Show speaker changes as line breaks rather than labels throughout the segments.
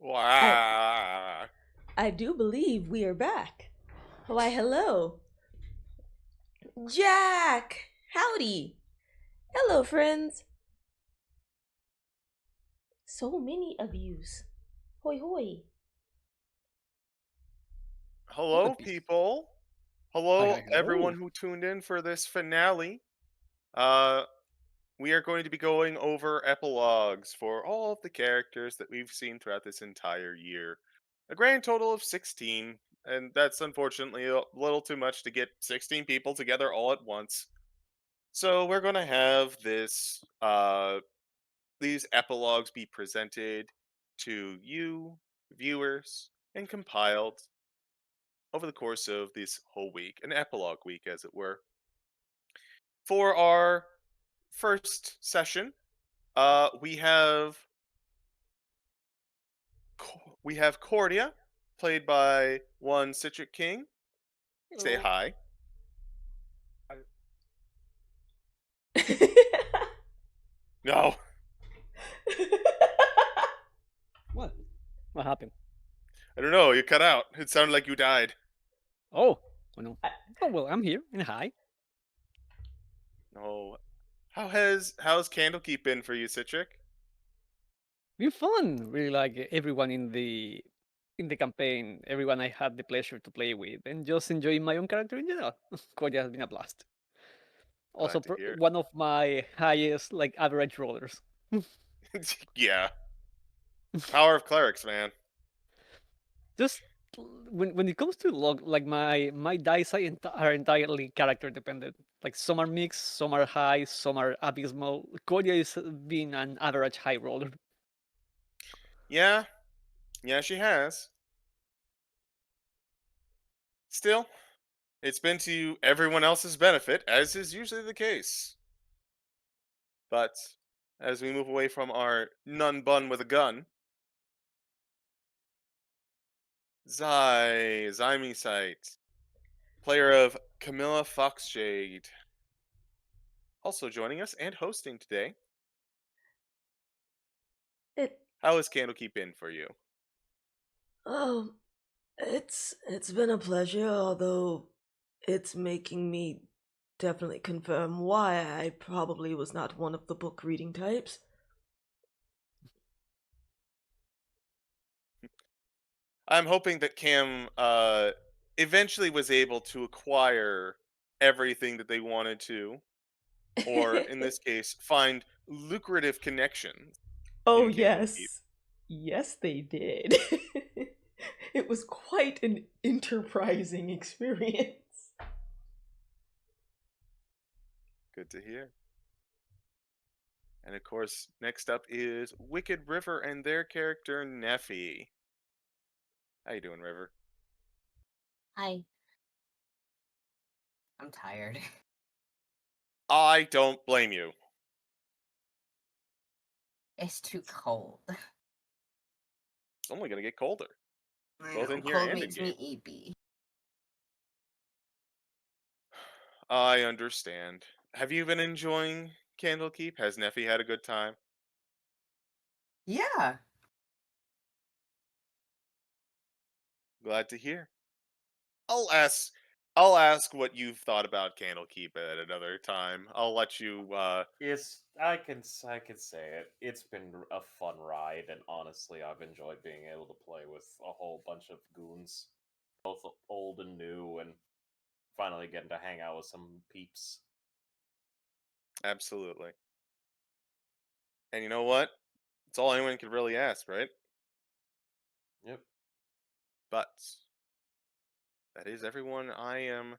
I
Wow.
I do believe we are back. Why, hello, Jack. Howdy. Hello, friends. So many of yous. Hoi hoi.
Hello,
Good.
people.
Hi,
Hello,
hi,
everyone
hello.
who tuned in for this finale. Uh, we are going to be going over epilogues for all of the characters that we've seen throughout this entire year. A grand total of 16, and that's unfortunately a little too much to get 16 people together all at once. So we're going to have these epilogues be presented to you, viewers, and compiled over the course of this whole week, an epilogue week, as it were. For our first session, we have we have Cordia, played by one CitricKing. Say
Hello.
hi.
I,
No,
what? What happened?
I don't know. You cut out. It sounded like you died.
Oh, oh no. Oh well, I'm here and hi.
No. How's Candlekeep been for you, Citric?
Been fun. Really like everyone in the campaign. Everyone I had the pleasure to play with, and just enjoying my own character in general. Cordia has been a blast. Also,
Glad to hear
one of my highest like average rollers.
it. Yeah, power of clerics, man.
Just when it comes to log, like my dice are entirely character dependent. Like some are mixed, some are high, some are abysmal. Cordia is being an average high roller.
Yeah, yeah, she has. Still, it's been to everyone else's benefit, as is usually the case. But as we move away from our nun bun with a gun, Xaimi site, player of Camilla Foxshade, also joining us and hosting today.
it
How has Candlekeep been for you?
um it's been a pleasure, although it's making me definitely confirm why I probably was not one of the book reading types.
I'm hoping that Cam eventually was able to acquire everything that they wanted to, or in this case, find lucrative connections
Oh,
in Candlekeep.
yes. Yes, they did. It was quite an enterprising experience.
Good to hear. And of course, next up is Wicked River and their character Nephi. How you doing, River?
Hi, I'm tired.
I don't blame you.
It's too cold.
It's only gonna get colder,
I
both in
know,
here
cold
and in
makes me
game.
eepy.
I understand. Have you been enjoying Candlekeep? Has Nephi had a good time?
Yeah.
Glad to hear. I'll ask I'll ask what you've thought about Candlekeep at another time. I'll let you
I can say it. It's been a fun ride, and honestly, I've enjoyed being able to play with a whole bunch of goons, both old and new, and finally getting to hang out with some peeps.
absolutely. And you know what? It's all anyone could really ask, right?
Yep.
But that is everyone. I am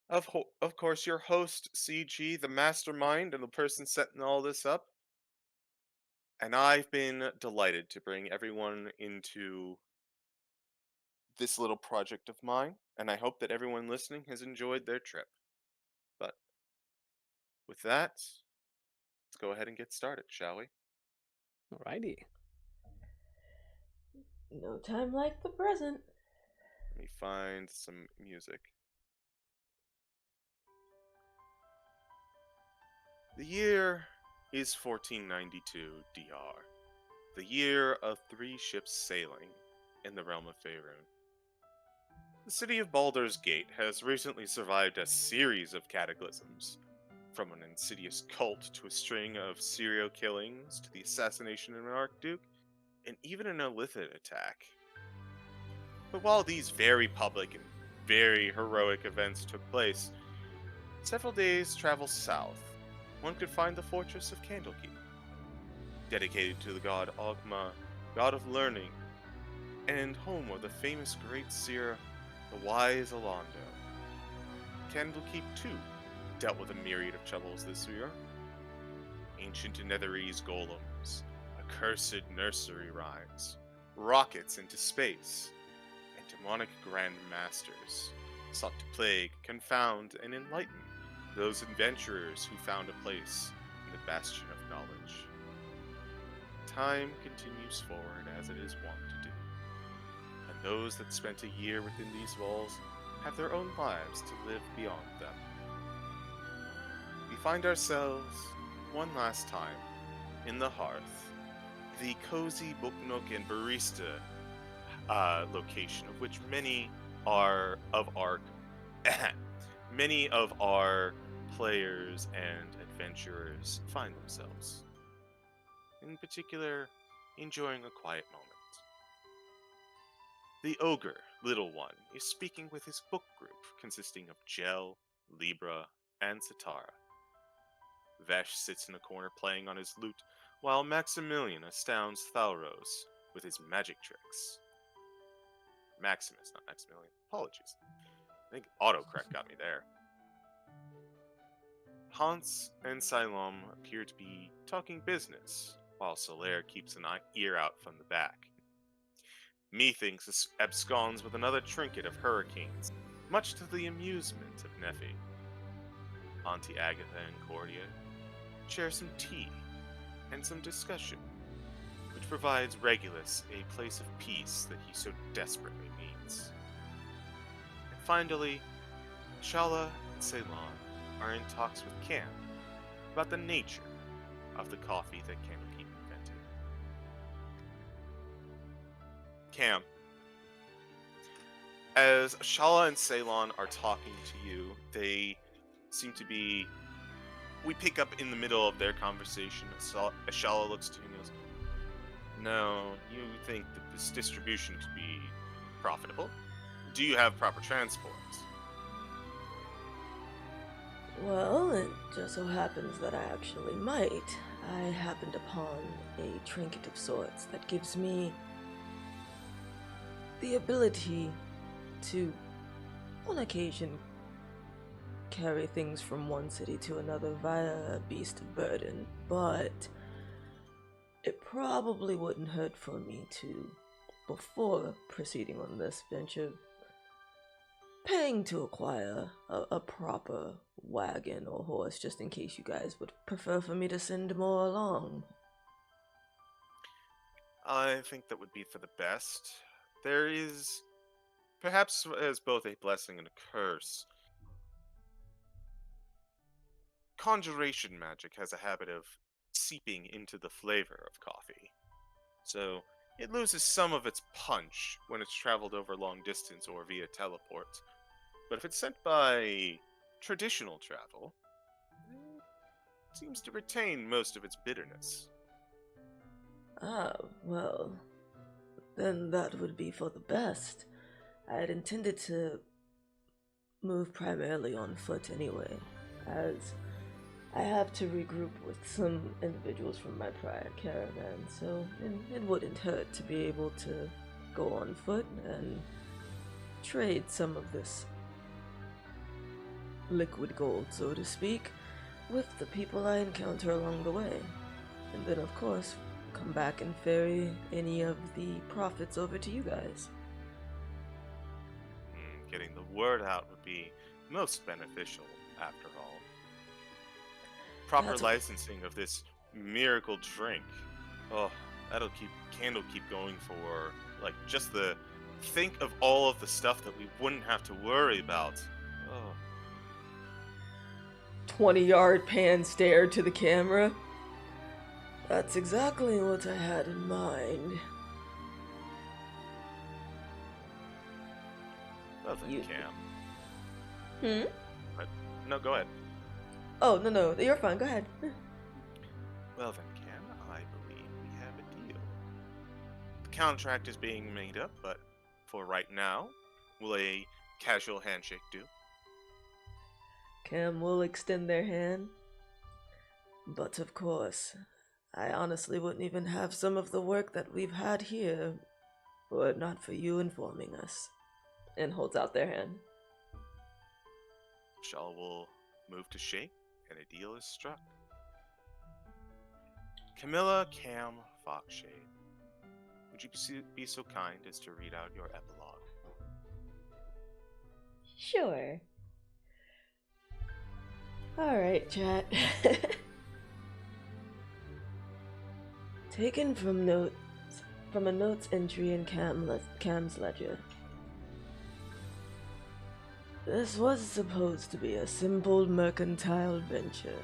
of course your host CG, the mastermind and the person setting all this up. And I've been delighted to bring everyone into this little project of mine, and I hope that everyone listening has enjoyed their trip. But with that, let's go ahead and get started, shall we?
Alrighty.
No time like the present.
Let me find some music. The year is 1492 DR. the year of 3 ships sailing in the realm of Faerun. The city of Baldur's Gate has recently survived a series of cataclysms, from an insidious cult to a string of serial killings to the assassination of an Archduke, and even an illicit attack. But while these very public and very heroic events took place, several days' travel south, one could find the fortress of Candlekeep, dedicated to the god Ogma, god of learning, and home of the famous great seer, the wise Alondo. Candlekeep, too, dealt with a myriad of troubles this year. Ancient Netherese golems, accursed nursery rhymes, rockets into space, and demonic grand masters sought to plague, confound, and enlighten those adventurers who found a place in the bastion of knowledge. Time continues forward as it is wont to do, and those that spent a year within these walls have their own lives to live beyond them. We find ourselves, one last time, in the hearth, the cozy book nook and barista location, of which many are of our many of our players and adventurers find themselves. In particular, enjoying a quiet moment. The ogre, Little One, is speaking with his book group, consisting of Gel, Libra, and Satara. Vesh sits in a corner playing on his lute, while Maximilian astounds Thalros with his magic tricks. Maximus, not Maximilian. Apologies. I think autocorrect got me there. Hans and Silom appear to be talking business, while Solaire keeps an ear out from the back. Methinks absconds with another trinket of hurricanes, much to the amusement of Nephi. Auntie Agatha and Cordia share some tea and some discussion, which provides Regulus a place of peace that he so desperately needs. And finally, Shala and Ceylon are in talks with Cam about the nature of the coffee that Candlekeep invented. Cam, as Shala and Ceylon are talking to you, they seem to be... We pick up in the middle of their conversation. Shala looks to you and goes, "No, you think that this distribution could be profitable? Do you have proper transport?"
Well, it just so happens that I actually might. I happened upon a trinket of sorts that gives me the ability to, on occasion, carry things from one city to another via a beast of burden, but it probably wouldn't hurt for me to, before proceeding on this venture, paying to acquire a proper wagon or horse, just in case you guys would prefer for me to send more along.
I think that would be for the best. There is, perhaps as both a blessing and a curse, conjuration magic has a habit of seeping into the flavor of coffee. So it loses some of its punch when it's traveled over long distance or via teleport. But if it's sent by traditional travel, it seems to retain most of its bitterness.
Ah, well, then that would be for the best. I had intended to move primarily on foot anyway, as I have to regroup with some individuals from my prior caravan, so it wouldn't hurt to be able to go on foot and trade some of this liquid gold, so to speak, with the people I encounter along the way. And then, of course, come back and ferry any of the profits over to you guys.
Getting the word out would be most beneficial, after all. Proper licensing of this miracle drink. Oh, that'll keep Candlekeep going for, like, just the... Think of all of the stuff that we wouldn't have to worry about. Oh.
20-yard pan stare to the camera. That's exactly what I had in mind.
Well then,
You-
Cam. No, go ahead.
Oh, no, you're fine, go ahead.
Well then, Cam, I believe we have a deal. The contract is being made up, but for right now, will a casual handshake do?
Cam will extend their hand. But of course, I honestly wouldn't even have some of the work that we've had here were it not for you informing us. And holds out their hand.
Shaw will move to shake, and a deal is struck. Camilla, Cam, Foxshade, would you be so kind as to read out your epilogue?
Sure. Alright, chat. Taken from a notes entry in Cam's ledger. This was supposed to be a simple mercantile venture.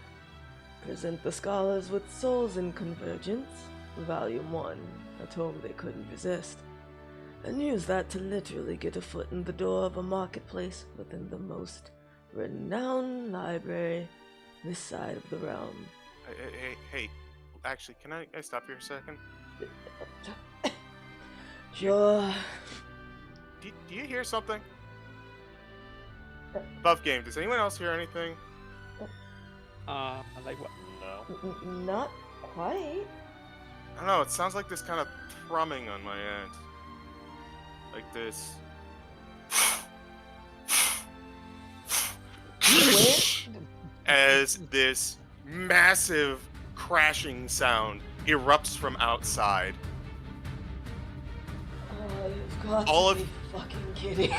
Present the scholars with Souls in Convergence, Volume 1, a tome they couldn't resist, and use that to literally get a foot in the door of a marketplace within the most renowned library this side of the realm.
Hey, actually, can I stop you for a second?
Sure.
Do you hear something? Above game, does anyone else hear anything?
Like what?
No.
Not quite.
I don't know, it sounds like this kind of thrumming on my end. Like this. As this massive crashing sound erupts from outside.
Oh, you've got
All
to
of-
be fucking kidding.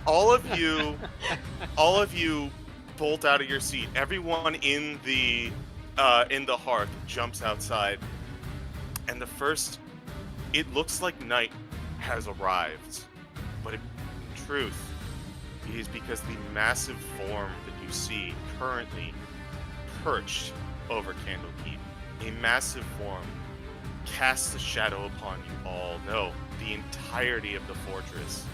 all of you bolt out of your seat. Everyone in the hearth jumps outside, and it looks like night has arrived, but in truth, it is because the massive form that you see currently perched over Candlekeep, a massive form, casts a shadow upon you all. No, the entirety of the fortress.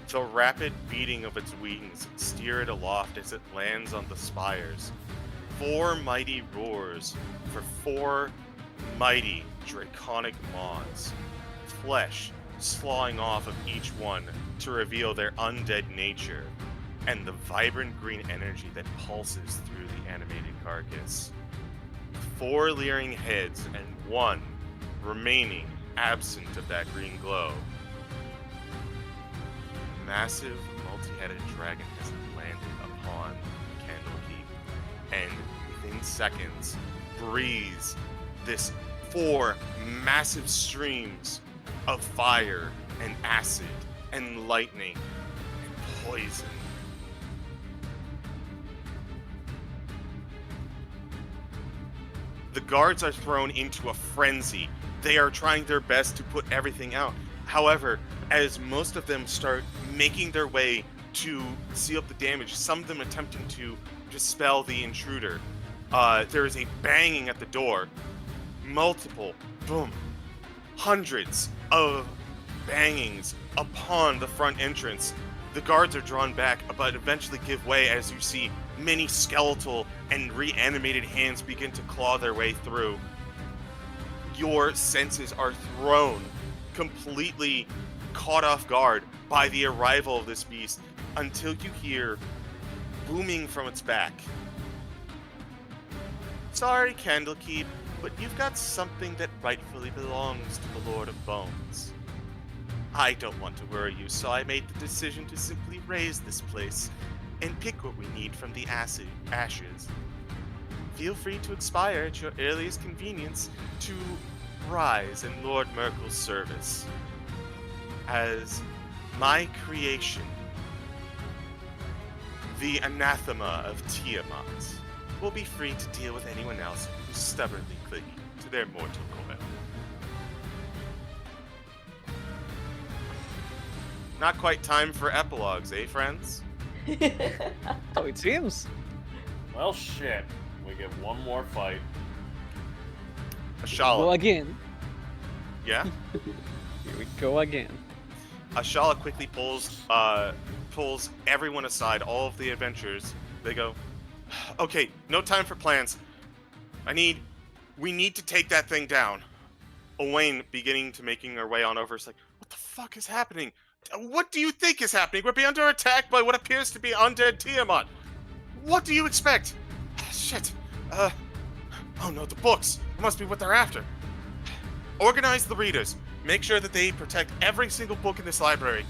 The rapid beating of its wings steer it aloft as it lands on the spires. 4 mighty roars for 4 mighty draconic maws. Flesh sloughing off of each one to reveal their undead nature, and the vibrant green energy that pulses through the animated carcass. 4 leering heads and 1 remaining absent of that green glow. Massive multi-headed dragon has landed upon Candlekeep, and within seconds breathes this 4 massive streams of fire and acid and lightning and poison. The guards are thrown into a frenzy. They are trying their best to put everything out. However, as most of them start making their way to seal up the damage, some of them attempting to dispel the intruder, there is a banging at the door. Multiple, boom, hundreds of bangings upon the front entrance. The guards are drawn back, but eventually give way as you see many skeletal and reanimated hands begin to claw their way through. Your senses are thrown, completely caught off guard by the arrival of this beast, until you hear booming from its back. Sorry, Candlekeep, but you've got something that rightfully belongs to the Lord of Bones. I don't want to worry you, so I made the decision to simply raise this place and pick what we need from the ashes. Feel free to expire at your earliest convenience to rise in Lord Merkel's service. As my creation, the anathema of Tiamat, will be free to deal with anyone else who's stubbornly clinging to their mortal coil. Not quite time for epilogues, eh, friends?
So it seems.
Well, shit. We get one more fight.
Go
Ashala.
again.
Yeah?
Here we go again.
Ashala quickly pulls everyone aside, all of the adventurers. They go, okay, no time for plans. We need to take that thing down. Owain, beginning to making her way on over, is like, what the fuck is happening? What do you think is happening? We're being under attack by what appears to be undead Tiamat. What do you expect? Shit. Oh no, the books. It must be what they're after. Organize the readers. Make sure that they protect every single book in this library.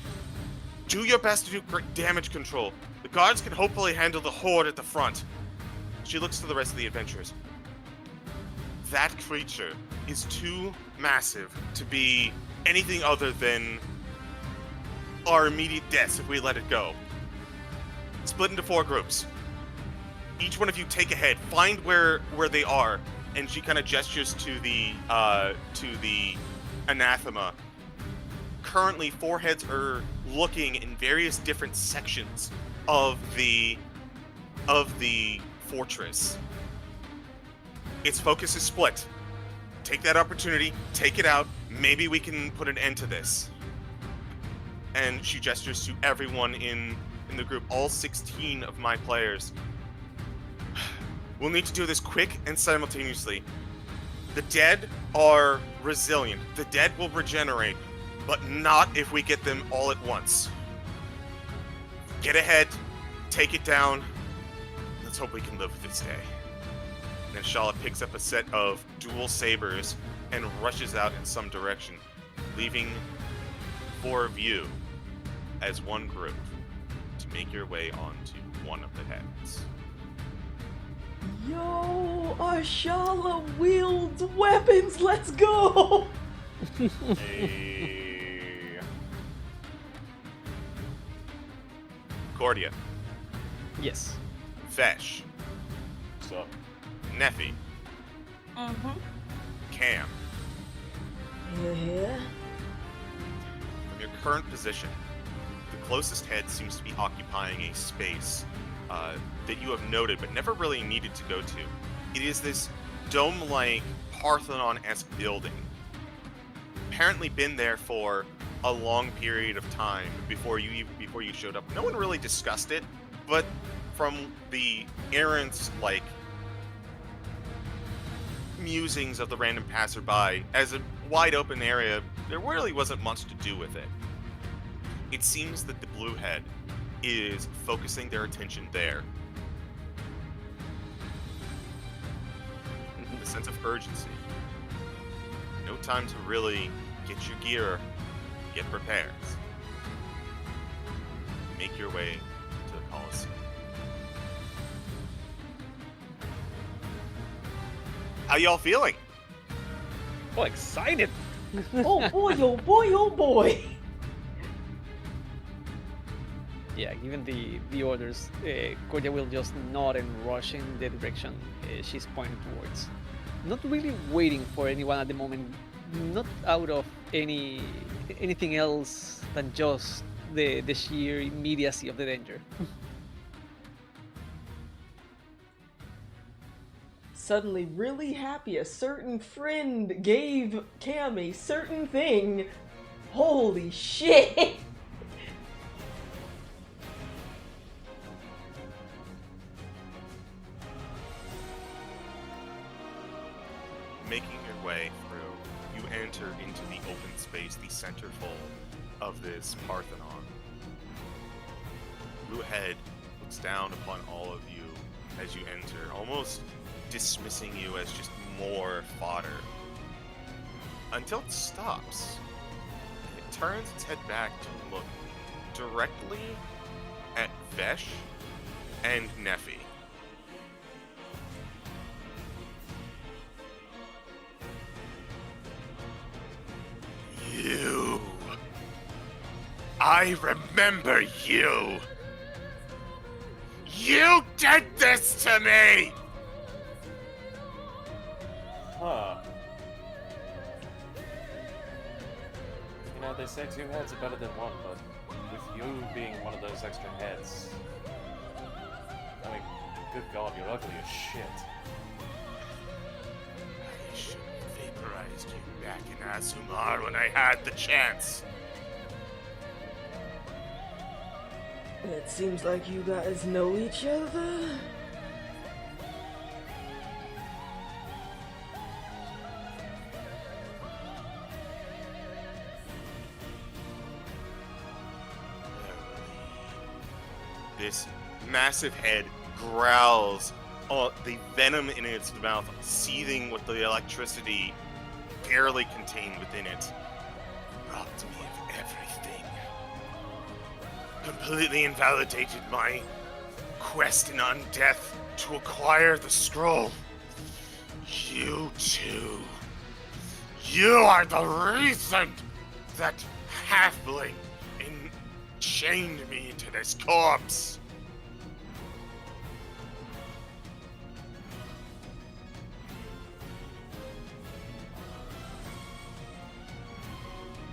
Do your best to do great damage control. The guards can hopefully handle the horde at the front. She looks to the rest of the adventurers. That creature is too massive to be anything other than our immediate deaths if we let it go. Split into 4 groups. Each one of you take a head, find where they are, and she kind of gestures to the anathema. Currently, 4 heads are looking in various different sections of the fortress. Its focus is split. Take that opportunity, take it out. Maybe we can put an end to this. And she gestures to everyone in the group, all 16 of my players. We'll need to do this quick and simultaneously. The dead are resilient. The dead will regenerate, but not if we get them all at once. Get ahead, take it down. Let's hope we can live this day. Then Shala picks up a set of dual sabers and rushes out in some direction, leaving 4 of you as one group to make your way onto one of the heads.
Yo, Ashala wields weapons. Let's go.
Hey.
Cordia,
Yes.
Vesh,
So,
Nephi,
Mm-hmm.
Cam.
Yeah.
From your current position, the closest head seems to be occupying a space that you have noted but never really needed to go to. It is this dome-like Parthenon-esque building. Apparently been there for a long period of time before you showed up. No one really discussed it, but from the errant musings of the random passerby, as a wide open area, there really wasn't much to do with it. It seems that the blue head is focusing their attention there. The sense of urgency. No time to really get your gear, get prepared. Make your way to the Colosseum. How y'all feeling?
Oh, excited!
Oh boy, oh boy, oh boy.
Yeah, given the orders, Cordia will just nod and rush in the direction she's pointing towards. Not really waiting for anyone at the moment, not out of anything else than just the sheer immediacy of the danger.
Suddenly really happy a certain friend gave Cam a certain thing. Holy shit!
Making your way through, you enter into the open space, the centerfold of this Parthenon. Blue Head looks down upon all of you as you enter, almost dismissing you as just more fodder. Until it stops. It turns its head back to look directly at Vesh and Nephi. You! I remember you! You did this to me!
huh. You know, they say 2 heads are better than 1, but with you being one of those extra heads, I mean, good God, you're ugly as shit.
I should Asumar when I had the chance.
It seems like you guys know each other.
This massive head growls, the venom in its mouth seething with the electricity barely contained within it. Robbed me of everything. Completely invalidated my quest in undeath to acquire the scroll. You two. You are the reason that halfling chained me into this corpse.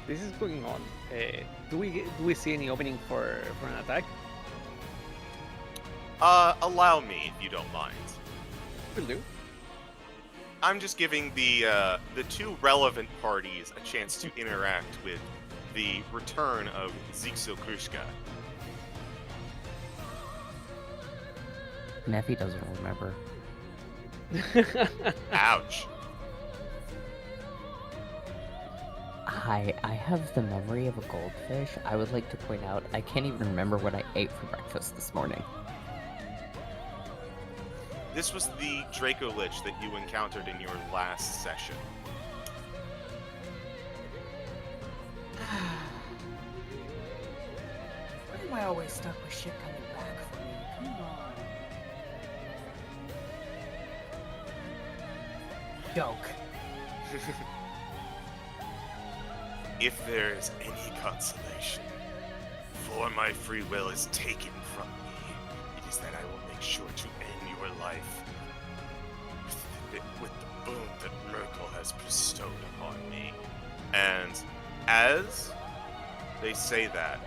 This is going on. Do we see any opening for an attack?
Allow me if you don't mind.
Will do.
I'm just giving the two relevant parties a chance to interact with the return of Zixokrushka.
Nephi doesn't remember.
Ouch.
Hi, I have the memory of a goldfish. I would like to point out I can't even remember what I ate for breakfast this morning.
This was the Draco Lich that you encountered in your last session.
Why am I always stuck with shit coming back for me? Come on. Joke.
If there is any consolation, for my free will is taken from me, it is that I will make sure to end your life with the boon that Merkel has bestowed upon me. And as they say that,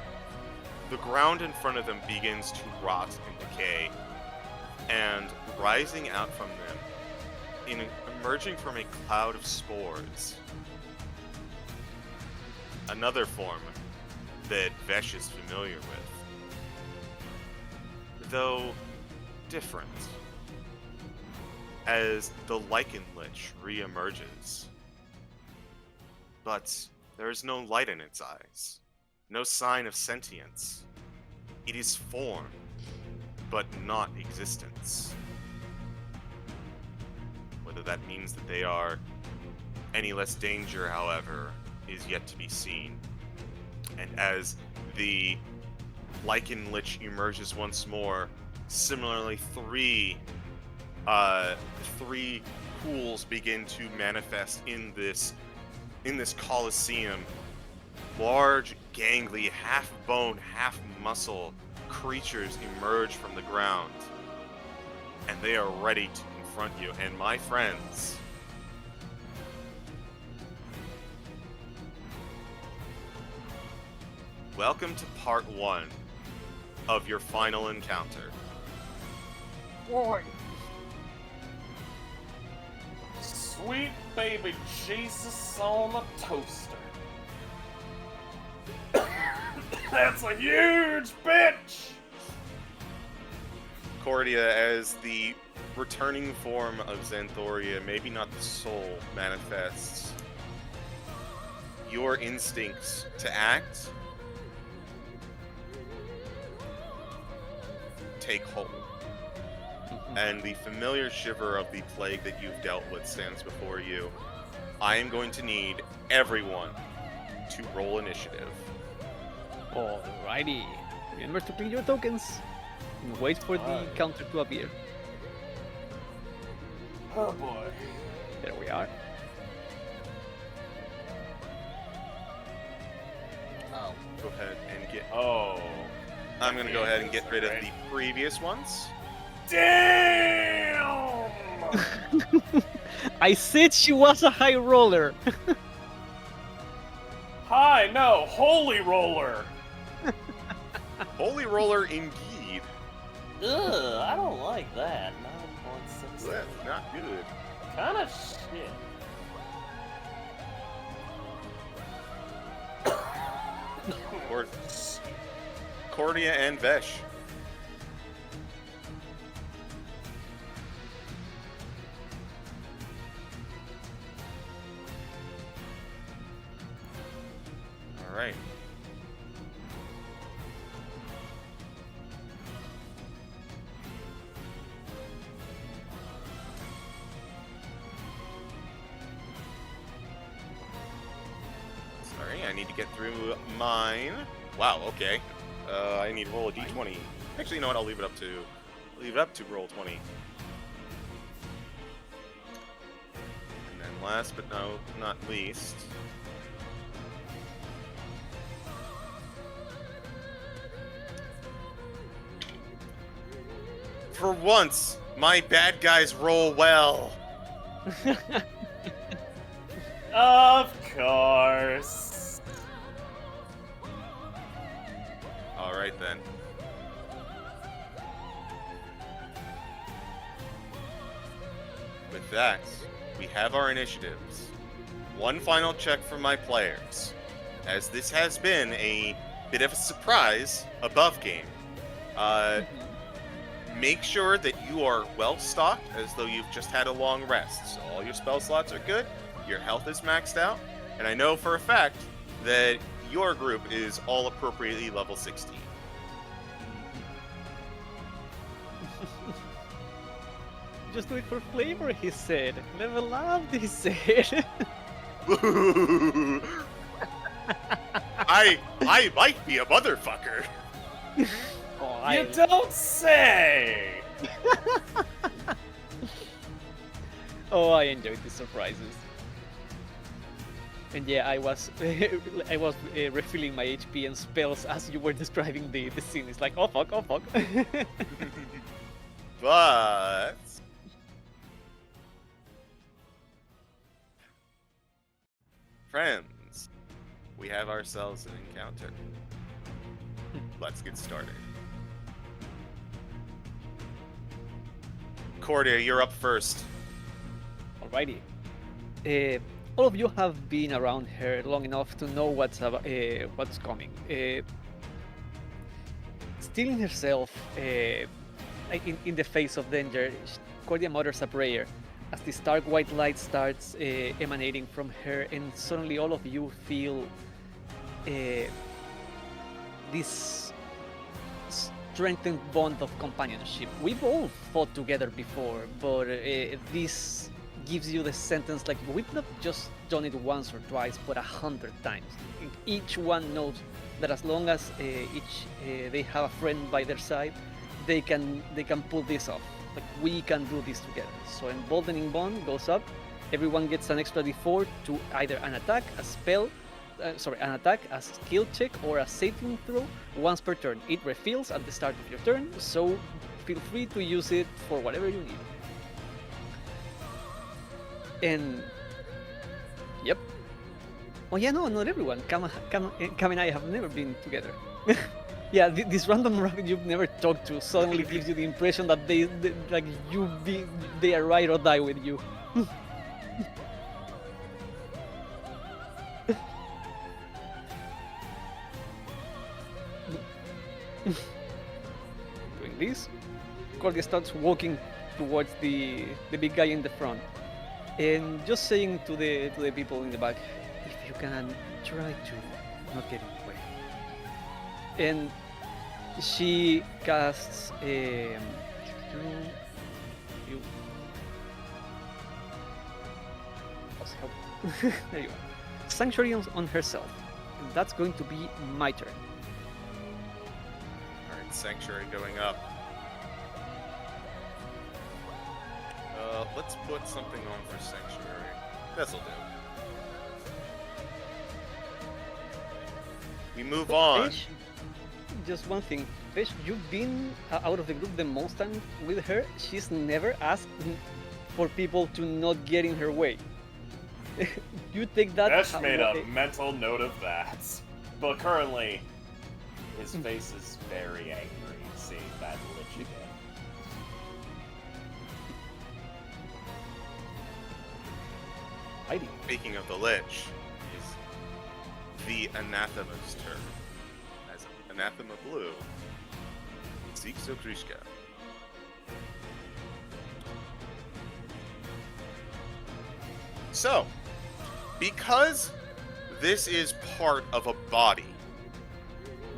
the ground in front of them begins to rot and decay, and rising out from them, emerging from a cloud of spores, another form that Vesh is familiar with, though different, as the Lichen Lich re-emerges. But there is no light in its eyes, no sign of sentience. It is form, but not existence. Whether that means that they are any less danger, however, is yet to be seen. And as the Lichen Lich emerges once more, similarly three pools begin to manifest in this Colosseum. Large, gangly, half bone, half muscle creatures emerge from the ground, and they are ready to confront you. And my friends, welcome to part 1 of your final encounter.
Boy. Sweet baby Jesus on a toaster. That's a huge bitch!
Cordia, as the returning form of Xanthoria, maybe not the soul, manifests, your instincts to act take hold. And the familiar shiver of the plague that you've dealt with stands before you. I am going to need everyone to roll initiative.
Alrighty. Remember to clean your tokens and wait for the counter to appear.
Oh boy.
There we are.
Oh.
Go ahead and get...
Oh.
I'm going to go ahead and get rid of the previous ones.
Damn!
I said she was a high roller.
Hi, no, holy roller!
Holy roller indeed.
Ugh, I don't like that. 9.6.
That's not good.
Kind of shit.
Cordia and Vesh. All right. Sorry, I need to get through mine. Wow, okay. I need to roll a d20. Actually, you know what? I'll leave it up to roll 20. And then last but not least, for once, my bad guys roll well.
Of course.
All right then. With that, we have our initiatives. One final check for my players, as this has been a bit of a surprise above game. Make sure that you are well stocked, as though you've just had a long rest. So all your spell slots are good, your health is maxed out, and I know for a fact that your group is all appropriately level 16.
Just do it for flavor, he said. Level up, he said.
I might be a motherfucker.
Oh,
You don't say!
Oh, I enjoyed the surprises. And yeah, I was refilling my HP and spells as you were describing the scene. It's like, oh fuck.
But friends, we have ourselves an encounter. Let's get started. Cordia, you're up first.
Alrighty. All of you have been around her long enough to know what's coming. Stealing herself in the face of danger, Cordia mutters a prayer as the stark white light starts emanating from her, and suddenly all of you feel this strengthened bond of companionship. We've all fought together before, but this gives you the sentence like we've not just done it once or twice, but 100 times. Each one knows that as long as they have a friend by their side, they can pull this off. Like, we can do this together. So emboldening bond goes up. Everyone gets an extra d4 to either an attack, a skill check, or a saving throw once per turn. It refills at the start of your turn, so feel free to use it for whatever you need. And yep. Oh yeah, no, not everyone. Cam and I have never been together. Yeah, this random rabbit you've never talked to suddenly gives you the impression that they are ride or die with you. Doing this, Cordia starts walking towards the big guy in the front, and just saying to the people in the back, if you can, try to not get in the way. And she casts there you are. Sanctuary on herself, and that's going to be my turn.
Alright, Sanctuary going up. Let's put something on for Sanctuary. This'll do. We move on.
Vesh, just one thing. Vesh, you've been out of the group the most time with her. She's never asked for people to not get in her way. You take that.
Vesh made a mental note of that. But currently, his face is very angry seeing that lich again.
Heidi.
Speaking of the Lich, is the Anathema's turn. Anathema Blue, CitricKing. So, because this is part of a body,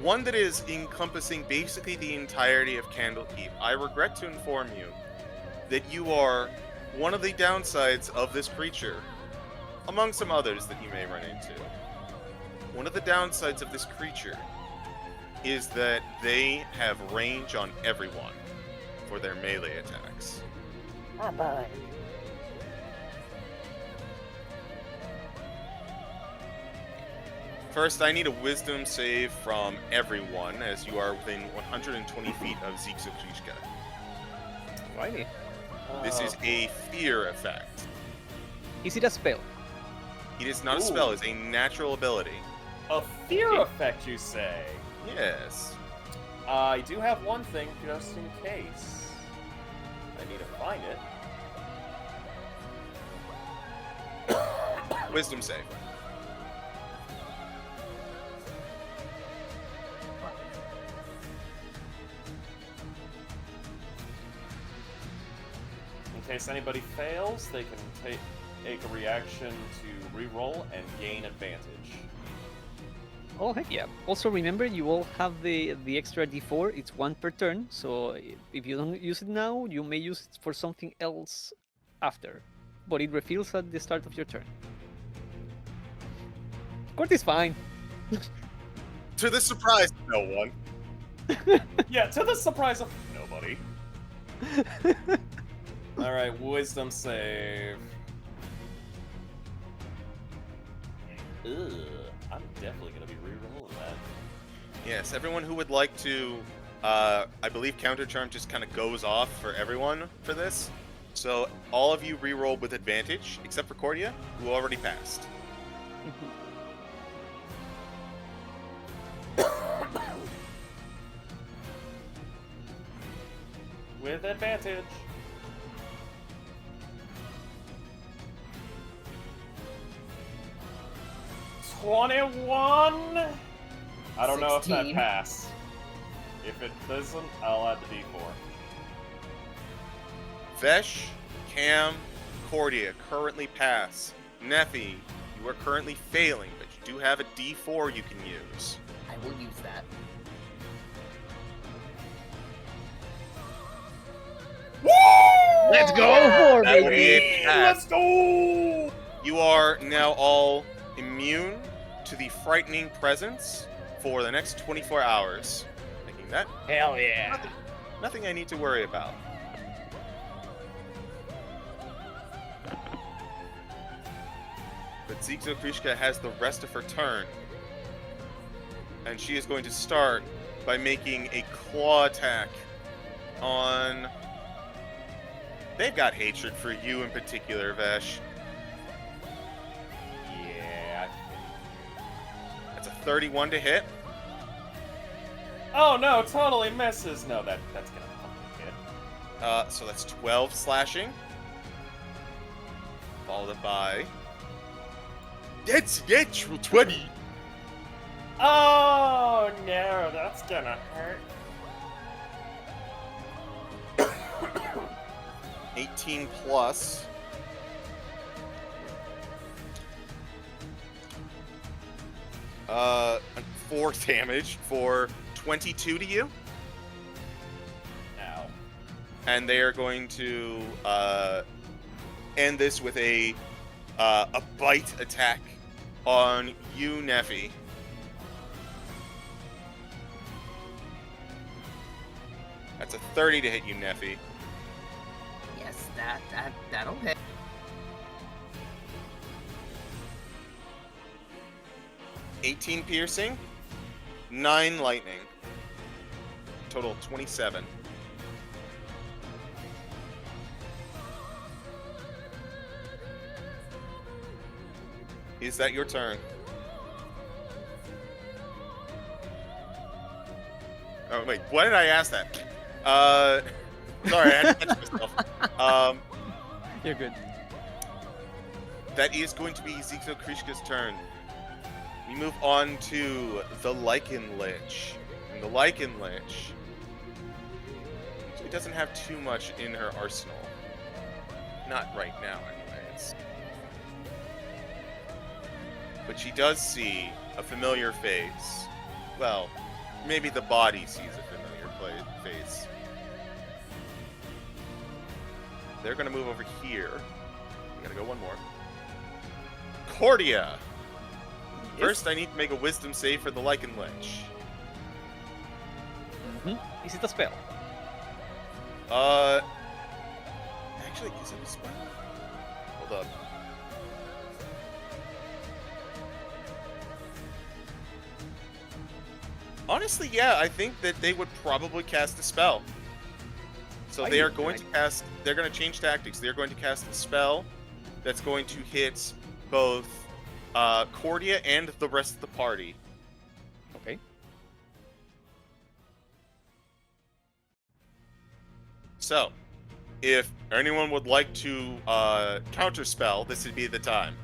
one that is encompassing basically the entirety of Candlekeep, I regret to inform you that you are one of the downsides of this creature, among some others that you may run into. One of the downsides of this creature is that they have range on everyone for their melee attacks.
Oh boy.
First, I need a wisdom save from everyone, as you are within 120 feet of CitricKing.
Righty.
This is a fear effect.
Is it a spell?
It is not a
Ooh.
spell, it's a natural ability.
A fear
Okay.
effect, you say?
Yes.
I do have one thing just in case. I need to find it.
Wisdom save.
In case anybody fails, they can take a reaction to reroll and gain advantage.
Oh heck yeah. Also remember, you all have the extra d4. It's 1 per turn, so if you don't use it now, you may use it for something else after. But it refills at the start of your turn. Court is fine.
To the surprise of no one.
Yeah, to the surprise of nobody. Alright, wisdom save. Ugh, I'm definitely gonna be re-rolling that.
Yes, everyone who would like to, I believe Counter Charm just kind of goes off for everyone for this. So all of you re-roll with advantage, except for Cordia, who already passed.
With advantage. $21! I don't know if that
16.
passed. If it doesn't, I'll add the d4.
Vesh, Cam, Cordia currently pass. Nephi, you are currently failing, but you do have a D4 you can use.
I will use that.
Let's go,
Yeah,
That would be a
Baby,
pass.
let's go!
You are now all immune to the frightening presence for the next 24 hours. Making that
Hell yeah.
nothing I need to worry about. But CitricKing has the rest of her turn. And she is going to start by making a claw attack on... They've got hatred for you in particular, Vesh.
Yeah.
That's a 31 to hit.
Oh no, totally misses. No, that's gonna fucking hit.
So that's 12 slashing. Followed by... That's natural 20!
Oh no, that's gonna hurt.
18 plus. Uh, 4 damage for 22 to you.
Ow.
And they are going to end this with a bite attack on you, Nephi. That's a 30 to hit you, Nephi.
Yes, that'll hit.
18 piercing, 9 lightning. Total 27. Is that your turn? Oh wait, why did I ask that? Sorry, I had to catch myself.
You're good.
That is going to be CitricKing's turn. We move on to the Lichen Lich. And the Lycan Lich actually doesn't have too much in her arsenal. Not right now, anyways. But she does see a familiar face. Well, maybe the body sees a familiar face. They're gonna move over here. We gotta go one more. Cordia! First, I need to make a wisdom save for the Lycan Lich.
Is it a spell?
Actually, is it a spell? Hold up. Honestly, yeah, I think that they would probably cast a spell. So they are going to cast, they're going to change tactics. They're going to cast a spell that's going to hit both Cordia and the rest of the party.
Okay.
So, if anyone would like to counterspell, this would be the time.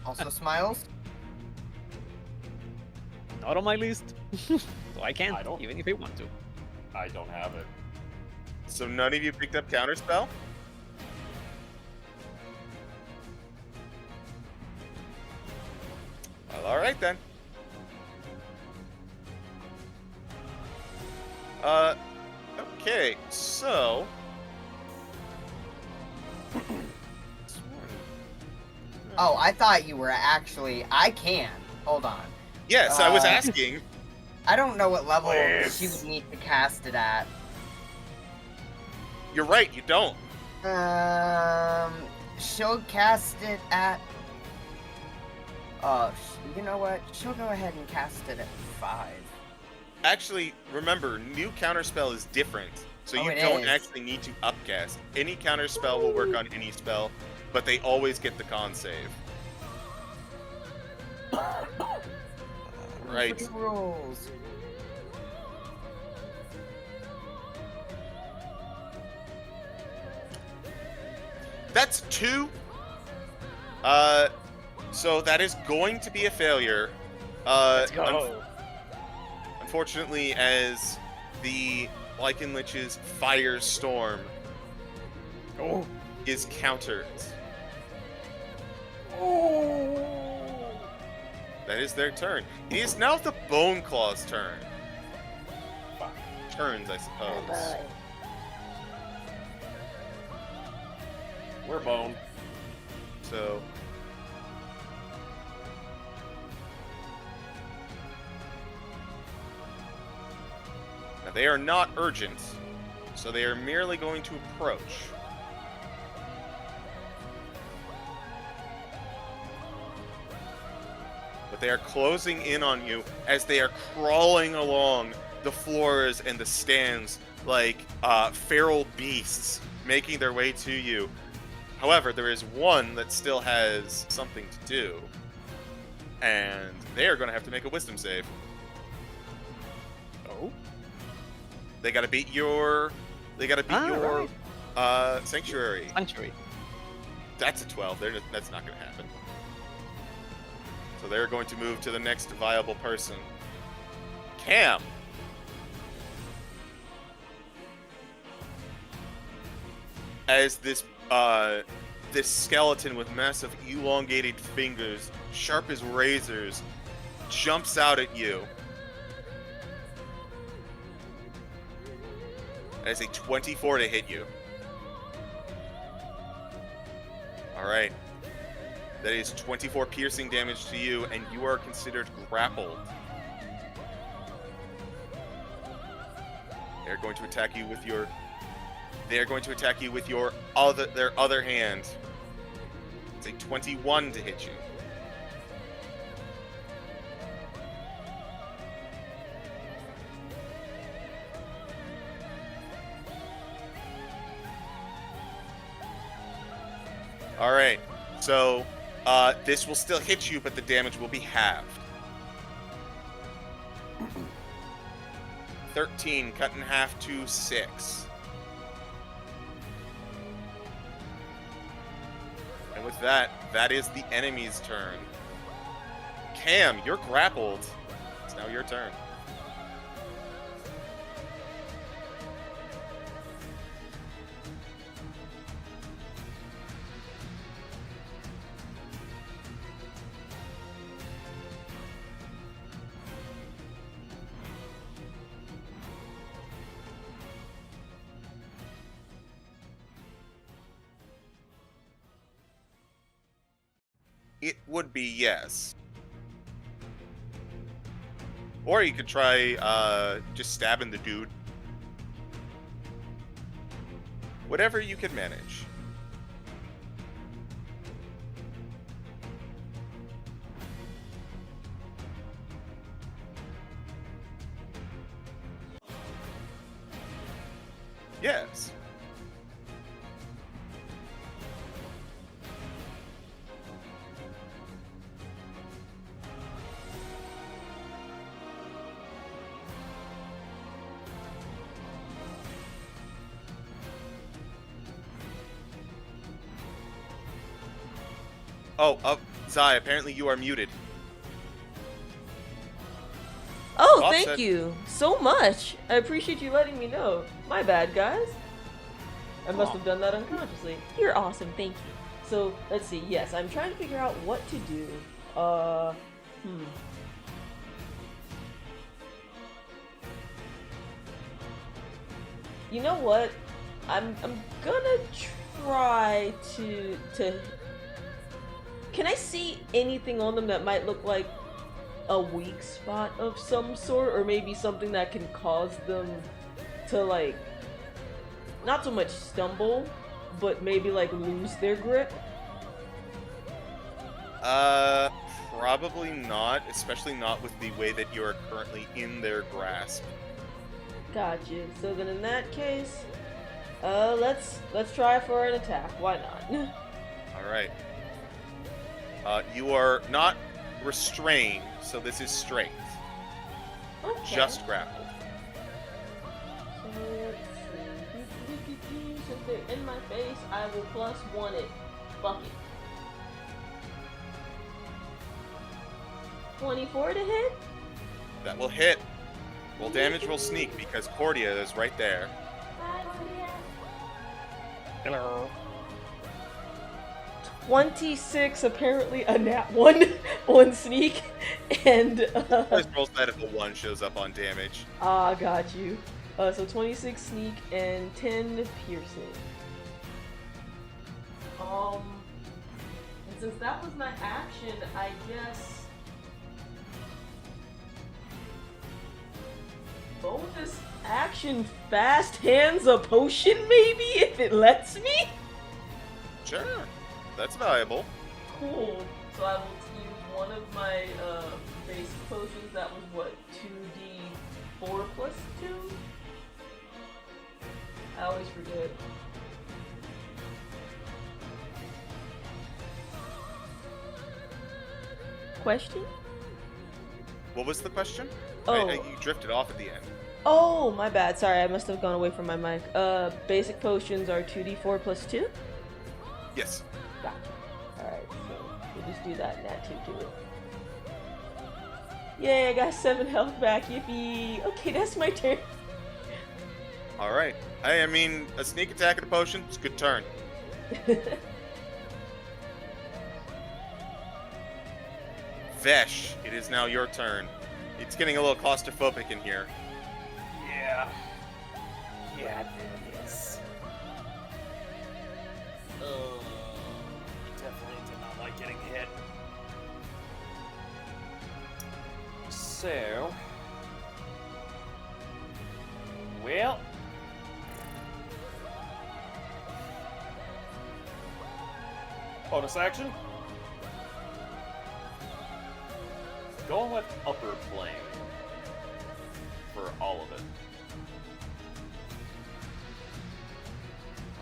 Also smiles?
Not on my list. So I can't,
I don't-
even if I want to.
I don't have it.
So none of you picked up counterspell? Well, alright then. Okay, so...
Oh, I thought you were actually... I can. Hold on.
Yes, I was asking.
I don't know what level
Please.
she would need to cast it at.
You're right, you don't.
She'll cast it at... you know what? She'll go ahead and cast it at 5.
Actually, remember, new counterspell is different. So
Oh,
you
it
don't
is.
actually need to upcast. Any counterspell will work on any spell, but they always get the con save. Right.
Look at the rules.
That's 2. So that is going to be a failure.
Let's go.
Unfortunately, as the Lycan Lich's firestorm is countered. That is their turn. It is now the Bone Claw's turn. Turns, I suppose.
We're bone.
So... Now, they are not urgent, so they are merely going to approach. But they are closing in on you as they are crawling along the floors and the stands like feral beasts, making their way to you. However, there is one that still has something to do, and they are going to have to make a wisdom save.
Oh.
They got to beat your. They got to beat your sanctuary.
Sanctuary.
That's a 12. That's not going to happen. So they're going to move to the next viable person. Cam. As this skeleton with massive elongated fingers, sharp as razors, jumps out at you. That is a 24 to hit you. Alright. That is 24 piercing damage to you, and you are considered grappled. They're going to attack you with your... Their other hand. It's a 21 to hit you. Alright, so this will still hit you, but the damage will be halved. 13, cut in half to 6. And with that, that is the enemy's turn. Tam, you're grappled. It's now your turn. It would be yes. Or you could try just stabbing the dude. Whatever you can manage. Yes. Oh, Zai, apparently you are muted.
Oh,
Bob
thank
said-
you so much. I appreciate you letting me know. My bad, guys. I must
Aw.
have done that unconsciously. You're awesome, thank you. So, let's see. Yes, I'm trying to figure out what to do. You know what? I'm gonna try to Can I see anything on them that might look like a weak spot of some sort, or maybe something that can cause them to, like, not so much stumble, but maybe like lose their grip?
Probably not, especially not with the way that you are currently in their grasp.
Gotcha. So then in that case, let's try for an attack. Why not?
All right. You are not restrained, so this is strength.
Okay.
Just grappled.
So let's see. Since they're in my face, I will +1 it. Fuck it. 24 to hit?
That will hit. Roll damage, roll sneak, because Cordia is right there.
Hello.
26, apparently a nat 1 on sneak, and
First roll that if a 1 shows up on damage.
got you. So 26 sneak and 10 piercing. And since that was my action, I guess bonus action fast hands a potion, maybe, if it lets me?
Sure. That's valuable.
Cool. So I will use one of my base potions. That was what, 2d4 plus 2? I always forget. Question?
What was the question?
Oh.
You drifted off at the end.
Oh, my bad. Sorry, I must have gone away from my mic. Basic potions are 2d4 plus 2?
Yes.
Gotcha. Alright, so we'll just do that and add 2 to it. Yay, I got 7 health back, yippee! Okay, that's my turn.
Alright. Hey, I mean, a sneak attack and a potion, it's a good turn. Vesh, it is now your turn. It's getting a little claustrophobic in here.
Yeah. Yeah, it is. Definitely did not like getting hit. So. Well. Bonus action. Going with upper plane for all of it.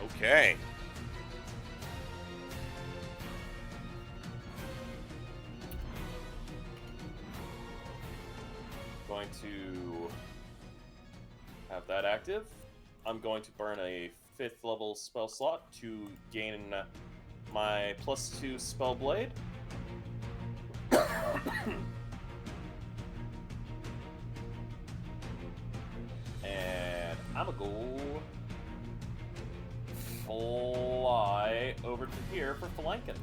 Okay.
Going to have that active. I'm going to burn a 5th level spell slot to gain my +2 spell blade. here for flanking.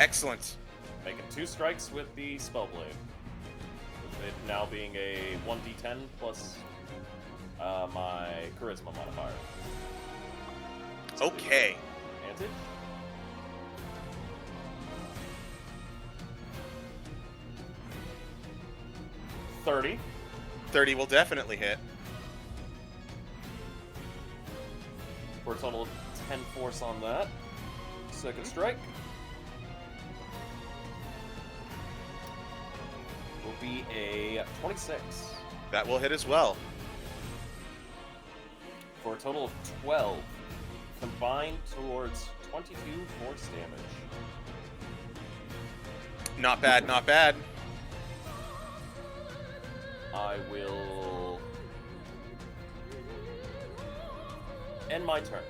Excellent.
Making 2 strikes with the Spellblade. With it now being a 1d10 plus my Charisma modifier.
Okay.
Advantage. 30.
30 will definitely hit.
For a total of 10 force on that. Second strike. Will be a 26.
That will hit as well.
For a total of 12. Combined towards 22 force damage.
Not bad, not bad.
I will end my turn.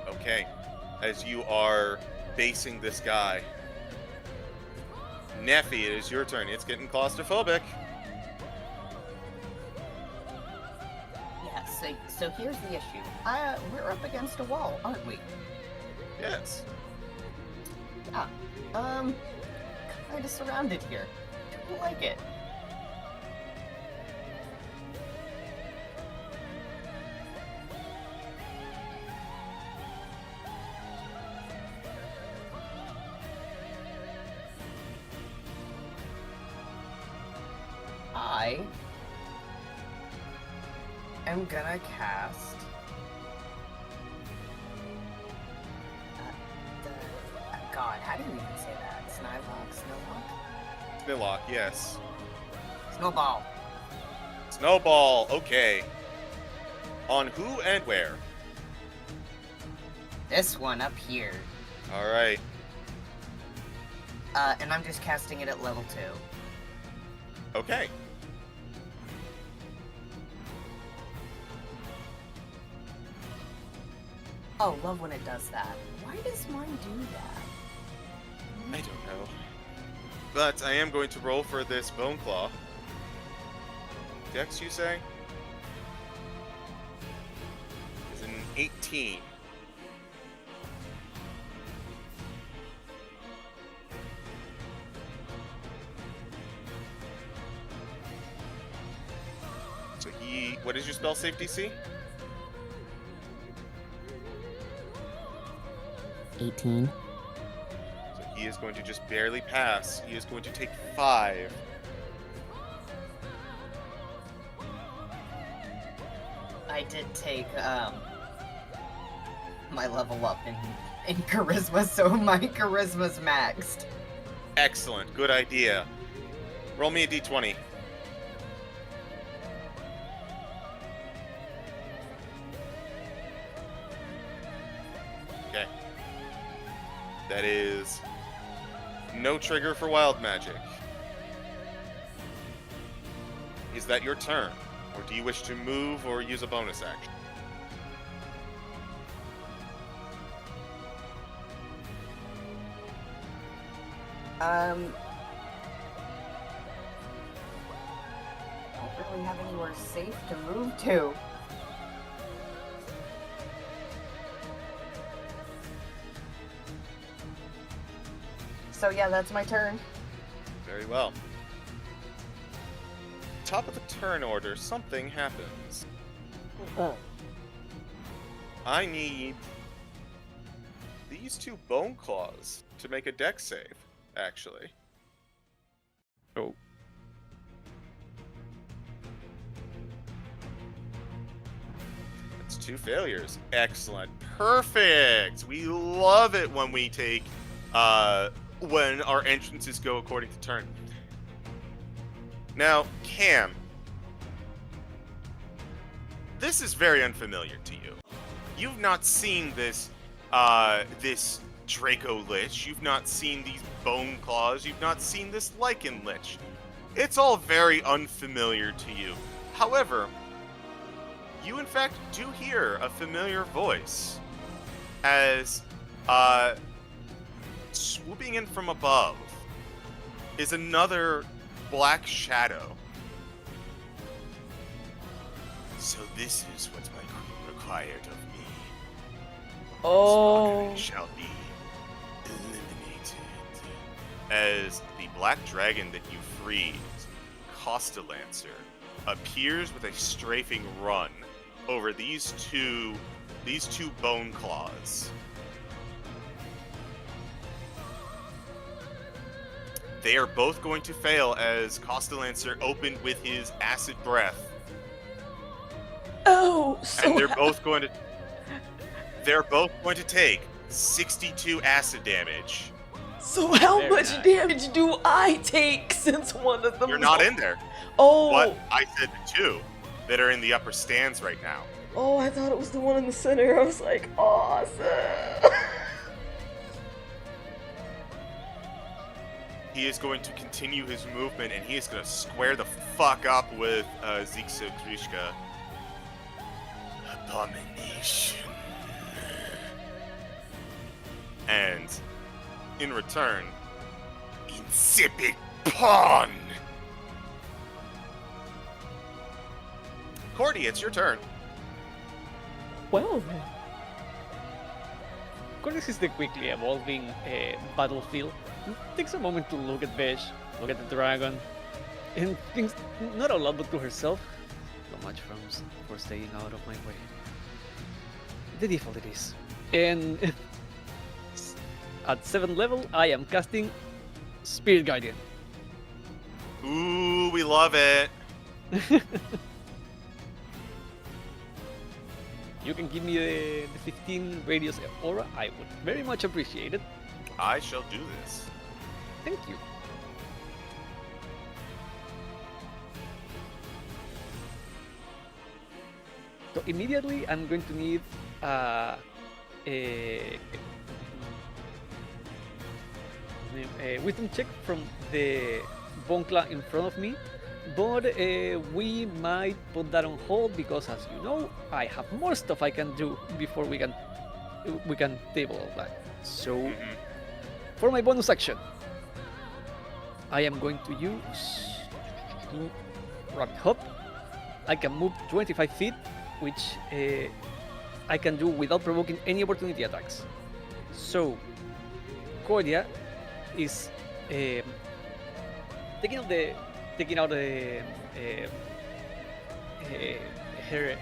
Okay. As you are basing this guy. Nephi, it is your turn. It's getting claustrophobic.
Yeah, so here's the issue. We're up against a wall, aren't we?
Yes.
Yeah. Kinda surrounded here. Don't like it. I am gonna cast God, how do you even say that? Snowlock?
Snillock, yes.
Snowball.
Snowball, okay. On who and where?
This one up here.
Alright.
And I'm just casting it at level 2.
Okay.
Oh, love when it does that. Why does mine do that?
I don't know. But I am going to roll for this Bone Claw. Dex, you say? Is an 18. So what is your spell save DC?
18.
So he is going to just barely pass. He is going to take 5.
I did take, my level up in charisma, so my charisma's maxed.
Excellent. Good idea. Roll me a d20. Okay. That is no trigger for wild magic. Is that your turn? Or do you wish to move or use a bonus action?
Don't really have anywhere safe to move to. So yeah, that's my turn.
Very well. Top of the turn order, something happens. I need these 2 bone claws to make a dex save, actually.
Oh.
That's 2 failures. Excellent. Perfect! We love it when we take, when our entrances go according to turn. Now, Cam, this is very unfamiliar to you. You've not seen this, this Draco Lich. You've not seen these Bone Claws. You've not seen this Lichen Lich. It's all very unfamiliar to you. However, you in fact do hear a familiar voice as, swooping in from above is another black shadow. So this is what my queen required of me.
Oh.
This mockery shall be eliminated. As the black dragon that you freed, Costalancer, appears with a strafing run over these two bone claws. They are both going to fail as Costalancer opened with his acid breath.
Oh, so
And they're both going to take 62 acid damage.
So how
Very
much
nice.
damage do I take since one of them?
You're not in there.
Oh.
But I said the two that are in the upper stands right now.
Oh, I thought it was the one in the center. I was like, awesome.
He is going to continue his movement, and he is going to square the fuck up with CitricKing. Abomination. And in return, insipid pawn. Cordia, it's your turn.
Well, Cordia is the quickly evolving battlefield. It takes a moment to look at Vesh, look at the dragon, and thinks not out loud but to herself. So much for staying out of my way. The default it is. And at 7th level, I am casting Spirit Guardian.
Ooh, we love it.
You can give me the 15 radius aura. I would very much appreciate it.
I shall do this.
Thank you. So immediately I'm going to need a wisdom check from the Bonkla in front of me, but we might put that on hold because, as you know, I have more stuff I can do before we can table all that. So for my bonus action, I am going to use Rapid Hop. I can move 25 feet, which I can do without provoking any opportunity attacks. So Cordia is taking out her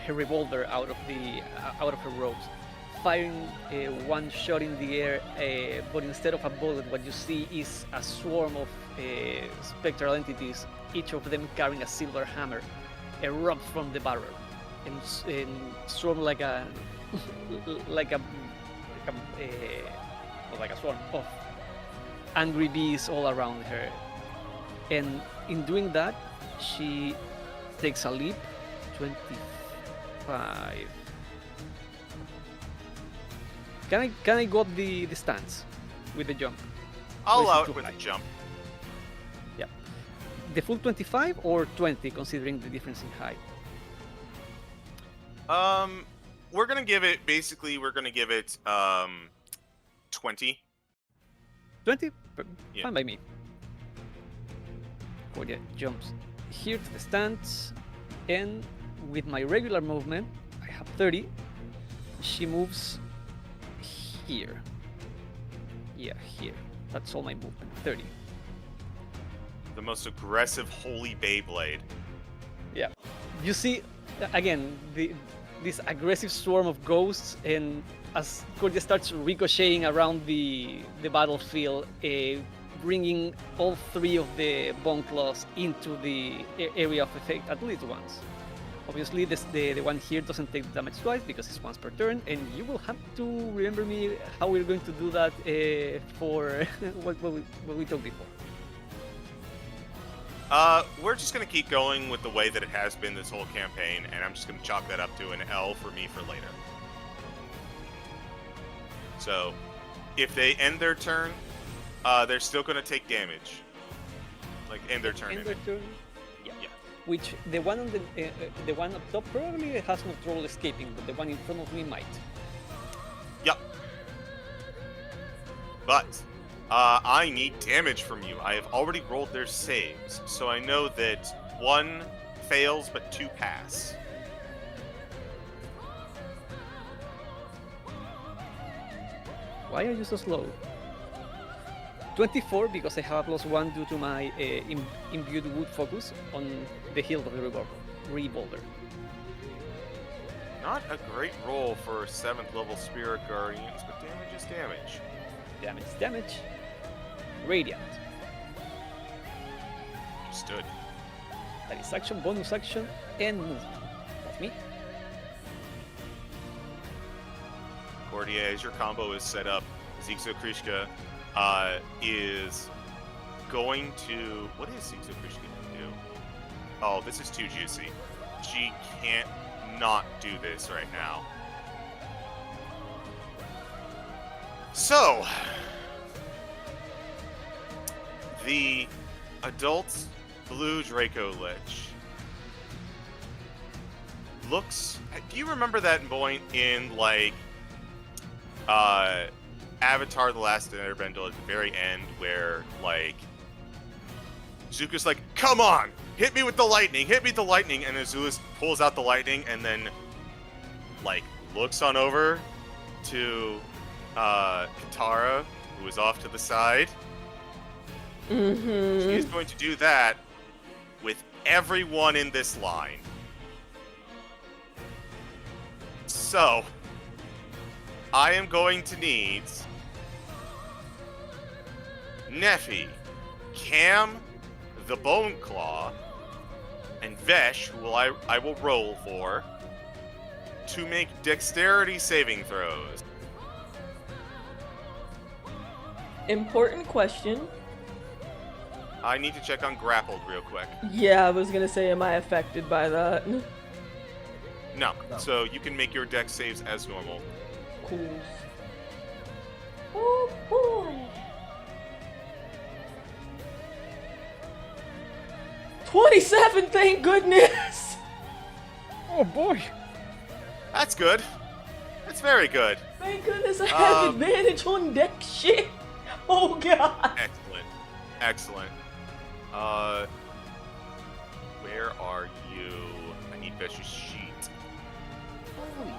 revolver out of her robes, firing one shot in the air, but instead of a bullet, what you see is a swarm of spectral entities, each of them carrying a silver hammer, erupt from the barrel and swarm like a swarm of angry bees all around her. And in doing that, she takes a leap. 25. Can I go up the stance with the jump?
I'll
Or is it
allow
too
it with
high?
a jump.
Yeah. The full 25 or 20, considering the difference in height?
We're gonna give it 20.
20?
Yeah.
Fine by me. Cordia jumps here to the stance, and with my regular movement, I have 30. She moves here. Yeah, here. That's all my movement. 30.
The most aggressive holy Beyblade.
Yeah. You see, again, this aggressive swarm of ghosts, and as Cordia starts ricocheting around the battlefield, bringing all three of the bone claws into the area of effect at least once. Obviously, the one here doesn't take damage twice because it's once per turn, and you will have to remember me how we're going to do that for what we talked before.
We're just gonna keep going with the way that it has been this whole campaign, and I'm just gonna chalk that up to an L for me for later. So, if they end their turn, they're still gonna take damage. Like, end their turn.
End their turn. Yeah.
Yeah.
Which the one on the one up top probably has no trouble escaping, but the one in front of me might.
Yep. But, I need damage from you. I have already rolled their saves, so I know that 1 fails but 2 pass.
Why are you so slow? 24 because I have +1 due to my imbued wood focus on the hilt of the revolver.
Not a great roll for 7th level Spirit Guardians, but damage is damage.
Damage. Radiant.
Understood.
That is action, bonus action, and movement. That's me.
Cordia, as your combo is set up, Zigzo Krishka is going to... What is Zigzo Krishka going to do? Oh, this is too juicy. She can't not do this right now. So, the adult blue Draco Lich looks... Do you remember that point in, like, Avatar The Last Airbender at the very end where, like, Zuko's like, come on! Hit me with the lightning! Hit me with the lightning! And Azulus pulls out the lightning and then, like, looks on over to Katara, who is off to the side.
Mm-hmm.
She is going to do that with everyone in this line. So, I am going to need Nephi, Cam, the Bone Claw, and Vesh, who I will roll for, to make dexterity saving throws.
Important question.
I need to check on grappled real quick.
Yeah, I was gonna say, am I affected by that?
No, so you can make your dex saves as normal.
Cool. Oh boy. 27, thank goodness!
Oh boy!
That's good. That's very good.
Thank goodness I have advantage on deck shit! Oh god!
Excellent. Excellent. Where are you? I need Vesh's sheet.
Holy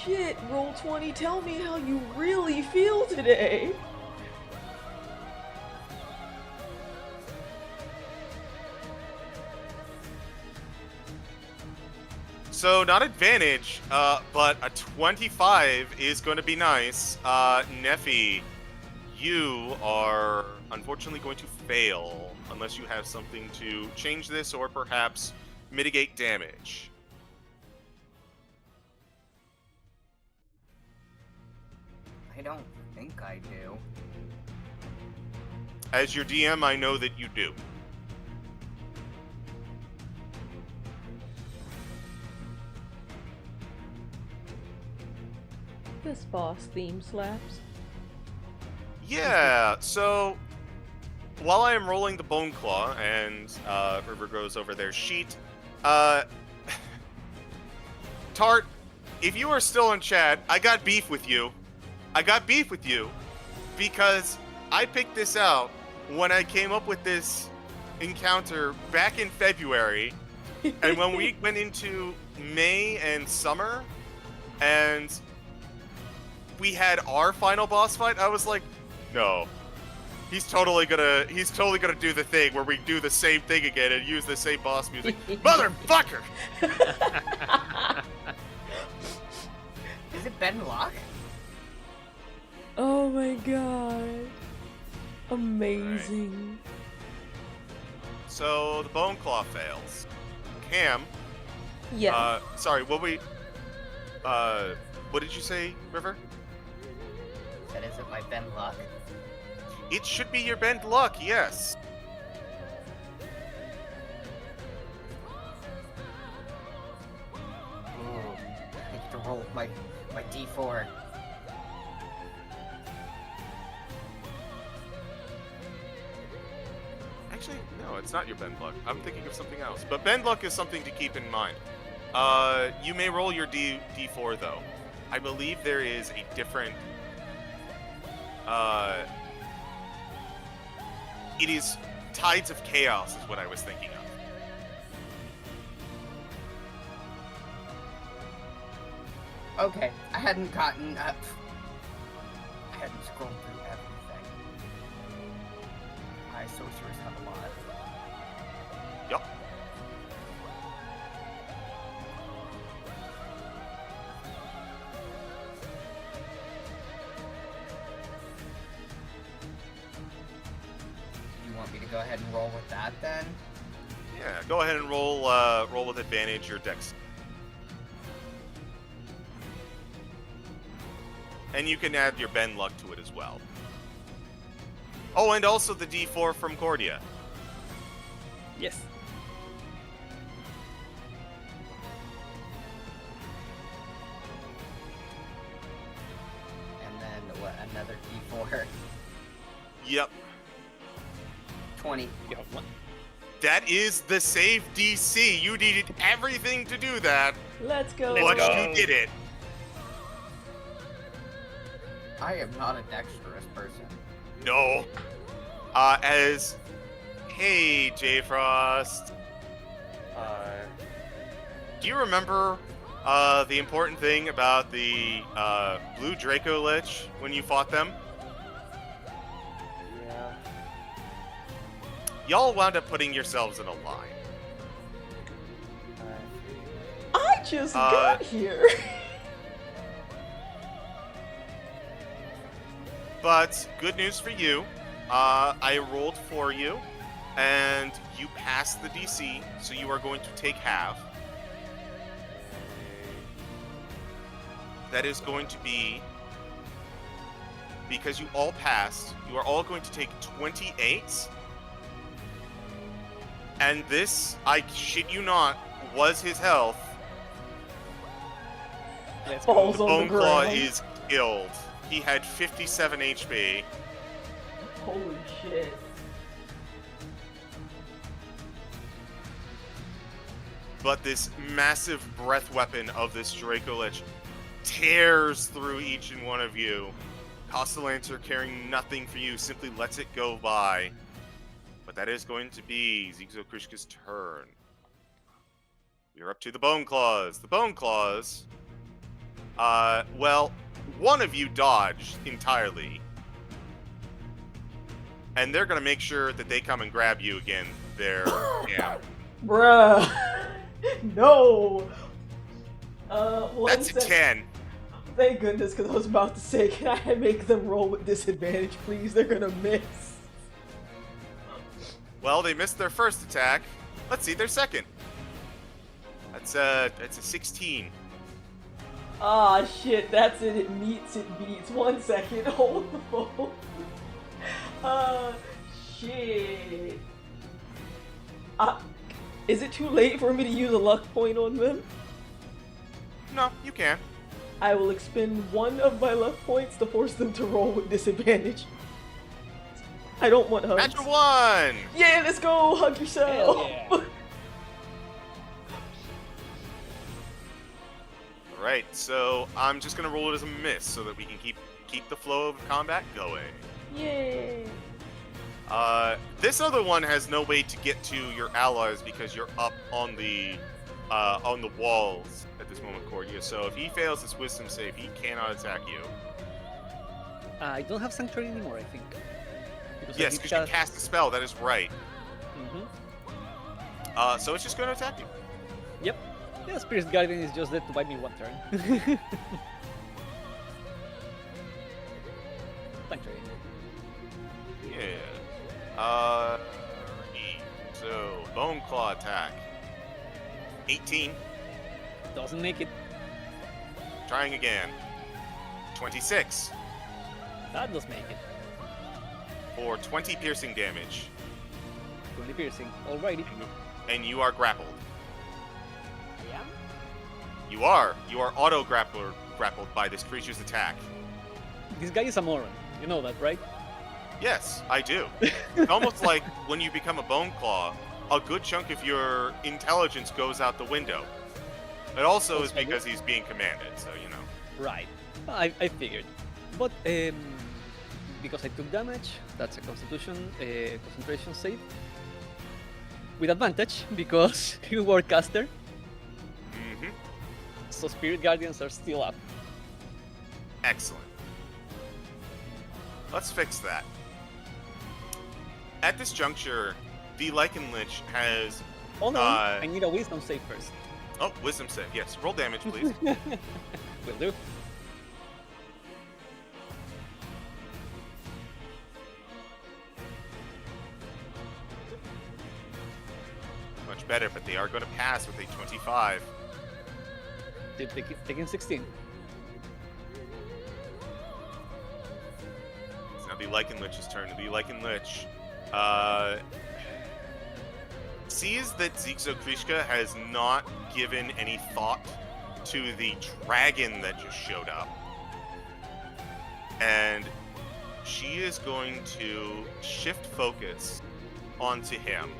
shit, Roll20, tell me how you really feel today!
So, not advantage, but a 25 is going to be nice. Nephi, you are unfortunately going to fail unless you have something to change this or perhaps mitigate damage.
I don't think I do.
As your DM, I know that you do.
This boss theme slaps.
Yeah, so while I am rolling the Bone Claw and River goes over their sheet, Tart, if you are still in chat, I got beef with you. I got beef with you because I picked this out when I came up with this encounter back in February, and when we went into May and summer, and we had our final boss fight, I was like, no, he's totally gonna do the thing where we do the same thing again and use the same boss music. Motherfucker!
Is it Ben Locke?
Oh my god. Amazing.
So the Bone Claw fails. Cam.
Yeah.
Sorry, what did you say, River?
That isn't my Ben Luck.
It should be your bend luck, yes.
Ooh, I need to roll my D4.
Actually, no, it's not your bend luck. I'm thinking of something else. But bend luck is something to keep in mind. You may roll your D4 though. I believe there is a different. It is Tides of Chaos is what I was thinking of.
Okay, I hadn't gotten and scroll through everything. Sorcerers have a lot.
Yup.
You want me to go ahead and roll with that then?
Yeah, go ahead and roll roll with advantage your dex. And you can add your bend luck to it as well. Oh, and also the D4 from Cordia.
Yes.
And then what? Another D4.
Yep.
20.
You have one.
That is the save DC. You needed everything to do that,
Let's go.
but
go.
you did it.
I am not a dexterous person.
No. Hey, Jfrost. Do you remember the important thing about the blue Draco Lich when you fought them?
Yeah.
Y'all wound up putting yourselves in a line.
I just got here.
But good news for you. I rolled for you, and you passed the DC, so you are going to take half. That is going to be, because you all passed, you are all going to take 28. And this, I shit you not, was his health.
Let's
Balls
go.
on the
Bone Claw
ground.
is killed. He had 57 HP.
Holy shit.
But this massive breath weapon of this Draco Lich tears through each and one of you. Castellancer, caring nothing for you, simply lets it go by. But that is going to be Zigzo Krishka's turn. You're up to the Bone Claws. The Bone Claws, well, one of you dodged entirely. And they're going to make sure that they come and grab you again there. Yeah.
Bruh. No. One
That's a
sec.
10.
Thank goodness, because I was about to say, can I make them roll with disadvantage, please? They're gonna miss.
Well, they missed their first attack. Let's see their second. That's a 16.
Ah, shit, that's it. It meets, it beats. 1 second. Hold the phone. Shit. Is it too late for me to use a luck point on them?
No, you can.
I will expend one of my luck points to force them to roll with disadvantage. I don't want hugs.
Natural 1!
Yeah, let's go! Hug yourself!
Hell yeah.
Alright, so I'm just gonna roll it as a miss so that we can keep the flow of combat going.
Yay!
This other one has no way to get to your allies because you're up on the walls at this moment, Cordia. So if he fails his wisdom save, he cannot attack you.
I don't have Sanctuary anymore, I think. Because
Yes, because you cast a spell, that is right.
Mm-hmm.
So it's just going to attack you.
Yep. Yeah, Spirit Guardian is just there to buy me 1 turn. Sanctuary.
Yeah. So, Bone Claw attack. 18.
Doesn't make it.
Trying again. 26.
That does make it.
For 20 piercing damage.
20 piercing. Alrighty.
And you are grappled.
Yeah.
You are auto grappled by this creature's attack.
This guy is a moron. You know that, right?
Yes, I do. It's almost like when you become a Bone Claw, a good chunk of your intelligence goes out the window. It also is because he's being commanded, so you know.
Right. I figured. But because I took damage, that's a concentration save. With advantage, because you were caster.
Mm-hmm.
So Spirit Guardians are still up.
Excellent. let's fix that. At this juncture, the Lycan Lich has...
Hold on, I need a wisdom save first.
Oh, wisdom save. Yes, roll damage, please.
Will do.
Much better, but they are going to pass with a 25.
Taking 16.
It's now the Lycan Lich's turn. The Lycan Lich sees that Zigzo Krishka has not given any thought to the dragon that just showed up. And she is going to shift focus onto him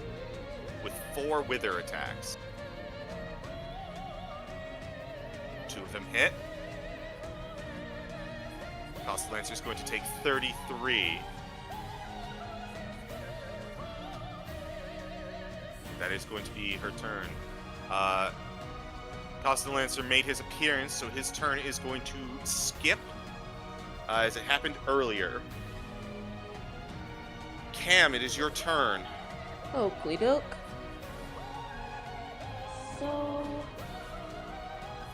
with 4 wither attacks. 2 of them hit. Costalancer is going to take 33. That is going to be her turn. Costalancer made his appearance, so his turn is going to skip, as it happened earlier. Cam, it is your turn.
Oakley doke. So,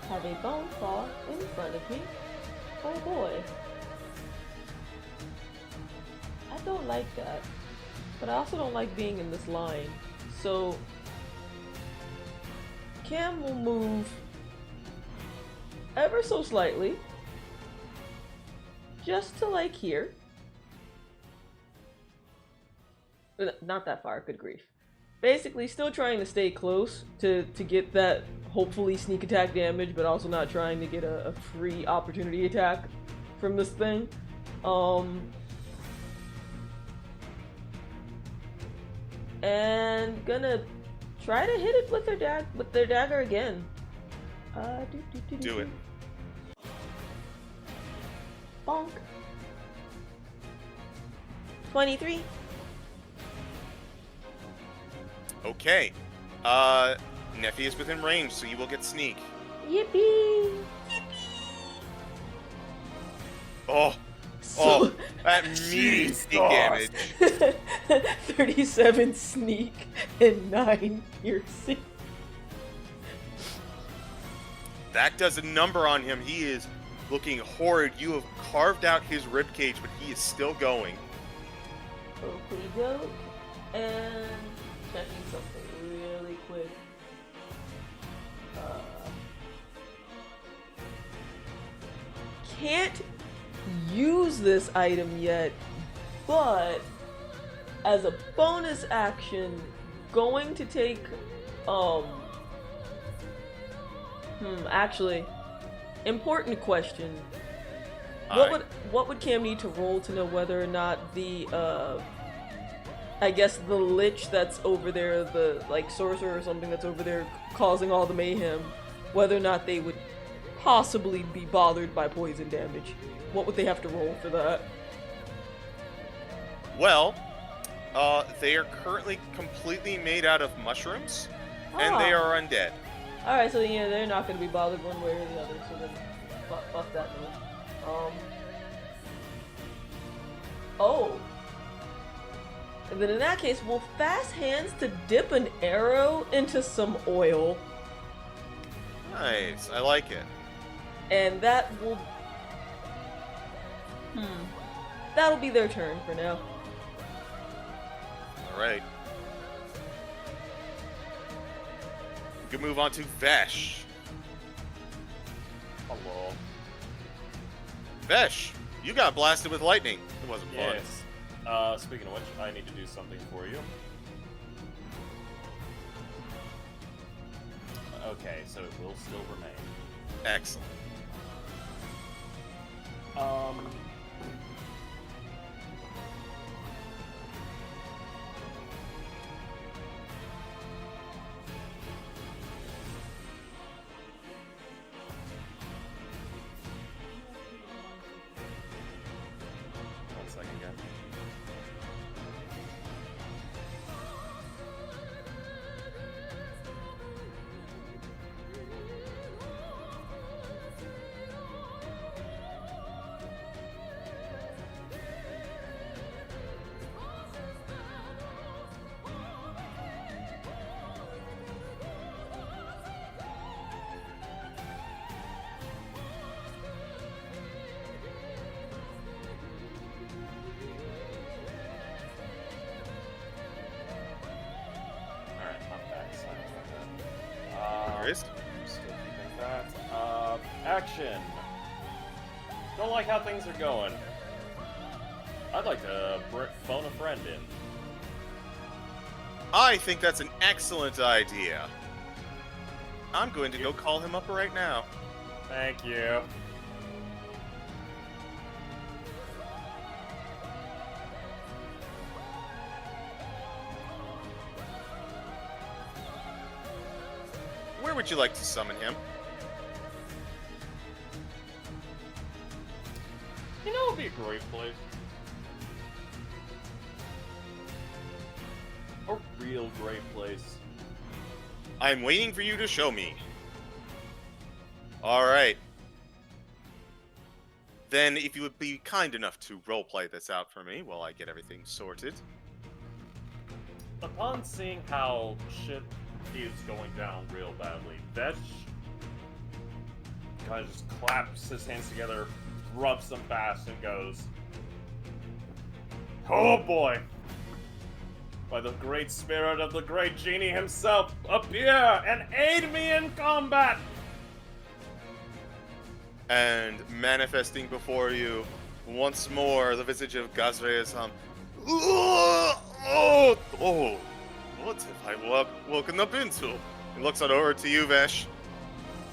have a bone claw in front of me. Oh boy. I don't like that. But I also don't like being in this line. So, Cam will move ever so slightly. Just to like here. Not that far, good grief. Basically, still trying to stay close to get that hopefully sneak attack damage, but also not trying to get a free opportunity attack from this thing. And gonna try to hit it with their dagger again.
Do it.
Bonk. 23.
Okay. Nephi is within range, so you will get sneak.
Yippee!
Oh,
So,
that meaty sneak damage.
37 sneak and 9 piercing.
That does a number on him. He is looking horrid. You have carved out his ribcage, but he is still going.
Oakley doke. And checking something really quick. Can't use this item yet, but as a bonus action, going to take actually, important question. What would Cam need to roll to know whether or not the I guess the lich that's over there, the like sorcerer or something that's over there causing all the mayhem, whether or not they would possibly be bothered by poison damage? What would they have to roll for that?
Well, they are currently completely made out of mushrooms, and they are undead.
Alright, so yeah, they're not going to be bothered one way or the other, so then fuck that one. Oh. And then in that case, we'll fast hands to dip an arrow into some oil.
Nice, I like it.
And that will... That'll be their turn for now.
Alright. We can move on to Vesh.
Hello.
Vesh, you got blasted with lightning. It wasn't fun.
Yes. Speaking of which, I need to do something for you. Okay, so it will still remain.
Excellent.
One second, guys.
worries.
Still keeping that. Action. Don't like how things are going. I'd like to phone a friend in.
I think that's an excellent idea. I'm going to go call him up right now.
Thank you.
Where would you like to summon him?
You know, it'd be a great place. A real great place.
I'm waiting for you to show me. Alright. Then, if you would be kind enough to roleplay this out for me while I get everything sorted.
Upon seeing how shit is going down real badly, Vesh kind of just claps his hands together, rubs them fast, and goes, "Oh boy! By the great spirit of the great genie himself, appear and aid me in combat!"
And manifesting before you, once more, the visage of Gazreas. What have I woken up into? He looks on over to you, Vesh.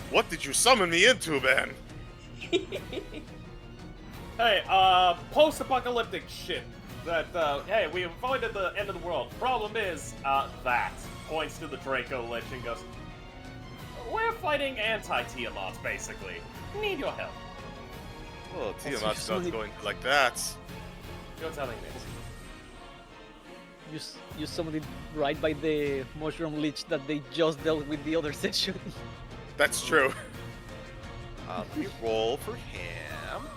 What did you summon me into, man?
Hey, post-apocalyptic shit. That, hey, we avoided the end of the world. Problem is, that points to the Draco Lich and goes, "We're fighting anti-Tiamats, basically. Need your help."
Well, Tiamat's not going like that.
You're telling me.
You summoned it right by the mushroom lich that they just dealt with the other session.
That's true. Let me roll for him.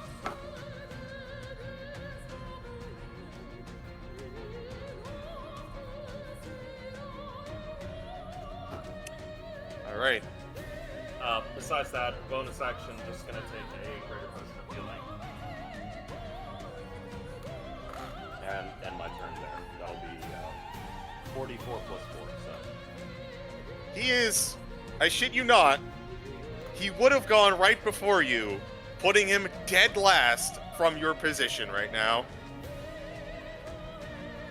Alright.
Besides that, bonus action, just gonna take a greater potion of healing. And my turn there. That'll be 44 plus 4, so.
He is, I shit you not, he would have gone right before you, putting him dead last from your position right now.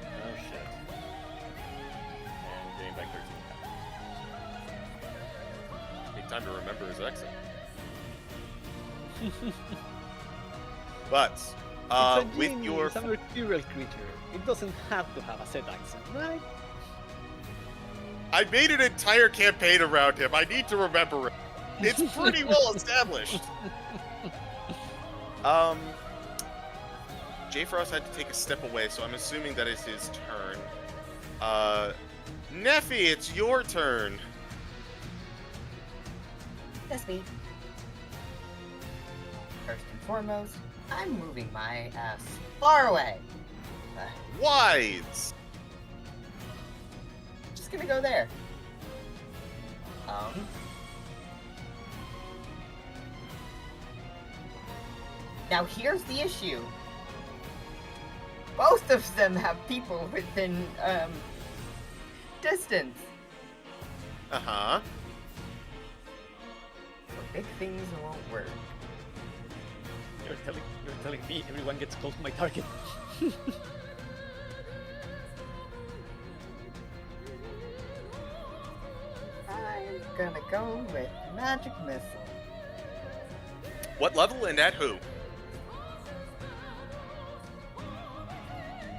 Oh shit. And gain back 13.
Take time to remember his exit. But,
It's a
with
genie,
your...
it's a mercurial creature. It doesn't have to have a set accent, right?
I made an entire campaign around him. I need to remember it. It's pretty well established. Jfrost had to take a step away, so I'm assuming that is his turn. Nephi, it's your turn.
That's me. First and foremost, I'm moving my ass far away.
Wides.
Just gonna go there. Now here's the issue. Both of them have people within, distance.
Uh-huh.
So big things won't work.
You're telling me everyone gets close to my target.
I'm gonna go with magic missile.
What level and at who?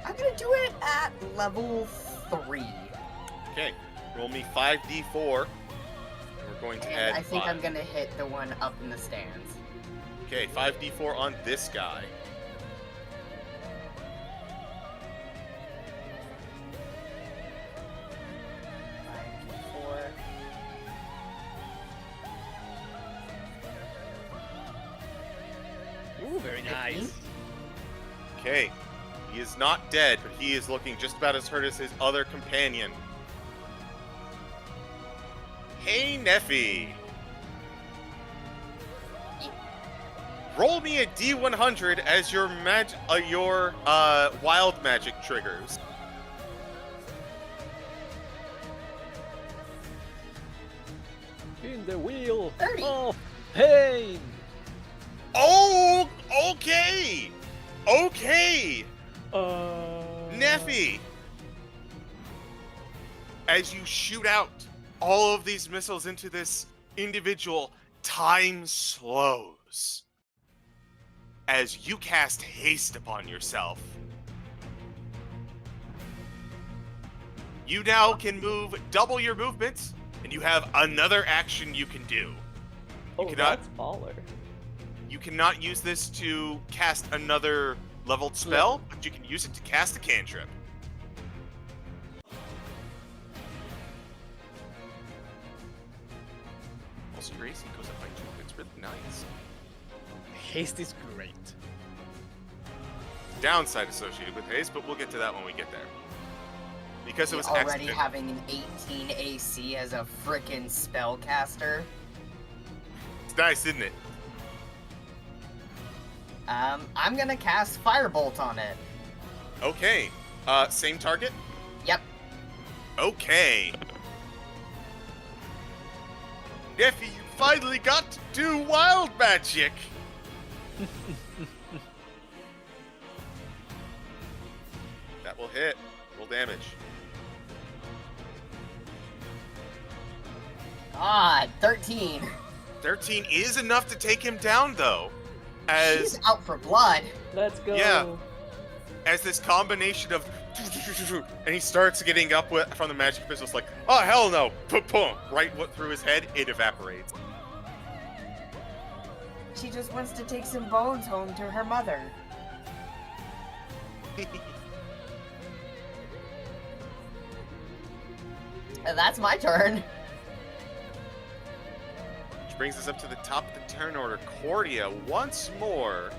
I'm gonna do it at level 3.
Okay, roll me 5d4. We're going to add
I think
5.
I'm gonna hit the one up in the stands.
Okay, 5d4 on this guy.
Ooh, very nice.
Okay, he is not dead, but he is looking just about as hurt as his other companion. Hey, Nephi! Roll me a D100 as your wild magic triggers.
In the wheel
30.
of pain.
Oh, okay! Okay! Nephi! As you shoot out all of these missiles into this individual, time slows. As you cast haste upon yourself. You now can move double your movement, and you have another action you can do.
Oh,
cannot-
that's baller.
You cannot use this to cast another leveled spell, but you can use it to cast a cantrip. Also, your AC goes up by 2. It's really nice.
Haste is great.
Downside associated with haste, but we'll get to that when we get there. Because it was
already
accident-
having an 18 AC as a frickin' spellcaster.
It's nice, isn't it?
I'm gonna cast Firebolt on it.
Okay. Same target?
Yep.
Okay. Nephi, you finally got to do wild magic! That will hit. Roll damage.
God, 13.
13 is enough to take him down, though. As
She's out for blood.
Let's go.
Yeah. as this combination of and he starts getting up with, from the magic missiles like, oh hell no, boom, right through his head, it evaporates.
She just wants to take some bones home to her mother. And that's my turn.
Which brings us up to the top of the turn order. Cordia, once more.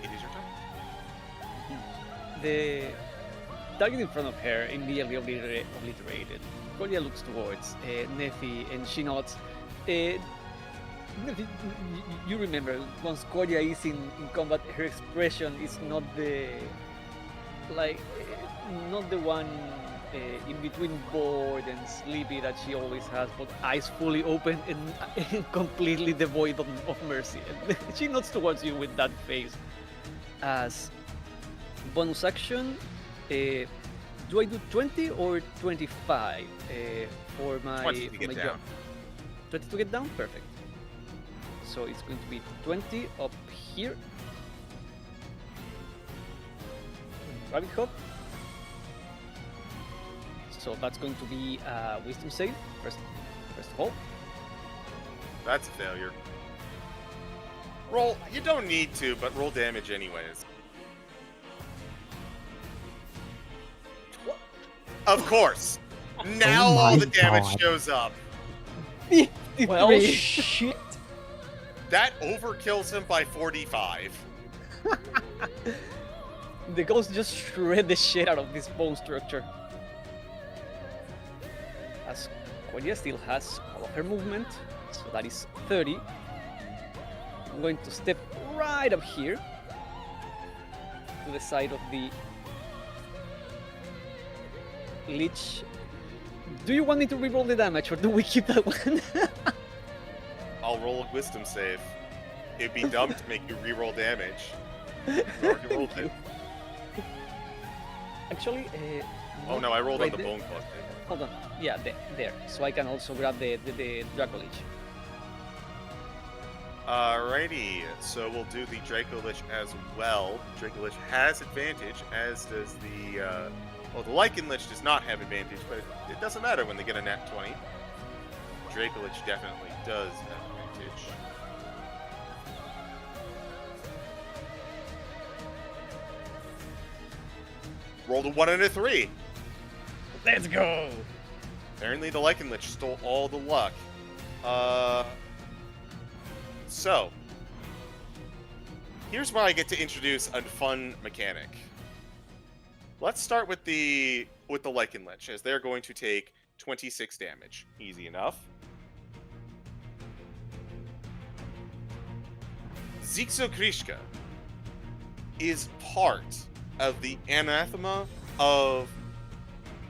It is your turn.
The target in front of her immediately obliterated. Cordia looks towards Nephi and she nods. Nephi, you remember, once Cordia is in combat, her expression is not the not the one in between bored and sleepy that she always has, but eyes fully open and completely devoid of mercy. And she nods towards you with that face. As bonus action, do I do 20 or 25 for my
20 to get
my
down.
jump? 20 to get down? Perfect. So it's going to be 20 up here. Rabbit hop. So that's going to be a wisdom save, first of all.
That's a failure. Roll, you don't need to, but roll damage anyways. Of course. Now
Oh
all
my
the damage
God.
shows up.
Well,
53.
shit.
That overkills him by 45.
The ghost just shred the shit out of this bone structure. As Cordia still has all of her movement, so that is 30. I'm going to step right up here to the side of the Lich. Do you want me to reroll the damage or do we keep that one?
I'll roll a wisdom save. It'd be dumb to make you reroll damage. You already rolled it.
Actually,
Oh no, I rolled on
right
the
there.
bone cluster.
Hold on. Yeah, there. So I can also grab the Draco Lich.
Alrighty, so we'll do the Draco Lich as well. Draco Lich has advantage, as does the, well, the Lycan Lich does not have advantage, but it doesn't matter when they get a nat 20. Draco Lich definitely does have advantage. Rolled a 1 and a 3.
Let's go!
Apparently the Lycan Lich stole all the luck. So, here's where I get to introduce a fun mechanic. Let's start with the Lycan Lich, as they're going to take 26 damage. Easy enough. Zixokrishka is part of the anathema of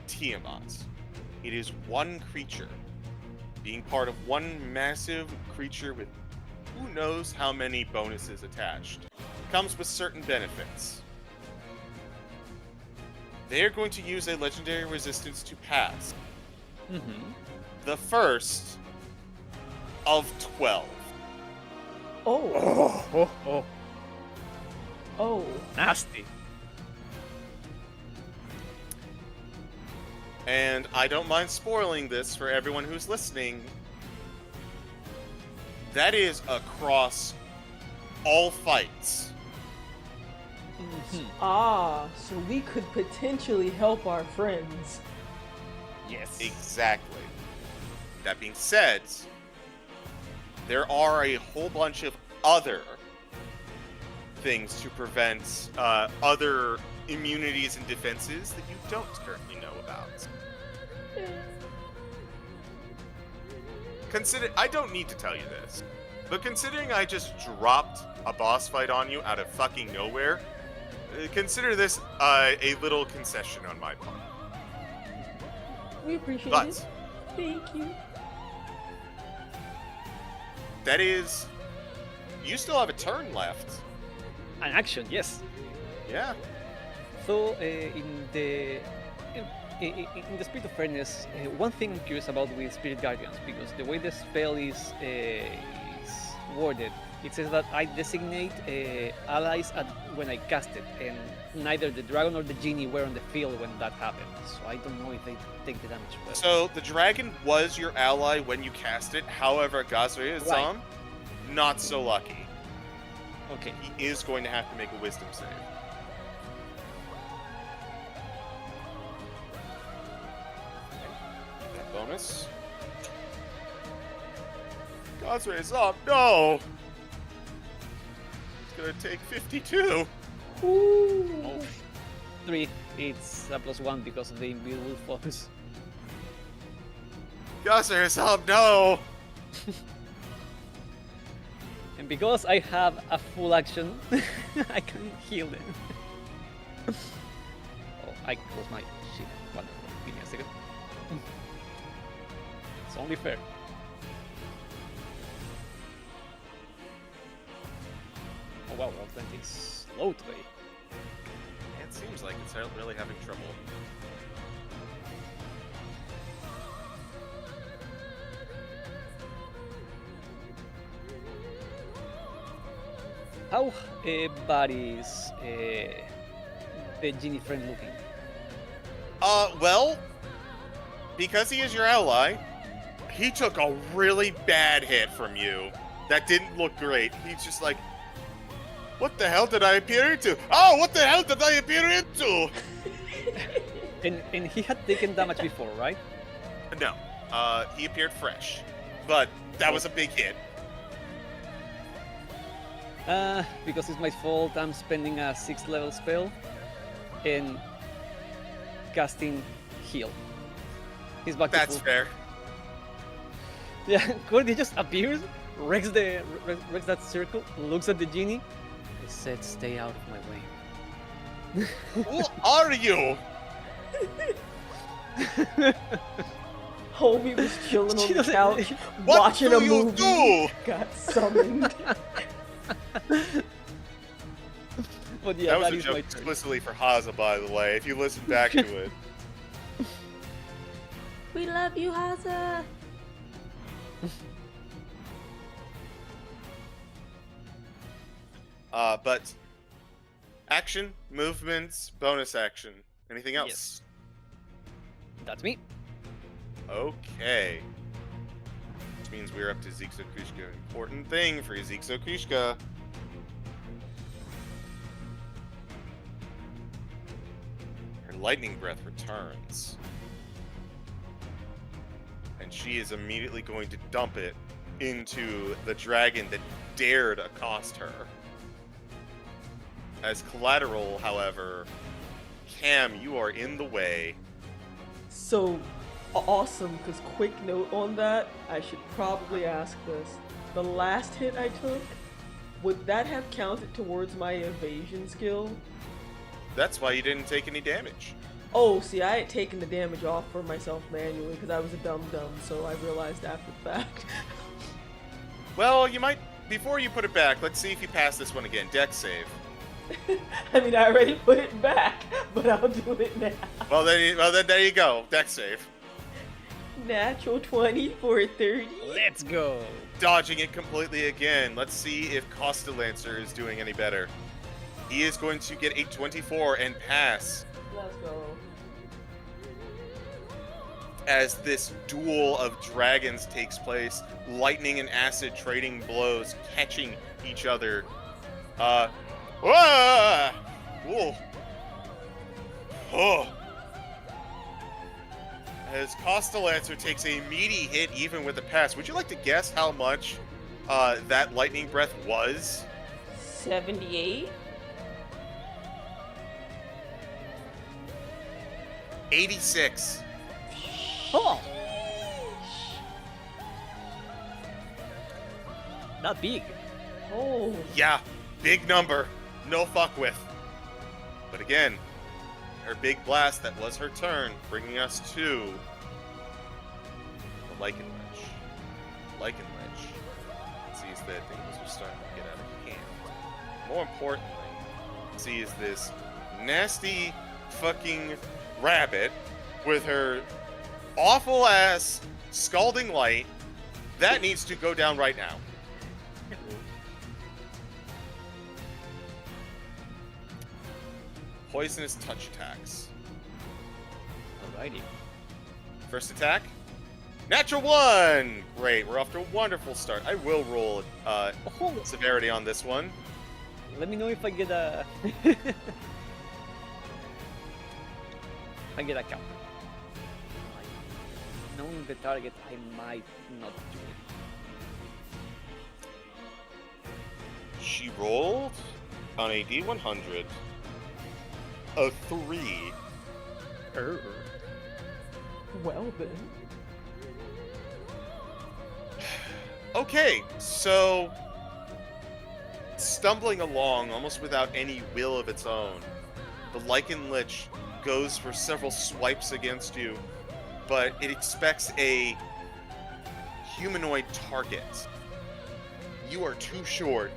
Tiamat. It is one creature. Being part of one massive creature with who knows how many bonuses attached. Comes with certain benefits. They are going to use a legendary resistance to pass.
Mm-hmm.
The first of 12.
Oh.
Oh,
Oh.
nasty.
And I don't mind spoiling this for everyone who's listening. That is across all fights.
Mhm.
Ah, so we could potentially help our friends.
Yes.
Exactly. That being said, there are a whole bunch of other things to prevent other immunities and defenses that you don't currently know about. I don't need to tell you this, but considering I just dropped a boss fight on you out of fucking nowhere, consider this a little concession on my part.
We appreciate
But
it. Thank you.
that is, you still have a turn left.
An action, yes.
Yeah.
So, in the spirit of fairness, one thing I'm curious about with Spirit Guardians, because the way the spell is worded, it says that I designate allies when I cast it, and neither the dragon or the genie were on the field when that happened. So I don't know if they take the damage. But...
So the dragon was your ally when you cast it. However, Gazre
Right.
not so lucky.
Okay.
He is going to have to make a wisdom save. That bonus. Gazre up. No! It's gonna take 52.
Ooh.
Oh, 3. It's a +1 because of the invisible focus.
Gazre up. No!
And because I have a full action, I can heal them. Oh, I closed my shit. Wonderful. Give me a second. It's only fair. Oh wow, roll 20 is slow today.
It seems like it's really having trouble.
How bad is the genie friend looking?
Well, because he is your ally, he took a really bad hit from you. That didn't look great. He's just like, what the hell did I appear into? Oh, what the hell did I appear into?
And he had taken damage before, right?
No, he appeared fresh, but that was a big hit.
Because it's my fault, I'm spending a 6th level spell and casting heal. He's back to
That's
full.
fair.
Yeah, Cordia just appears, wrecks that circle, looks at the genie. He said, "Stay out of my way."
Who are you?
Homie was chilling on
She
the
doesn't-
couch,
What
watching
do
a
you
movie.
do?
Got summoned.
But yeah,
That was
that
a
is
joke
my turn.
explicitly for Haza, by the way, if you listen back to it.
We love you, Haza.
But action, movements, bonus action. Anything else?
Yes. That's me.
Okay. Which means we're up to Zixo Krishka. Important thing for Zixo Krishka. Her lightning breath returns. And she is immediately going to dump it into the dragon that dared accost her. As collateral, however, Cam, you are in the way.
So awesome, because quick note on that, I should probably ask this. The last hit I took, would that have counted towards my evasion skill?
That's why you didn't take any damage.
Oh, see, I had taken the damage off for myself manually because I was a dum-dum, so I realized after the fact.
Well, you might... Before you put it back, let's see if you pass this one again. Dex save.
I mean, I already put it back, but I'll do it now.
Well, then there you go. Dex save.
Natural 20 for a 30.
Let's go.
Dodging it completely again. Let's see if Costalancer is doing any better. He is going to get a 24 and pass.
Let's go.
As this duel of dragons takes place, lightning and acid trading blows, catching each other. Whoa! Oh. As Costalancer takes a meaty hit even with the pass. Would you like to guess how much that lightning breath was?
78?
86.
Oh! Not big.
Oh.
Yeah, big number. No fuck with. But again, her big blast, that was her turn, bringing us to the Lichen Lich. Lichen Lich sees that things are starting to get out of hand. More importantly, sees this nasty fucking rabbit with her awful ass scalding light. That needs to go down right now. Poisonous touch attacks.
Alrighty.
First attack. Natural 1! Great, we're off to a wonderful start. I will roll severity on this one.
Let me know if I get a... I get a counter. Knowing the target, I might not do it.
She rolled on a D100 a 3.
Well then.
Okay, so stumbling along almost without any will of its own, the Lichen Lich goes for several swipes against you, but it expects a humanoid target. You are too short,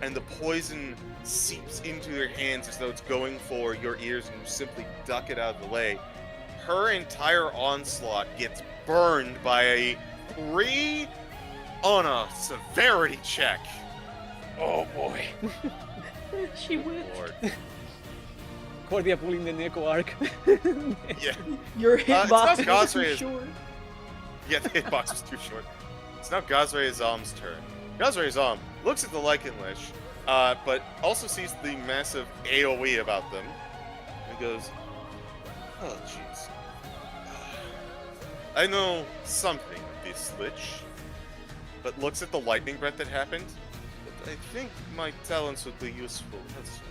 and the poison seeps into your hands as though it's going for your ears, and you simply duck it out of the way. Her entire onslaught gets burned by a 3 on a severity check. Oh boy.
She went.
Lord.
Cordia pulling the Neko arc.
Yeah.
Your hitbox
it's not
is too
Gazra's-
short.
Yeah, the hitbox was too short. It's now Gazray Azam's turn. Gazray Azam looks at the Lichen Lich, but also sees the massive AoE about them, and goes, "Oh, jeez. I know something of this Lich," but looks at the lightning breath that happened. But I think my talents would be useful elsewhere.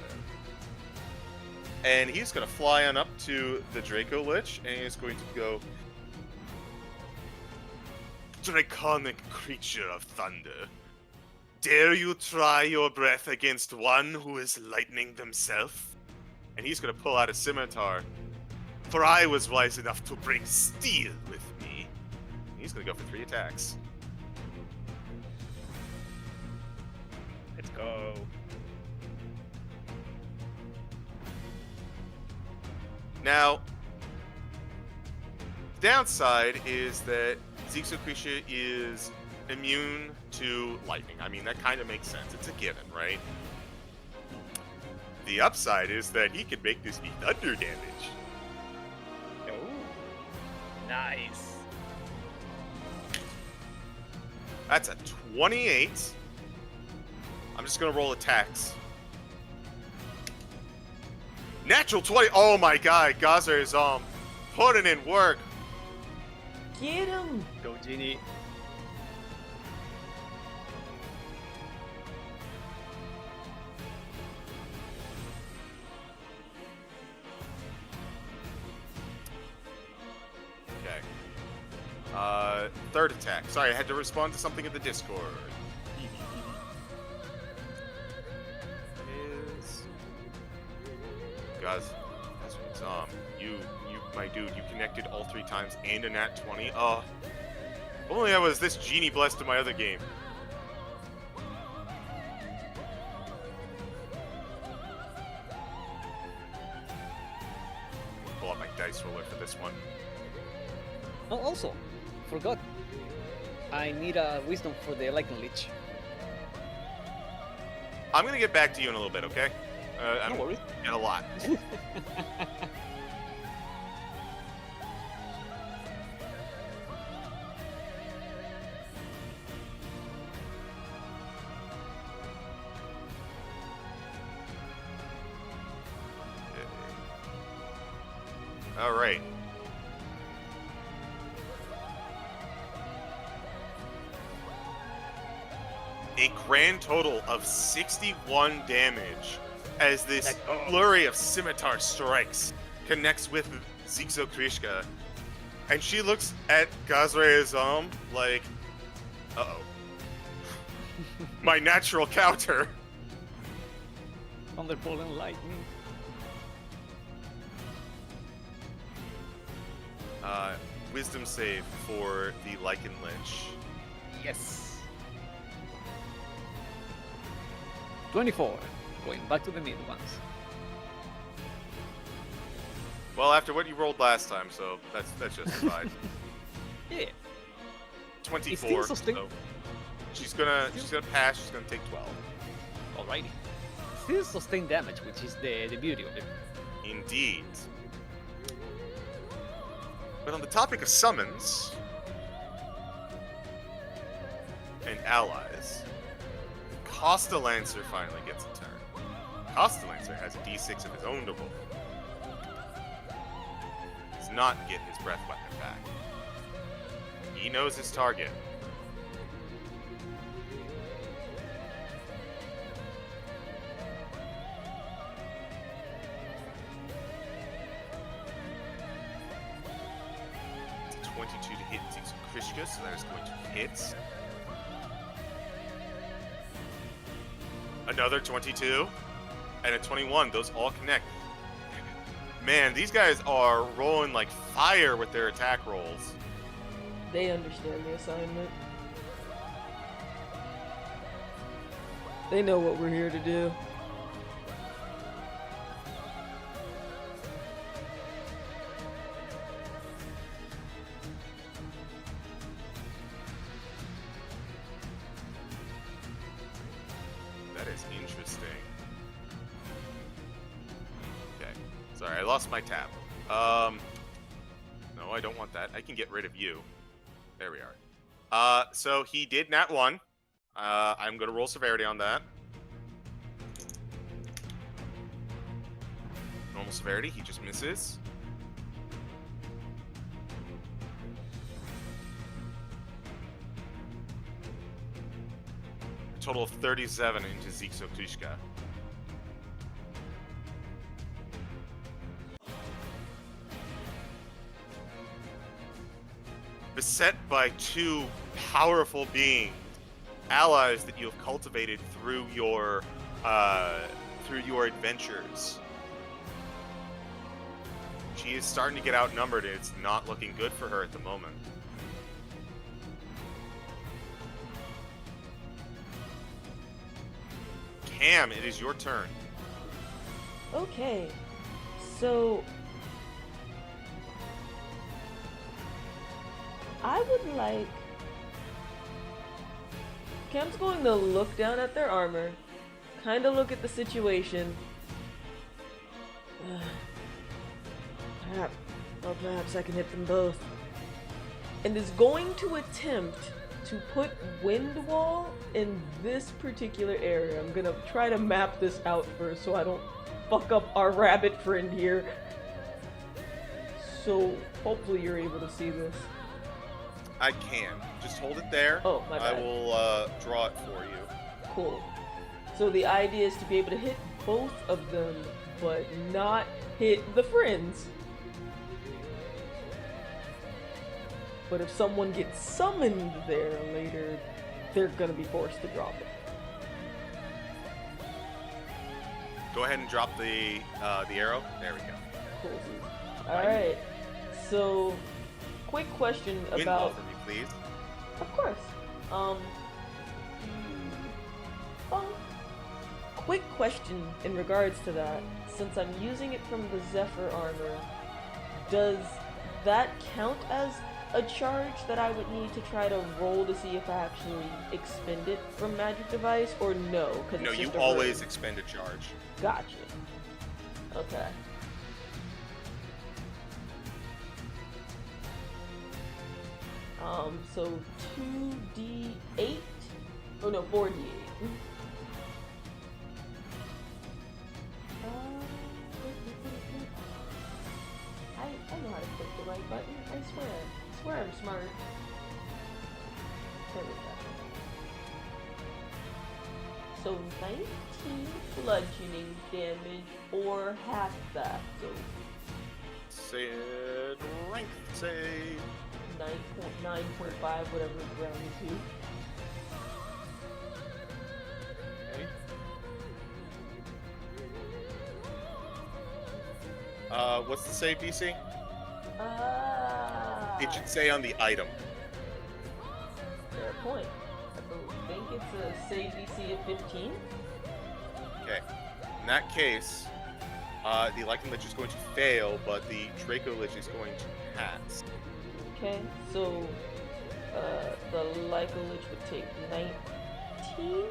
And he's gonna fly on up to the Draco Lich, and he's going to go, "Draconic creature of thunder, dare you try your breath against one who is lightning themselves?" And he's gonna pull out a scimitar. "For I was wise enough to bring steel with me." And he's gonna go for 3 attacks.
Let's go.
Now, downside is that Zixokrisha is immune to lightning. I mean, that kind of makes sense. It's a given, right? The upside is that he can make this be thunder damage.
Oh, nice.
That's a 28. I'm just gonna roll attacks. Natural 20. Oh my god, Gazer is putting in work.
Get him!
Go, Genie.
Okay. Third attack. Sorry, I had to respond to something in the Discord. Is Gaz, you my dude, you connected all 3 times and a nat 20. Oh, if only I was this genie blessed in my other game. Pull out my dice roller for this one.
Oh, also, forgot. I need a wisdom for the Lycan Lich.
I'm gonna get back to you in a little bit, okay?
No worries.
And a lot. All right. A grand total of 61 damage as this flurry of scimitar strikes connects with Xixokrishka. And she looks at Gazraezam like, uh-oh. My natural counter.
Thunderbolt and lightning.
Wisdom save for the Lycan Lich.
Yes. 24. Going back to the mid ones.
Well, after what you rolled last time, so that's just fine.
Yeah.
24. So she's gonna pass. She's gonna take 12.
Alrighty. Still sustained damage, which is the beauty of it.
Indeed. But on the topic of summons and allies, Costa Lancer finally gets a turn. Costa Lancer has a d6 of his own to roll. Does not get his breath weapon back. He knows his target. It's a 22 to hit Krishka, so that is going to hit. Another 22 and a 21. Those all connect. Man, these guys are rolling like fire with their attack rolls.
They understand the assignment. They know what we're here to do.
That is interesting. Okay. Sorry, I lost my tab. No, I don't want that. I can get rid of you. There we are. So he did nat 1. I'm gonna roll severity on that. Normal severity, he just misses. A total of 37 into Xixokrishka. Beset by 2 powerful beings, allies that you have cultivated through your adventures. She is starting to get outnumbered, and it's not looking good for her at the moment. Cam, it is your turn.
Okay, so I would like... Cam's going to look down at their armor, kind of look at the situation. Perhaps I can hit them both. And is going to attempt to put wind wall in this particular area. I'm gonna try to map this out first so I don't fuck up our rabbit friend here. So hopefully you're able to see this.
I can. Just hold it there.
Oh, my bad.
I will draw it for you.
Cool. So the idea is to be able to hit both of them, but not hit the friends. But if someone gets summoned there later, they're gonna be forced to drop it.
Go ahead and drop the arrow. There we go.
Cool. Alright. So, quick question
Wind
about.
wall for me, please.
Of course. Well, quick question in regards to that. Since I'm using it from the Zephyr armor, does that count as a charge that I would need to try to roll to see if I actually expend it from Magic Device, or no?
No,
it's
you
just a
always
rune?
expend a charge.
Gotcha. Okay. So 2d8? Oh no, 4d8. I know how to click the right button. I swear I'm smart. There we go. So 19 bludgeoning damage or half that. So
Say strength save.
9.5, whatever it's rounded to.
Okay. What's the save DC? It should say on the item.
Fair point. I think it's a save DC of 15.
Okay. In that case, the Lycan Lich is going to fail, but the Draco Lich is going to pass.
Okay, so the Lyco Lich would take 19,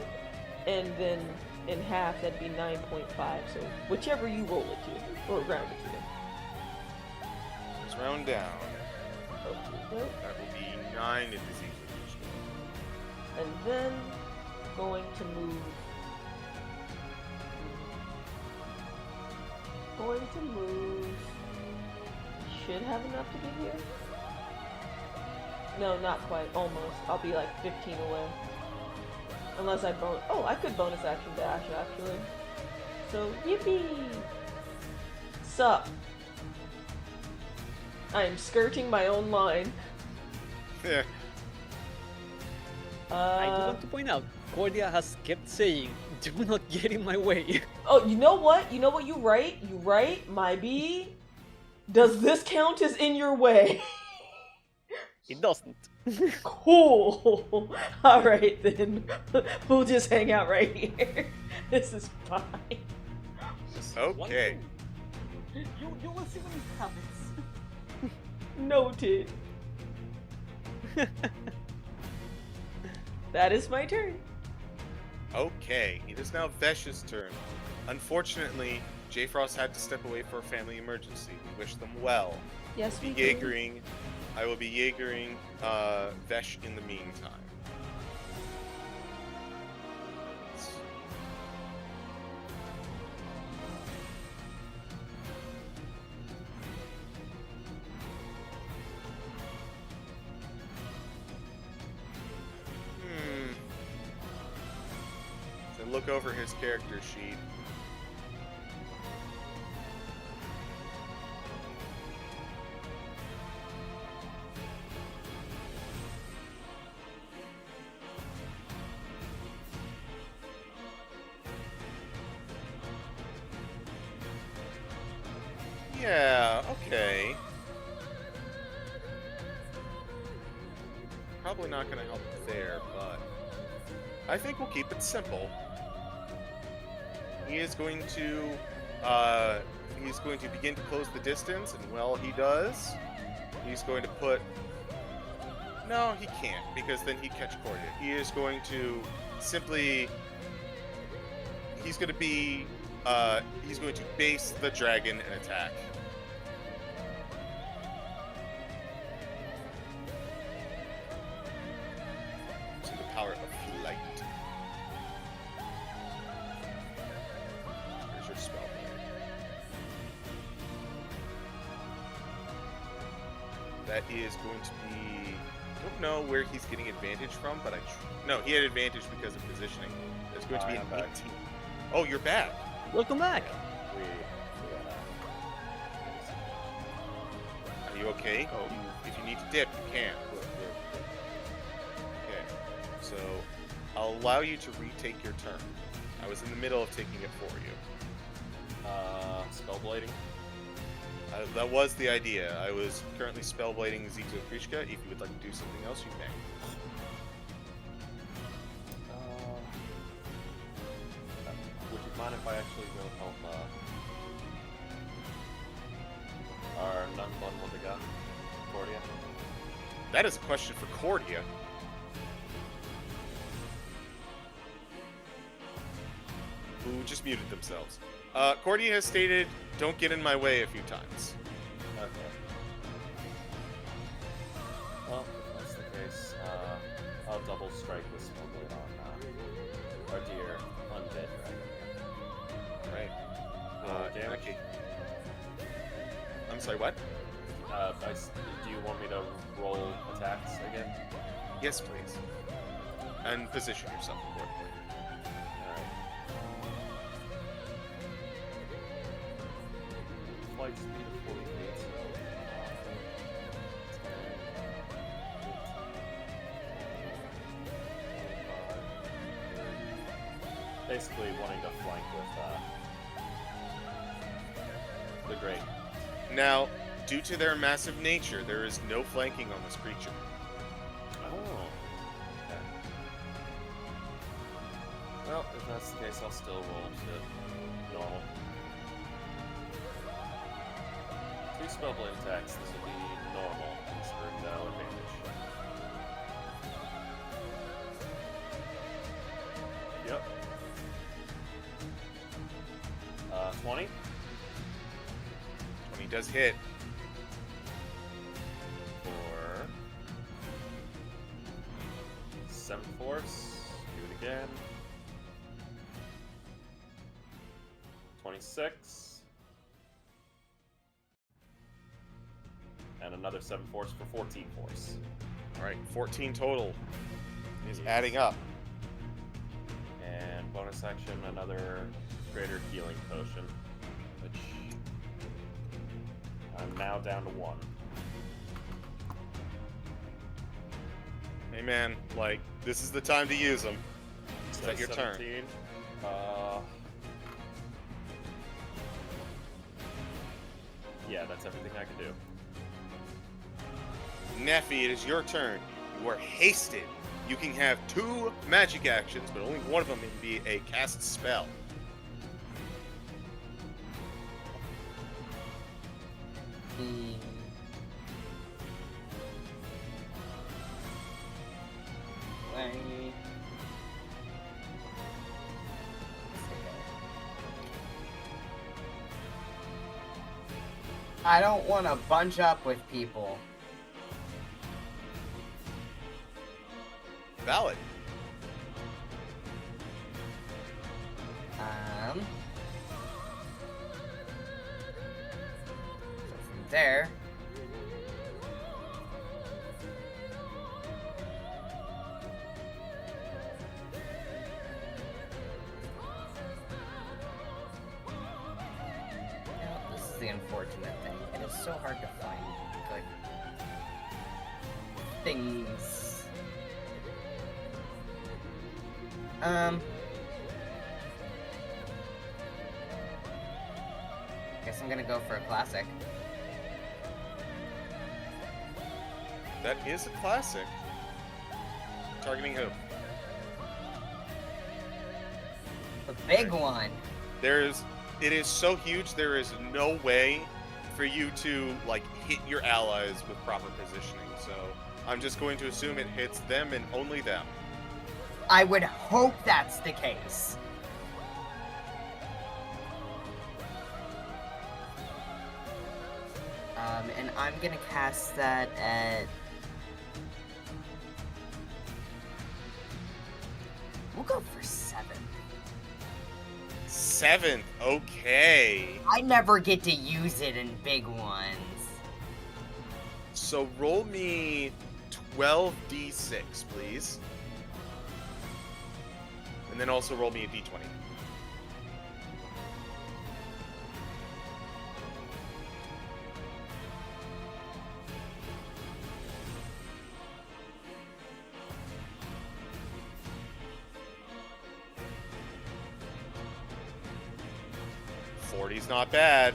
and then in half that'd be 9.5. So whichever you roll it to, or round it to.
Let's round down.
Okay,
That will be 9 in disease.
and then going to move. Should have enough to get here. No, not quite. Almost. I'll be like 15 away. Unless I I could bonus action dash actually. So yippee! Sup? I am skirting my own line.
Yeah.
I do want to point out, Cordia has kept saying, "Do not get in my way."
Oh, you know what? You right, my bee. Does this count as in your way?
It doesn't.
Cool. All right then. We'll just hang out right here. This is fine.
Okay.
You will see when it happens.
Noted. That is my turn.
Okay. It is now Vesh's turn. Unfortunately, Jfrost had to step away for a family emergency. We wish them well.
Yes, we
Be
do.
Jaegering. I will be Jaegering Vesh in the meantime. So look over his character sheet. Yeah, okay. Probably not gonna help there, but I think we'll keep it simple. He is going to begin to close the distance, and while he does, he's going to put. No, he can't, because then he'd catch Cordia. He is going to simply. He's going to be. He's going to base the dragon and attack. To the power of flight. Here's your spell. That is going to be. I don't know where he's getting advantage from, but no, he had advantage because of positioning. It's going to be an 18. Oh, you're back.
Welcome back.
Are you okay? Oh, if you need to dip, you can. Okay, so I'll allow you to retake your turn. I was in the middle of taking it for you.
Spell blading.
That was the idea. I was currently spellblading Zizo Krishka. If you would like to do something else, you may.
Would you mind if I actually go help our nun-bun with the gun, Cordia?
That is a question for Cordia. Who just muted themselves. Cordia has stated, "Don't get in my way" a few times.
Okay. Well, if that's the case, I'll double strike with Spellblade on our dear undead dragon.
Right.
Damage?
Okay. I'm sorry, what?
Do you want me to roll attacks again?
Yes, please. And position yourself accordingly.
Alright. Flight speed of 40 feet, so... basically wanting to flank with the Great.
Now, due to their massive nature, there is no flanking on this creature.
Oh. Okay. Well, if that's the case, I'll still roll to normal. 2 spellblade attacks. This will be normal, considering no advantage. Yep. 20.
20 does hit.
For 7 force. Do it again. 26. And another 7 force for 14 force.
Alright, 14 total is
Yes.
adding up.
And bonus action, another greater healing potion, which I'm now down to 1.
Hey man, like, this is the time to use them. Is that your turn?
17. Yeah, that's everything I can do.
Nephi, it is your turn. You are hasted. You can have 2 magic actions, but only one of them can be a cast spell.
I don't want to bunch up with people.
Valid.
So from there, this is the unfortunate thing. It is so hard to find good things. Guess I'm gonna go for a classic.
That is a classic. Targeting who?
The big one.
It is so huge, there is no way for you to, like, hit your allies with proper positioning. So I'm just going to assume it hits them and only them.
I would hope that's the case. And I'm gonna cast that at... We'll go for 7.
7th, okay.
I never get to use it in big ones.
So roll me 12d6, please. And then also roll me a d20. .40's not bad.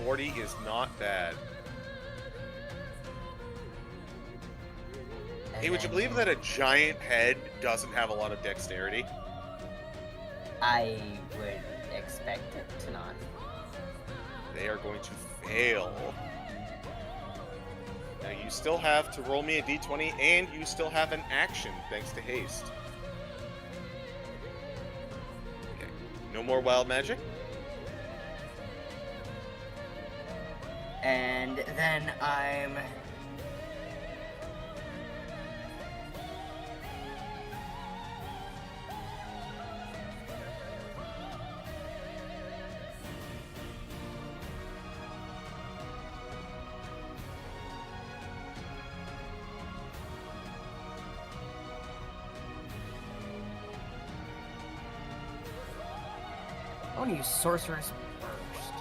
40 is not bad.
And
Hey, would you
then
believe that a giant head doesn't have a lot of dexterity?
I would expect it to not.
They are going to fail. Now you still have to roll me a d20, and you still have an action thanks to haste. Okay, no more wild magic.
And then I'm... I want to use Sorcerer's Burst.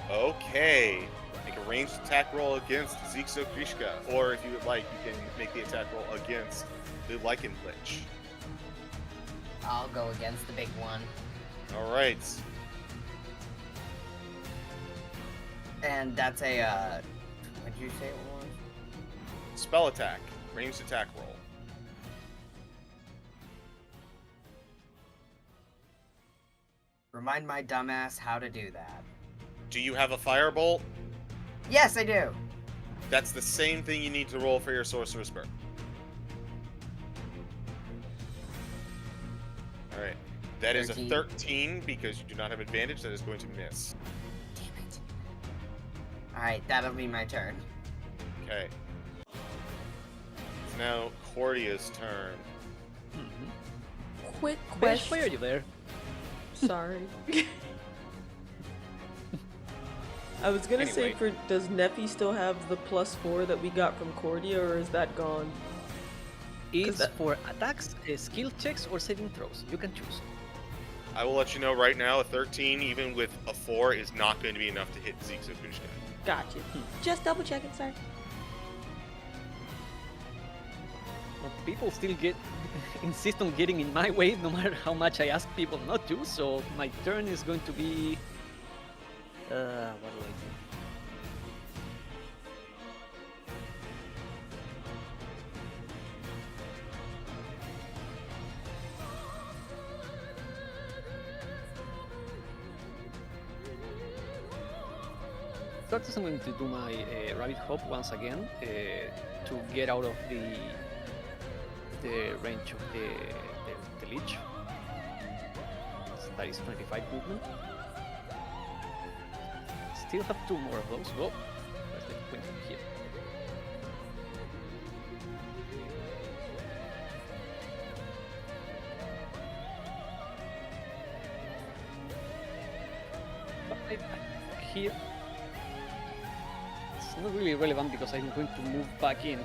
Okay. Make a ranged attack roll against Zixo Krishka, or if you would like, you can make the attack roll against the Lichen Lich.
I'll go against the big one.
All right.
And that's a, what did you say it was?
Spell attack. Ranged attack roll.
Remind my dumbass how to do that.
Do you have a firebolt?
Yes, I do!
That's the same thing you need to roll for your Sorcerer's Burst. Alright. That is a
13.
13 because you do not have advantage. That is going to miss.
Damn it. Alright, that'll be my turn.
Okay. It's now Cordia's turn.
Quick
Vesh, why are
question.
you there?
Sorry. I was gonna say,
Anyway.
does Nephi still have the +4 that we got from Cordia, or is that gone?
It's
that-
for attacks, skill checks, or saving throws. You can choose.
I will let you know right now, a 13, even with a 4, is not going to be enough to hit Zixo Krishka.
Gotcha. Just double checking, sir.
But people still insist on getting in my way, no matter how much I ask people not to. So my turn is going to be. What do I do? First, I'm going to do my rabbit hop once again to get out of the range of the leech. So that is 25 movement. Still have 2 more of those. Whoa, where's the point here? But here. It's not really relevant because I'm going to move back in.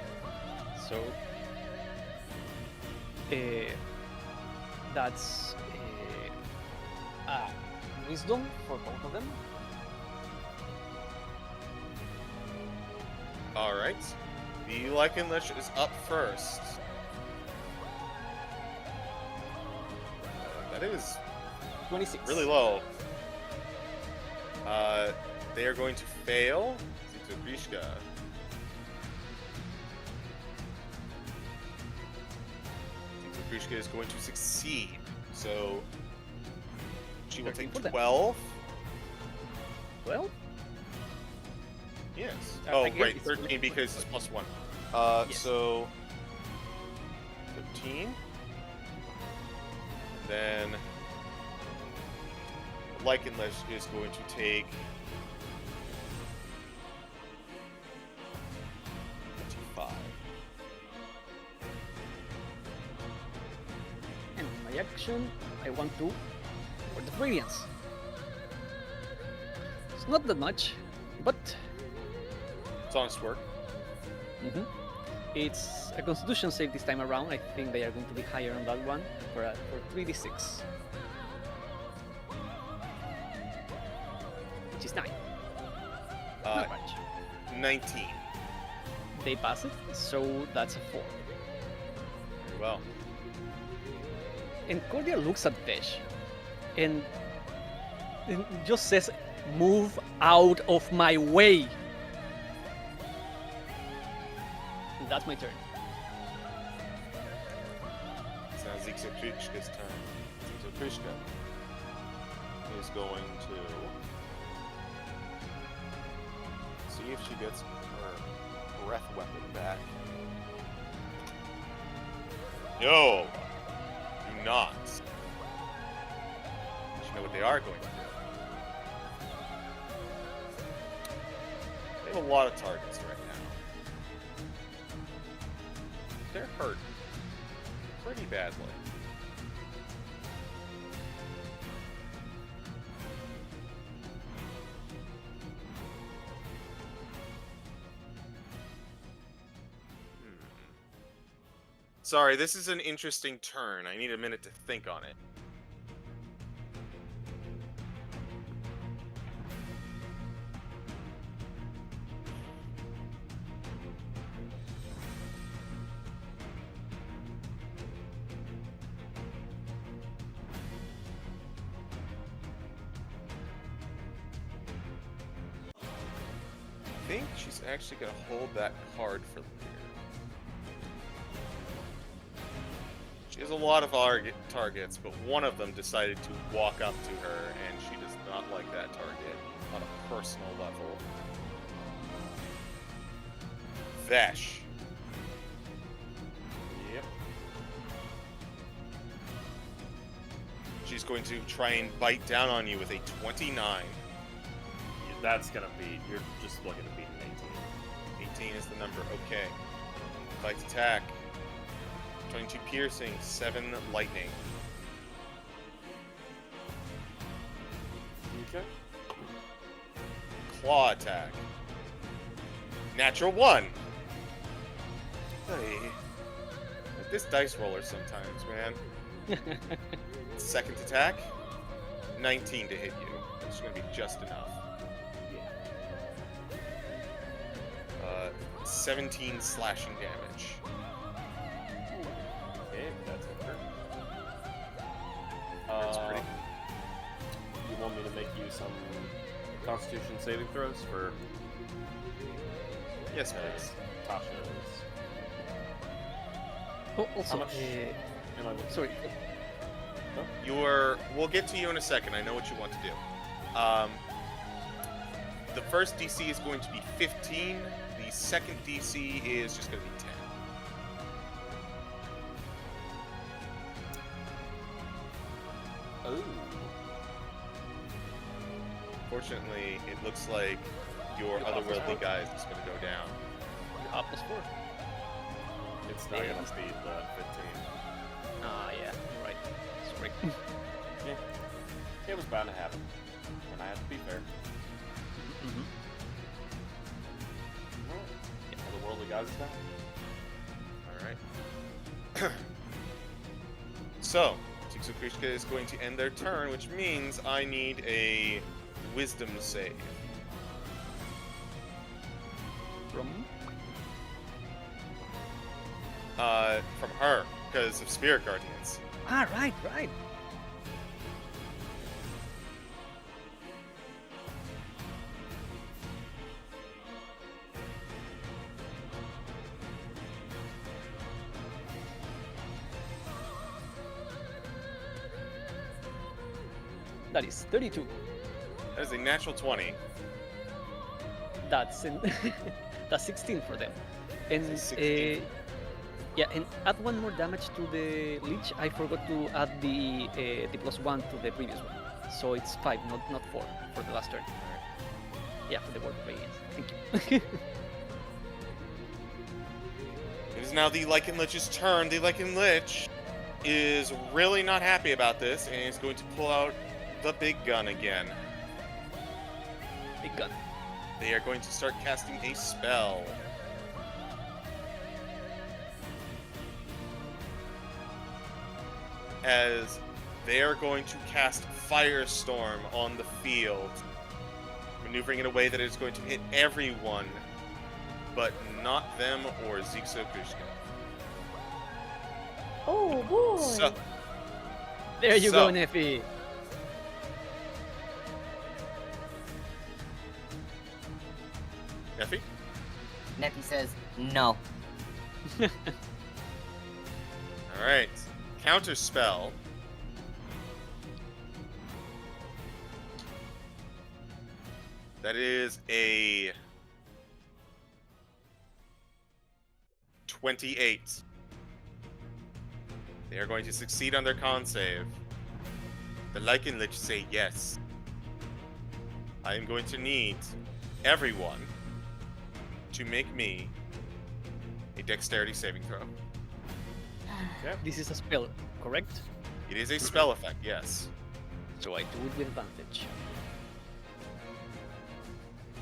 So that's wisdom for both of them.
Alright. The Lichen Lich is up first. That is
26.
really low. They are going to fail. Zixo Krishka. Zixo Krishka is going to succeed. So she will
13
take
for them.
12.
Well,
Yes.
I
Oh,
guess
right.
it's
13
really
because it's
quick.
+1.
Yes.
So 13. Then Lichen Lich is going to take 25.
and my action, I want to for the brilliance. It's not that much, but
It's honest work.
it's a Constitution save this time around. I think they are going to be higher on that one for 3d6, which is 9. Not much.
19.
They pass it, so that's a 4.
Very well.
And Cordia looks at Vesh and just says, "Move out of my way!" That's my turn.
It's now CitricKing's turn. CitricKing is going to see if she gets her breath weapon back. No! Do not. You know what they are going to do. They have a lot of targets right now. They're hurt pretty badly. Sorry, this is an interesting turn. I need a minute to think on it. I think she's actually going to hold that card for later. She has a lot of targets, but one of them decided to walk up to her, and she does not like that target on a personal level. Vesh. Yep. She's going to try and bite down on you with a 29.
That's gonna be. You're just looking to beat an
18 is the number. Okay. Bite attack. 22 piercing, 7 lightning.
Okay.
Claw attack. Natural 1. Hey. Like this dice roller sometimes, man. Second attack. 19 to hit you. It's gonna be just enough. 17 slashing damage.
Okay, that's a hurt.
That's pretty.
You want me to make you some Constitution saving throws for?
Yes, please.
Tasha's.
Oh, also,
How much am I looking?
sorry.
No? We'll get to you in a second. I know what you want to do. The first DC is going to be 15. The second DC is just going to be 10.
Oh.
Fortunately, it looks like your otherworldly guy is going to go down.
You have +4.
It's not gonna beat the 15.
Ah, yeah, you're right. Sorry.
Yeah. It was bound to happen. And I have to be fair.
Mm-hmm.
Otherworldly guys is down.
Alright. So, CitricKing is going to end their turn, which means I need a wisdom save. From her, because of Spirit Guardians.
Ah, right, right. That is 32.
That is a natural 20.
That's that's 16 for them. And
16.
yeah, and add 1 more damage to the leech. I forgot to add the +1 to the previous one, so it's 5, not 4 for the last turn. Yeah, for the word radiance. Thank you.
It is now the Lycan Lich's turn. The Lycan Lich is really not happy about this, and is going to pull out the big gun again.
Big gun.
They are going to start casting a spell. As they are going to cast Firestorm on the field, maneuvering in a way that is going to hit everyone, but not them or CitricKing.
Oh boy!
So,
There you go, Nephi.
Nephi?
Nephi says, no.
Alright. Counter spell. That is a 28. They are going to succeed on their con save. The Lycan Lich say yes. I am going to need everyone to make me a dexterity saving throw.
This is a spell, correct?
It is a spell effect, yes.
So I do it with advantage.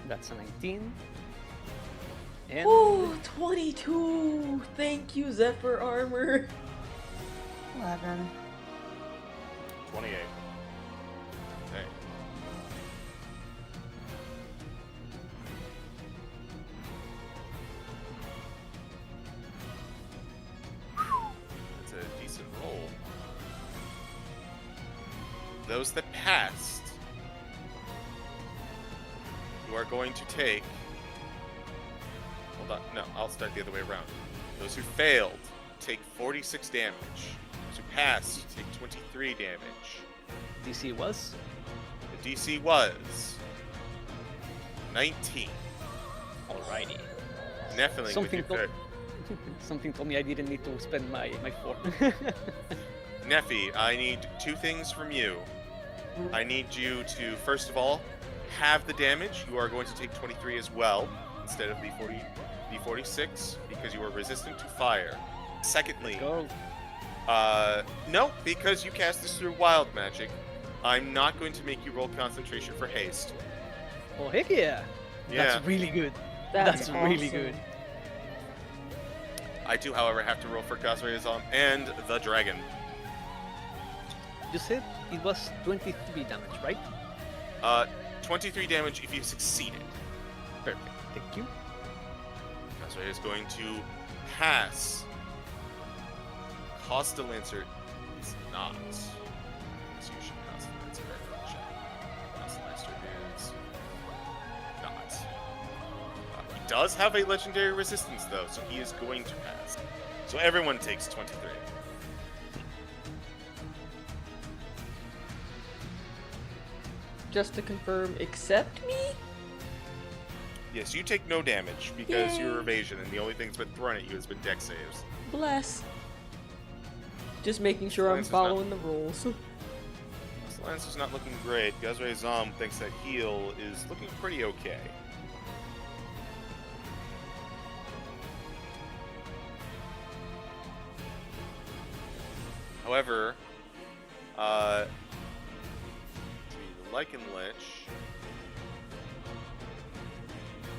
That's a 19. And
Oh, 22! Thank you, Zephyr Armor.
11.
28.
Okay. That's a decent roll. Those that passed, you are going to take... Hold on, no, I'll start the other way around. Those who failed take 46 damage. Those who passed take 23 damage.
DC was?
The DC was 19.
Alrighty.
Nephilim with
Something
you
told,
third.
something told me I didn't need to spend my 4.
Nephi, I need 2 things from you. I need you to, first of all, have the damage. You are going to take 23 as well, instead of the 46, because you are resistant to fire. Secondly,
Go.
no, because you cast this through wild magic, I'm not going to make you roll concentration for haste.
Oh, heck yeah.
Yeah.
That's really good.
That's
really
awesome.
good.
I do, however, have to roll for Gazrazam and the dragon.
You said it was 23 damage, right?
23 damage if you succeeded.
Perfect. Thank you.
Gazray is going to pass. Costa Lancer is not. So you should Costa Lancer check. Costa Lancer is not. He does have a legendary resistance though, so he is going to pass. So everyone takes 23.
Just to confirm, except me?
Yes, you take no damage because
Yay.
you're evasion, and the only thing that's been thrown at you has been dex saves.
Bless. Just making sure I'm
Lance is not-
following the rules.
This Lance is not looking great. Gazray thinks that heal is looking pretty okay. However, the Lycan Lich.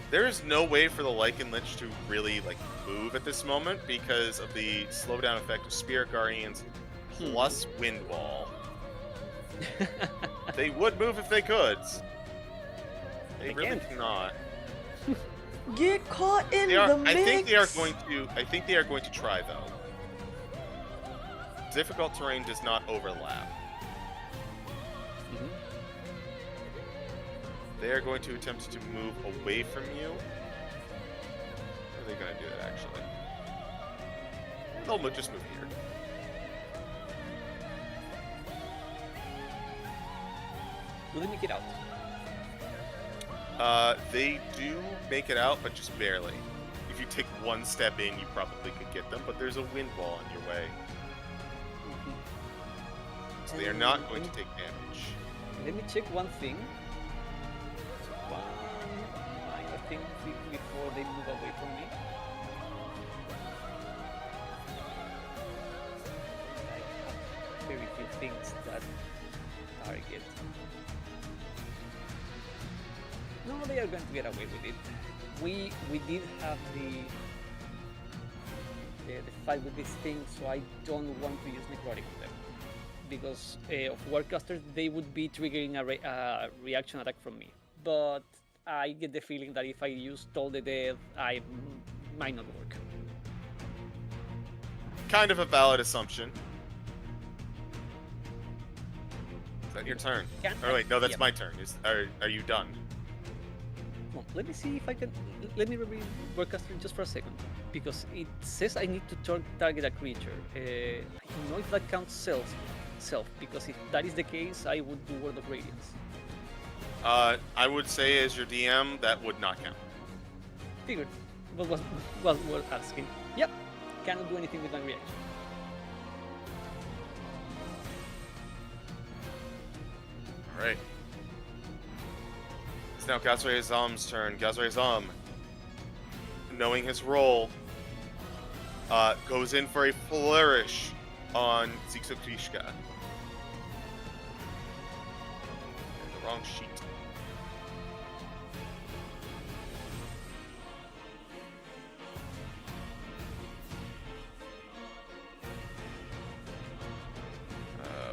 There is no way for the Lycan Lich to really move at this moment because of the slowdown effect of Spirit Guardians plus Wind Wall. They would move if they could. They really
can't.
cannot.
Get caught in
They are,
the mix!
I think they are going to. I think they are going to try though. Difficult terrain does not overlap.
Mhm.
They are going to attempt to move away from you. How are they going to do that, actually? They'll just move here.
Will they make it out?
They do make it out, but just barely. If you take one step in, you probably could get them, but there's a wind wall on your way. So they are not going to take damage.
Let me check one thing. One minor thing before they move away from me. I have very few things that target. No, they are going to get away with it. We did have the fight with this thing, so I don't want to use necrotic on them. Because of Warcasters, they would be triggering a reaction attack from me. But I get the feeling that if I use Toll the Dead, I might not work.
Kind of a valid assumption. Is that your turn?
Can
Oh wait, no, that's
Yep.
my turn. Are you done?
Well, let me see if I can. Let me read Warcaster just for a second. because it says I need to target a creature. I don't know if that counts self, because if that is the case, I would do Word of Radiance.
I would say as your DM, that would not count.
Figured. But was worth asking. Yep. Cannot do anything with my reaction.
Alright. It's now Gazre-Azam's turn. Gazre-Azam, knowing his role, goes in for a flourish on Zixokrishka. The wrong sheet.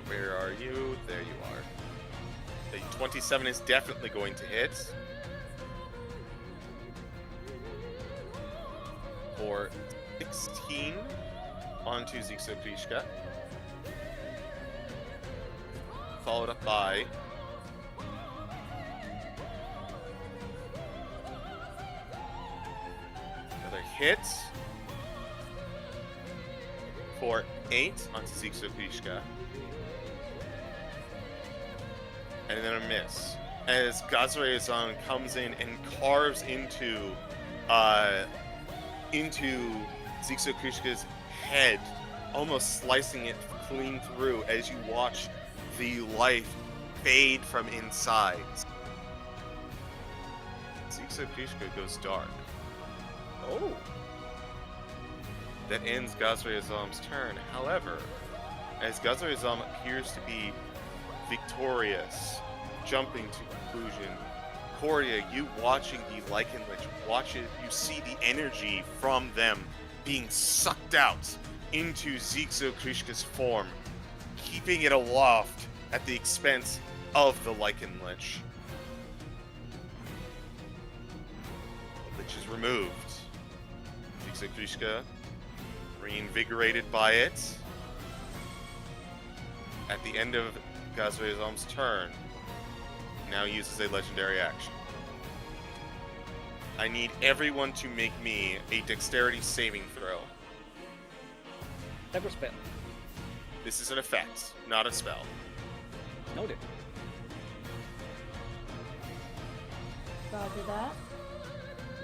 Where are you? There you are. The 27 is definitely going to hit. For 16 onto Zixokrishka. Followed up by another hit for 8 onto Zixokrishka. And then a miss. As Gazre-Azam comes in and carves into Zixokrishka's head, almost slicing it clean through as you watch the life fade from inside. Zixokrishka goes dark.
Oh.
That ends Gazre-Azam's turn. However, as Gazre-Azam appears to be victorious, jumping to conclusion, Cordia, you watching the Lichen Lich, you see the energy from them being sucked out into Zixokrishka's form, keeping it aloft at the expense of the Lichen Lich. The Lich is removed. Zixokrishka, reinvigorated by it, at the end of Gazre-Azam's turn, now uses a legendary action. I need everyone to make me a dexterity saving throw.
Type of spell.
This is an effect, not a spell.
Noted.
Roger that.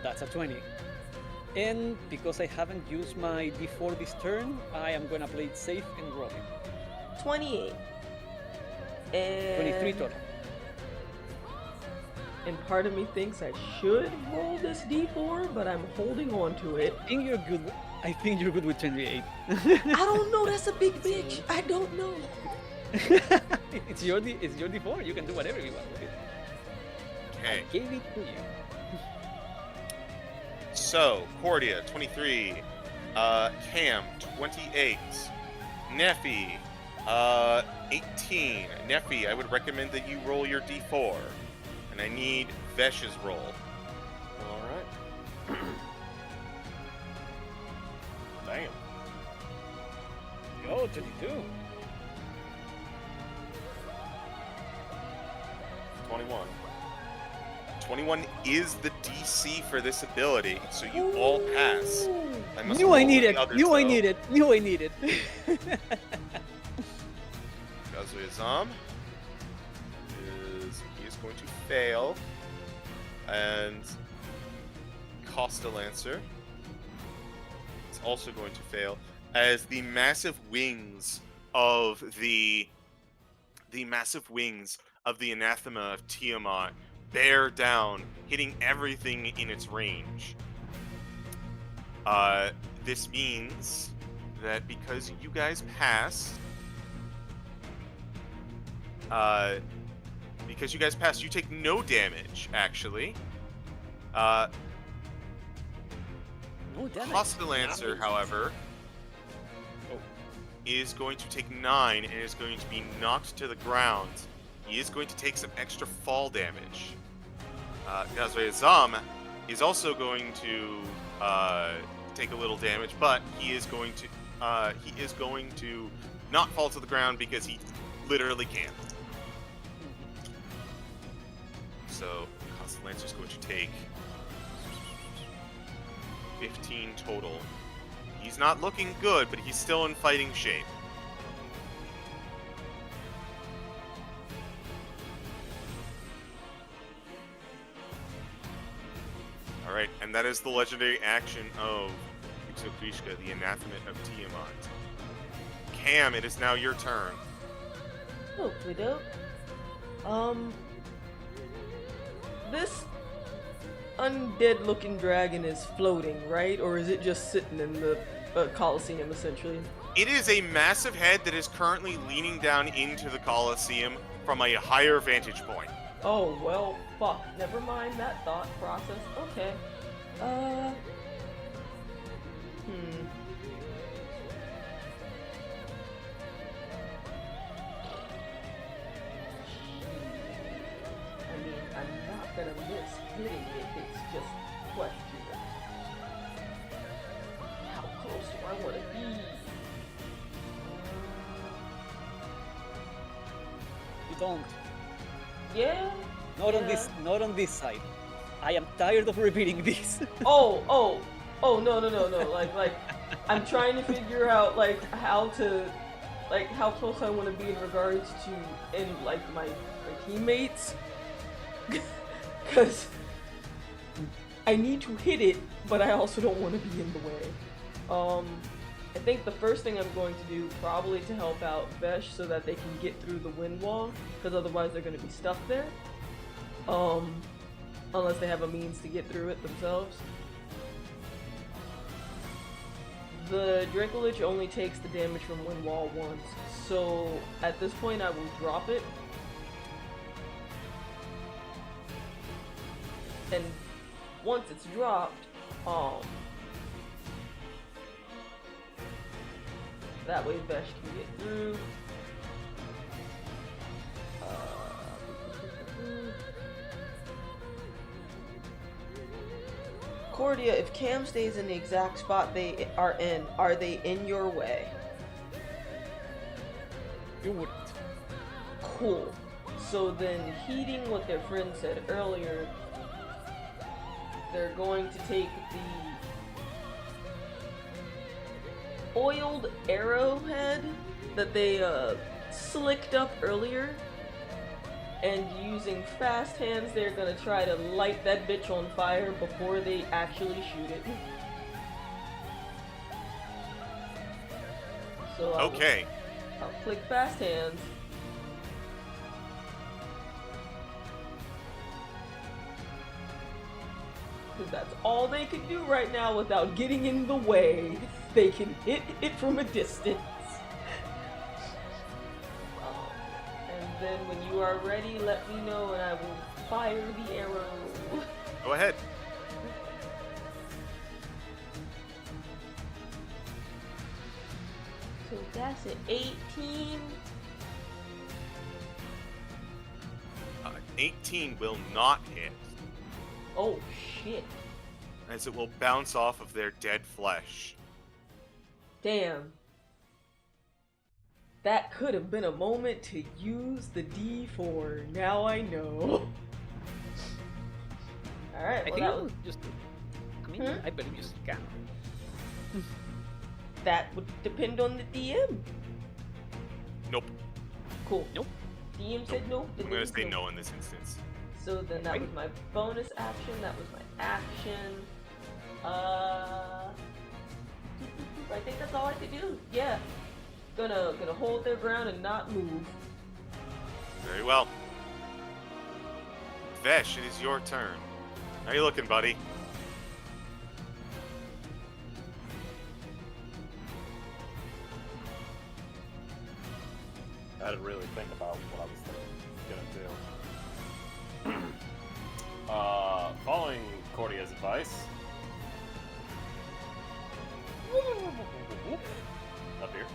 That's a 20. And because I haven't used my d4 this turn, I am gonna play it safe and roll it.
28. And
23 total.
And part of me thinks I should roll this d4, but I'm holding on to it.
I think you're good with 28.
I don't know, that's a big bitch. I don't know.
it's your d4. You can do whatever you want with it.
Okay.
I gave it to you.
So, Cordia, 23. Cam, 28. Nephi, 18. Nephi, I would recommend that you roll your d4. And I need Vesh's roll.
Alright. Damn.
Yo, 22.
21.
21 is the DC for this ability, so you all pass. Must
Knew I
roll
needed.
the others,
Knew I
though.
needed. Knew I needed.
Gazre-Azam is going to fail, and Costa-Lancer is also going to fail, as the massive wings of the anathema of Tiamat bear down, hitting everything in its range. This means that because you guys passed, you take no damage, actually.
No damage.
Costa-Lancer, however, is going to take 9 and is going to be knocked to the ground. He is going to take some extra fall damage. Gazre-Azam is also going to take a little damage, but he is going to not fall to the ground because he literally can't. So Costa-Lancer is going to take 15 total. He's not looking good, but he's still in fighting shape. Alright, and that is the legendary action of Uxokrishka, the Anathema of Tiamat. Cam, it is now your turn.
Hopefully dope. This undead looking dragon is floating, right? Or is it just sitting in the Colosseum, essentially?
It is a massive head that is currently leaning down into the Colosseum from a higher vantage point.
Oh, well, fuck. Never mind that thought process. Okay. I mean, I'm not gonna miss hitting it. It's just question. How close do I want to be?
You don't.
Yeah?
Not on this side. I am tired of repeating this.
Oh, no. Like, I'm trying to figure out, like, how close I want to be in regards to, my teammates. Because I need to hit it, but I also don't want to be in the way. I think the first thing I'm going to do, probably to help out Vesh so that they can get through the wind wall, because otherwise they're going to be stuck there. Unless they have a means to get through it themselves. The Dracolich only takes the damage from wind wall once, so at this point I will drop it. And once it's dropped, that way Vesh can get through. Cordia, if Cam stays in the exact spot they are they in your way?
You wouldn't.
Cool. So then, heeding what their friend said earlier, they're going to take the oiled arrowhead that they slicked up earlier, and using fast hands, they're gonna try to light that bitch on fire before they actually shoot it. So
Okay.
I'll click fast hands. Because that's all they can do right now without getting in the way. They can hit it from a distance. And then when you are ready, let me know and I will fire the arrow.
Go ahead.
So that's an 18.
18 will not hit,
Oh shit.
as it will bounce off of their dead flesh.
Damn. That could have been a moment to use the D4. Now I know. Alright,
I
well
think
that
I'll
was...
just. I mean,
Hmm?
I believe you still can.
That would depend on the DM.
Nope.
Cool.
Nope.
DM said nope.
I'm gonna say no in this instance.
So then that was my bonus action, that was my action. I think that's all I could do. Yeah. Gonna hold their ground and not move.
Very well. Vesh, it is your turn. How you looking, buddy?
I had to really think about what I was gonna do. Following Cordia's advice. Up here.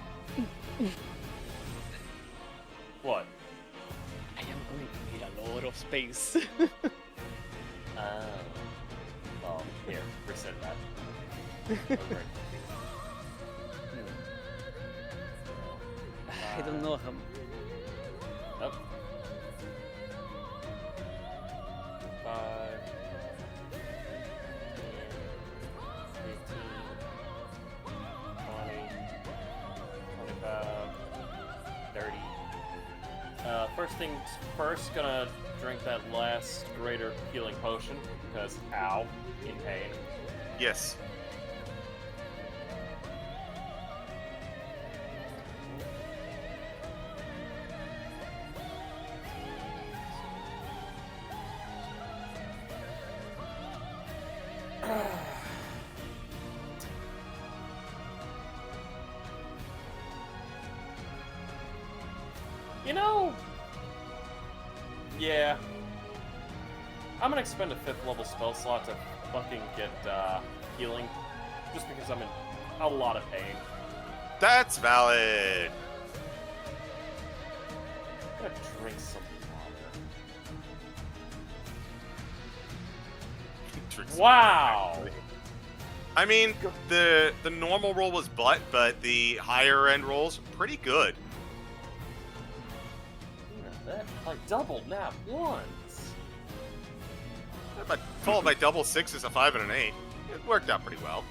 What?
I am going to need a lot of space.
Well, here, reset that. Okay.
I don't know how.
Up. 5, 10, 15, First things first, gonna drink that last greater healing potion, because ow, in pain.
Yes.
You know, yeah, I'm gonna expend a 5th level spell slot to fucking get healing, just because I'm in a lot of pain.
That's valid.
I'm gonna drink some water.
Drink some
Wow!
water, actually. I mean, the normal roll was butt, but the higher end rolls pretty good.
That I doubled nat once.
But followed by double sixes, a 5 and an 8. It worked out pretty well.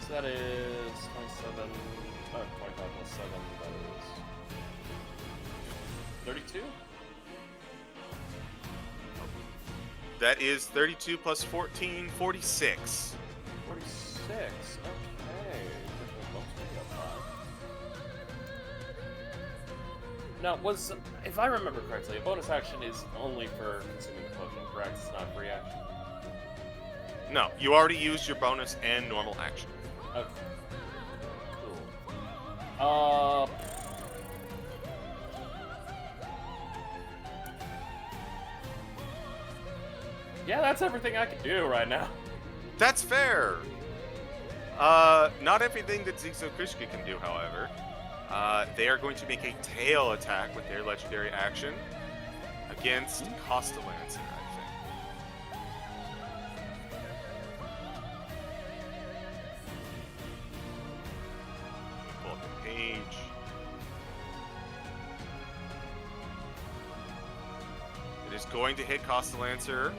So that is 27, 25 plus 7, that is 32?
That is 32 plus 14, 46.
46, okay. Now, if I remember correctly, a bonus action is only for consuming the potion, correct? It's not a free action?
No, you already used your bonus and normal action.
Okay. Cool. Yeah, that's everything I can do right now.
That's fair. Not everything that CitricKing can do, however. They are going to make a tail attack with their legendary action against Costalancer, I think. Pull up the page. It is going to hit Costalancer.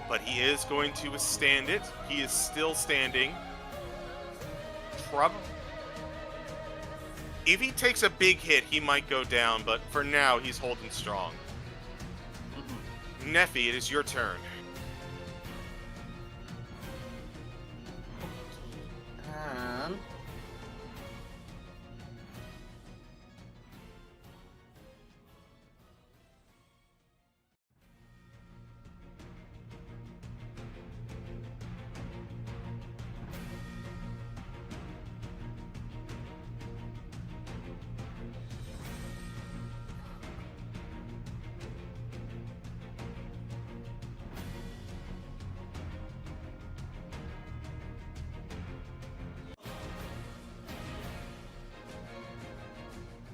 But he is going to withstand it. He is still standing. If he takes a big hit, he might go down, but for now, he's holding strong. Nephi, it is your turn.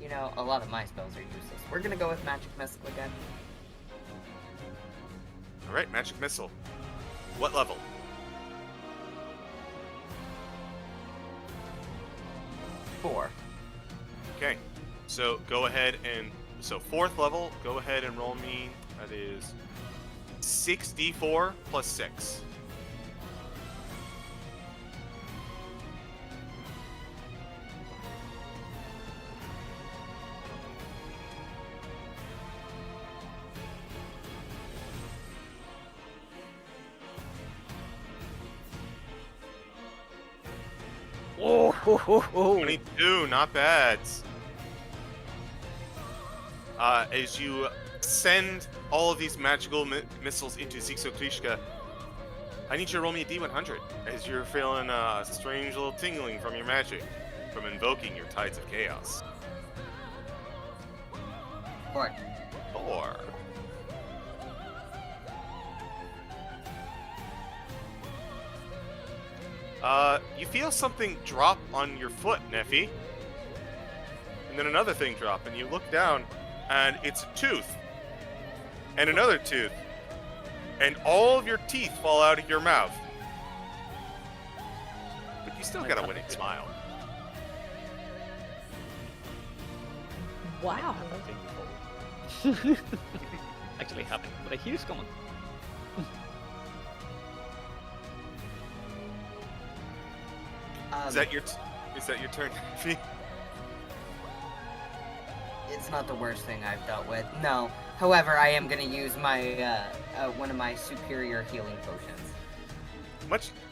You know, a lot of my spells are useless. We're gonna go with Magic Missile again.
Alright, Magic Missile. What level?
4.
Okay, so go ahead and... So 4th level, go ahead and roll me... That is 6d4 plus 6.
Oh.
22, not bad. As you send all of these magical missiles into CitricKing, I need you to roll me a d100, as you're feeling a strange little tingling from your magic, from invoking your Tides of Chaos.
4.
4. You feel something drop on your foot, Nephi. And then another thing drop, and you look down, and it's a tooth. And another tooth. And all of your teeth fall out of your mouth. But you still got a winning smile.
Wow.
Actually happened, but I hear it's coming.
Is that your turn, Nephi?
It's not the worst thing I've dealt with. No. However, I am gonna use my one of my superior healing potions.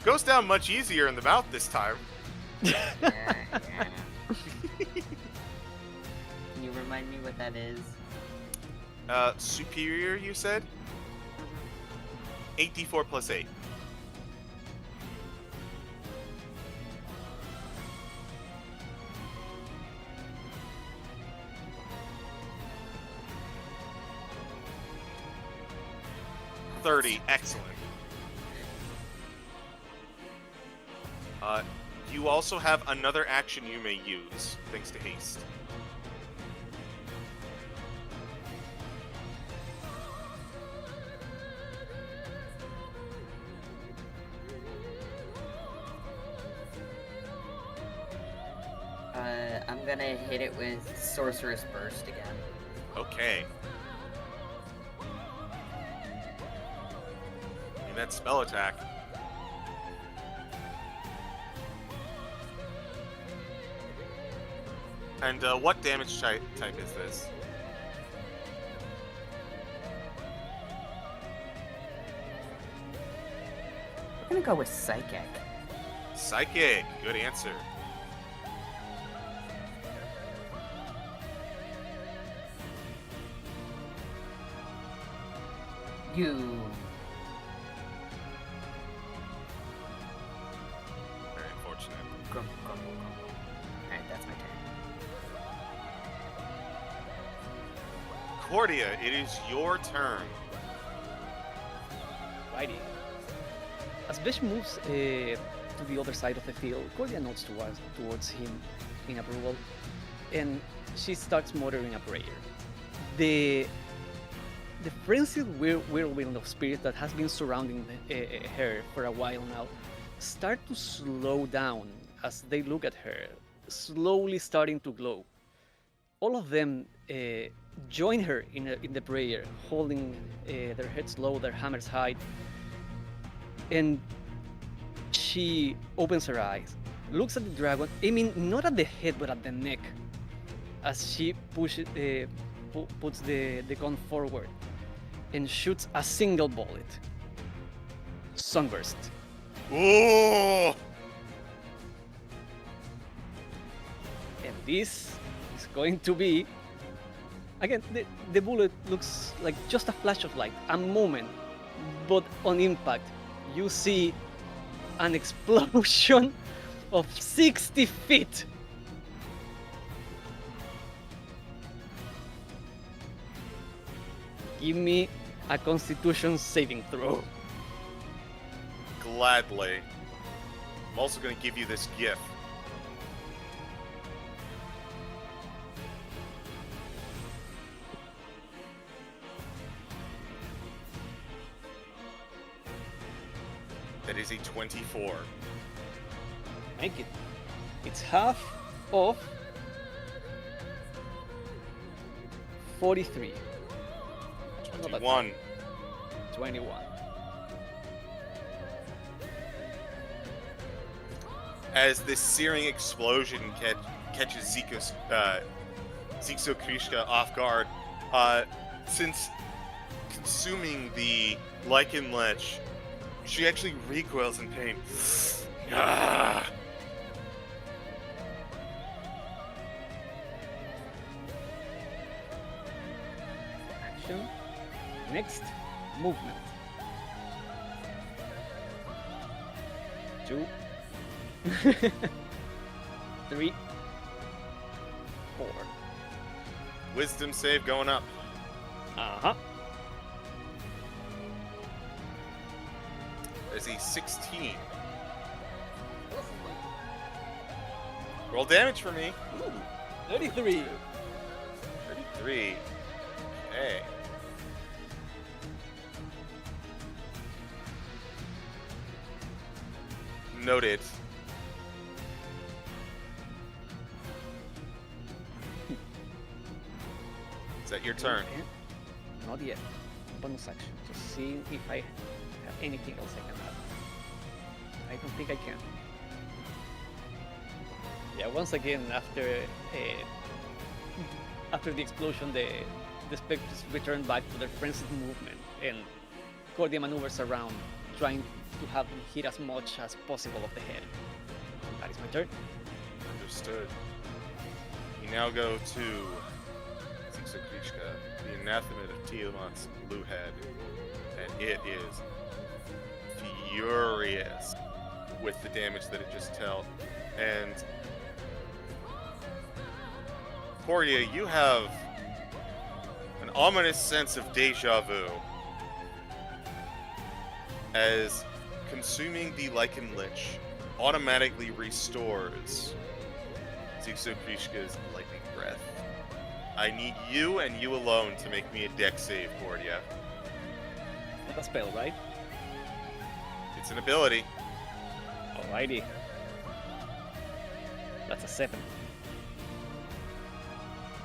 Goes down much easier in the mouth this time.
Yeah. Can you remind me what that is?
Superior, you said? 8d4 plus 8. $30, excellent. You also have another action you may use, thanks to haste.
I'm gonna hit it with Sorcerous Burst again.
Okay. And that spell attack. And what damage type is this?
We're gonna go with Psychic.
Psychic, good answer.
You.
Very unfortunate.
Grumble, grumble, grumble. Alright, that's my turn.
Cordia, it is your turn.
Righty. As Vesh moves to the other side of the field, Cordia nods towards him in approval, and she starts muttering a prayer. The frenzied whirlwind of spirit that has been surrounding her for a while now start to slow down as they look at her, slowly starting to glow. All of them join her in the prayer, holding their heads low, their hammers high, and she opens her eyes, looks at the dragon, aiming not at the head but at the neck, as she puts the gun forward and shoots a single bullet. Sunburst.
Ooh!
And this is going to be... Again, the bullet looks like just a flash of light, a moment, but on impact, you see an explosion of 60 feet. Give me a Constitution saving throw.
Gladly. I'm also going to give you this gift. That is a 24.
Make it. It's half of 43.
21.
21.
As this searing explosion catches Zixo Krishka off guard, since consuming the Lichen Lech, she actually recoils in pain. Ah!
Action. Next, movement. 2, 3, 4.
Wisdom save going up.
Uh-huh.
There's a 16. Roll damage for me.
Ooh, 33.
33. Okay. Noted. Is that your turn?
Not yet. Bonus action. Just seeing if I have anything else I can add. I don't think I can. Yeah, once again, after the explosion, the specters return back to their frenzied movement, and Cordia maneuvers around, trying to have them hit as much as possible of the head. That is my turn.
Understood. You now go to Zixokrishka, the anathema of Tiamat's blue head, and it is furious with the damage that it just dealt. And Cordia, you have an ominous sense of deja vu as consuming the Lichen Lich automatically restores Zixokrishka's lightning breath. I need you and you alone to make me a dex save, Cordia.
Not a spell, right?
It's an ability.
Alrighty. That's a 7.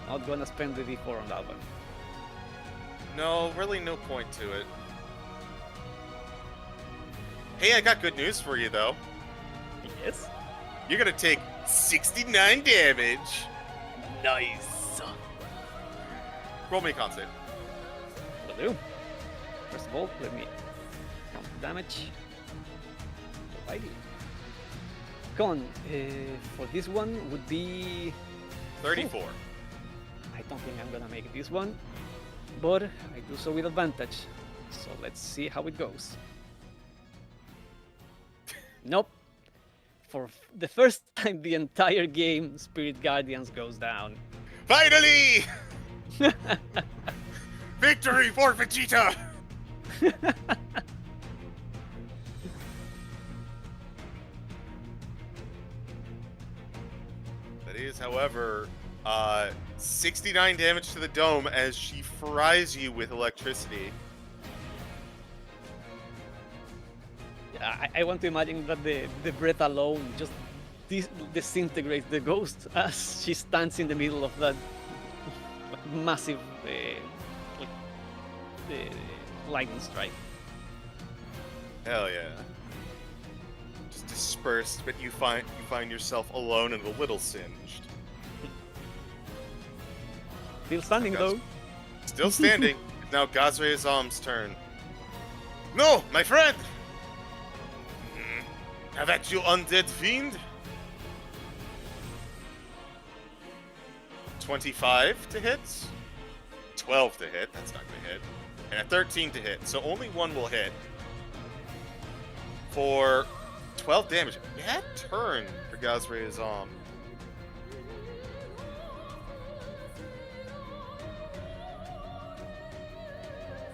Not gonna spend the D4 on that one.
No, really no point to it. Hey, I got good news for you, though.
Yes?
You're gonna take 69 damage.
Nice!
Roll me a con save.
Will do. First of all, let me count the damage. Alrighty. Con, for this one would be
34.
I don't think I'm gonna make this one, but I do so with advantage. So let's see how it goes. Nope. For the first time the entire game, Spirit Guardians goes down.
Finally! Victory for Vegeta! That is, however, 69 damage to the dome as she fries you with electricity.
I want to imagine that the breath alone just disintegrates the ghost as she stands in the middle of that massive lightning strike.
Hell yeah. Just dispersed, but you find yourself alone and a little singed.
Still standing though.
Still standing. It's now Gazre Azam's turn. No, my friend! Have at you, undead fiend. 25 to hit. 12 to hit. That's not going to hit. And a 13 to hit. So only one will hit. For 12 damage. Bad turn for Gazre Azam.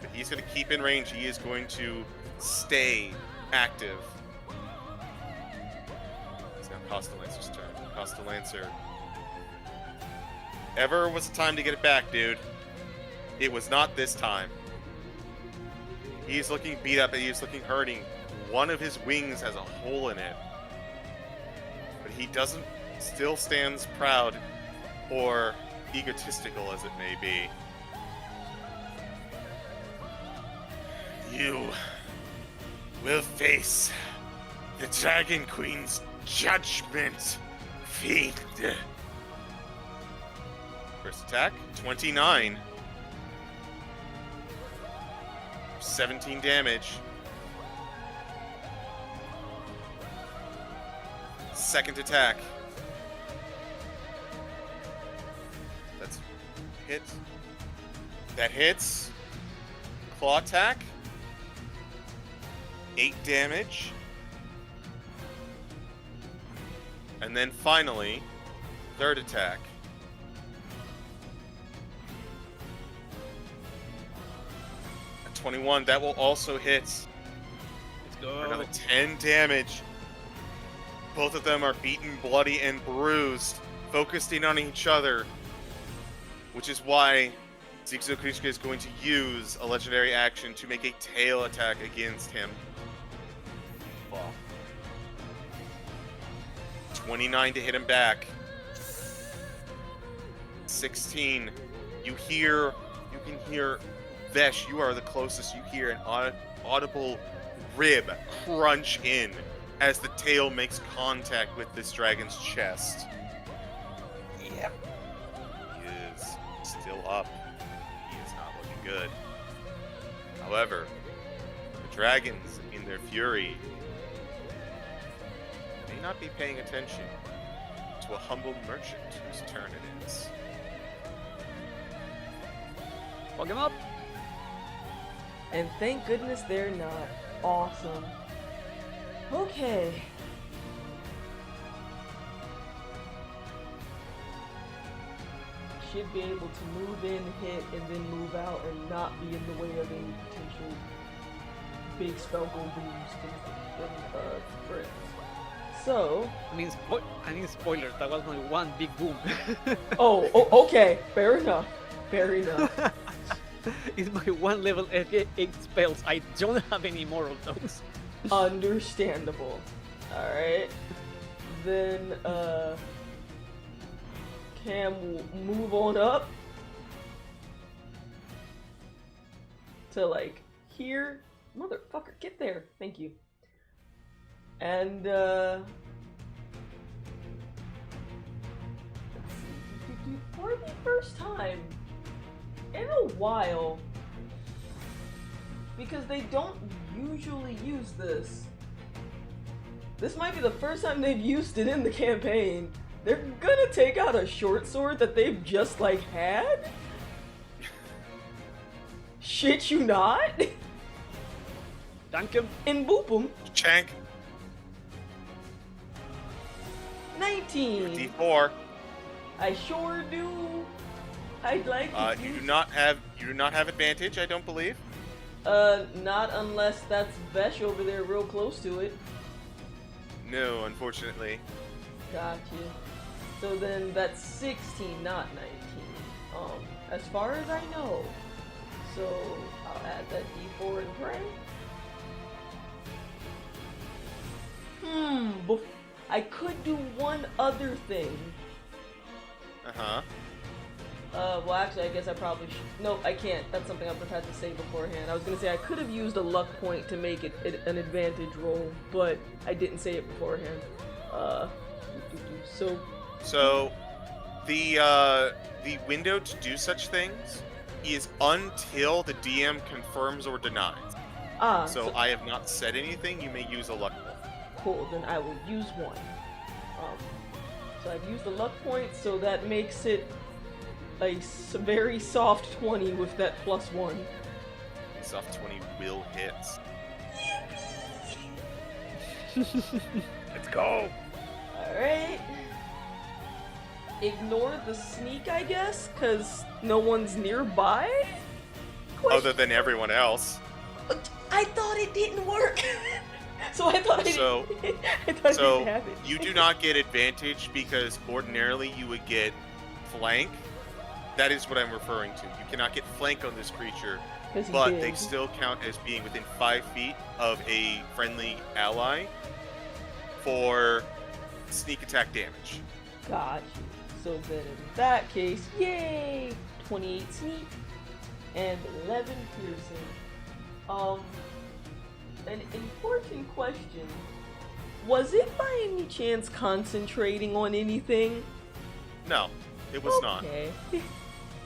But he's going to keep in range. He is going to stay active. Costa Lancer's turn. Costa Lancer. Ever was a time to get it back, dude. It was not this time. He's looking beat up and he's looking hurting. One of his wings has a hole in it. But he doesn't, still stands proud or egotistical as it may be. You will face the Dragon Queen's judgment, fiend. First attack, 29. 17 damage. Second attack. That's hit. That hits. Claw attack. 8 damage. And then finally, third attack. At 21, that will also hit.
Let's go.
For another 10 damage. Both of them are beaten, bloody, and bruised, focusing on each other. Which is why Zixokrishka is going to use a legendary action to make a tail attack against him.
Fuck.
29 to hit him back. 16. You can hear Vesh, you are the closest. You hear an audible rib crunch in as the tail makes contact with this dragon's chest.
him.
He is still up. He is not looking good. However, the dragons, in their fury, may not be paying attention to a humble merchant whose turn it is.
Fuck him up.
And thank goodness they're not. Awesome. Okay. Should be able to move in, hit, and then move out and not be in the way of any potential big spell go booms from friends. So
I mean, spoilers. That was only one big boom.
okay, fair enough. Fair enough.
It's my one level 8 spells. I don't have any more of those.
Understandable. Alright. Then Cam will move on up to like here. Motherfucker, get there. Thank you. And let's see. For the first time in a while, because they don't usually use this. This might be the first time they've used it in the campaign. They're gonna take out a short sword that they've just like had? Shit you not?
Dunk him.
And boop him.
Chank.
19.
D4.
I sure do. I'd like to
You do not have advantage, I don't believe.
Not unless that's Vesh over there real close to it.
No, unfortunately.
Gotcha. So then that's 16, not 19. As far as I know. So I'll add that D4 and pray. I could do one other thing.
Uh-huh.
Well, actually, I guess I probably should. No, I can't. That's something I would have had to say beforehand. I was gonna say I could have used a luck point to make it an advantage roll, but I didn't say it beforehand.
So, the window to do such things is until the DM confirms or denies. So I have not said anything. You may use a luck point.
Cool. Then I will use one. So I've used a luck point, so that makes it a very soft 20 with that +1.
Soft 20 will hit.
Let's go.
Alright. Ignore the sneak, I guess, because no one's nearby?
Other than everyone else.
I thought it didn't work! So I thought
So
I didn't have it.
you do not get advantage because ordinarily you would get flank. That is what I'm referring to. You cannot get flank on this creature, but they still count as being within 5 feet of a friendly ally for sneak attack damage.
Got you. So then in that case, yay! 28 sneak and 11 piercing. An important question. Was it by any chance concentrating on anything?
No, it was not.
Okay.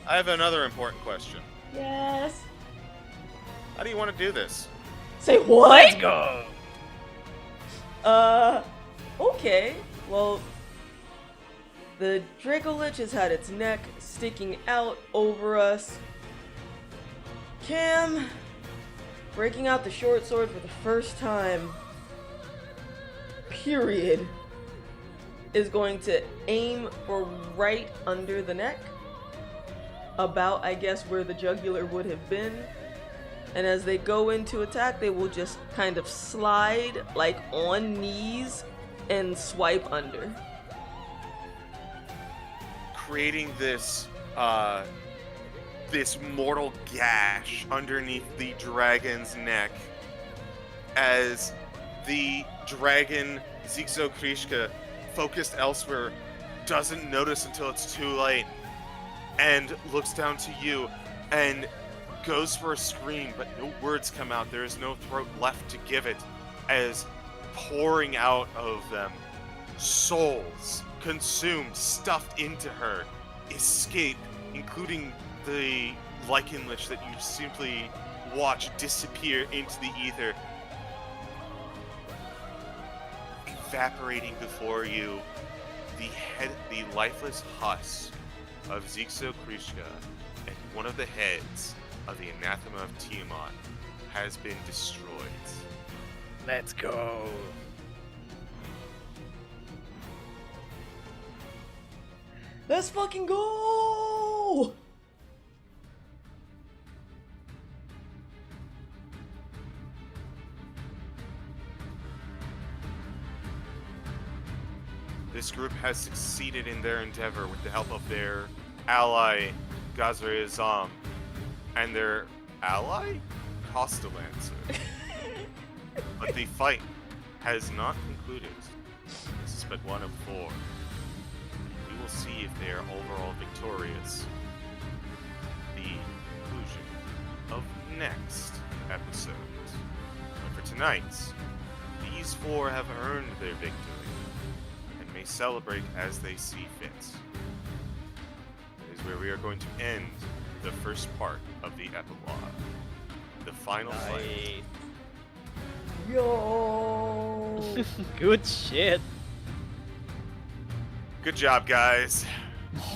I have another important question.
Yes.
How do you want to do this?
Say what?
Let's go.
Okay. Well, the Dracolich has had its neck sticking out over us. Cam, breaking out the short sword for the first time, period, is going to aim for right under the neck. About, I guess, where the jugular would have been. And as they go into attack, they will just kind of slide, like, on knees and swipe under.
Creating this, this mortal gash underneath the dragon's neck as the dragon Zigzo Krishka, focused elsewhere, doesn't notice until it's too late and looks down to you and goes for a scream, but no words come out. There is no throat left to give it, as pouring out of them souls consumed, stuffed into her, escape, including the lichen lich that you simply watch disappear into the ether, evaporating before you. The lifeless husk of Zixo Krishka and one of the heads of the anathema of Tiamat has been destroyed.
Let's go.
Let's fucking go!
This group has succeeded in their endeavor with the help of their ally, Gazre-Azam, and their ally, Costalancer. But the fight has not concluded. This is but one of 4. We will see if they are overall victorious. The conclusion of next episode. But for tonight, these 4 have earned their victory and may celebrate as they see fit. That is where we are going to end the first part of the epilogue. The final fight.
Yo!
Good shit.
Good job, guys.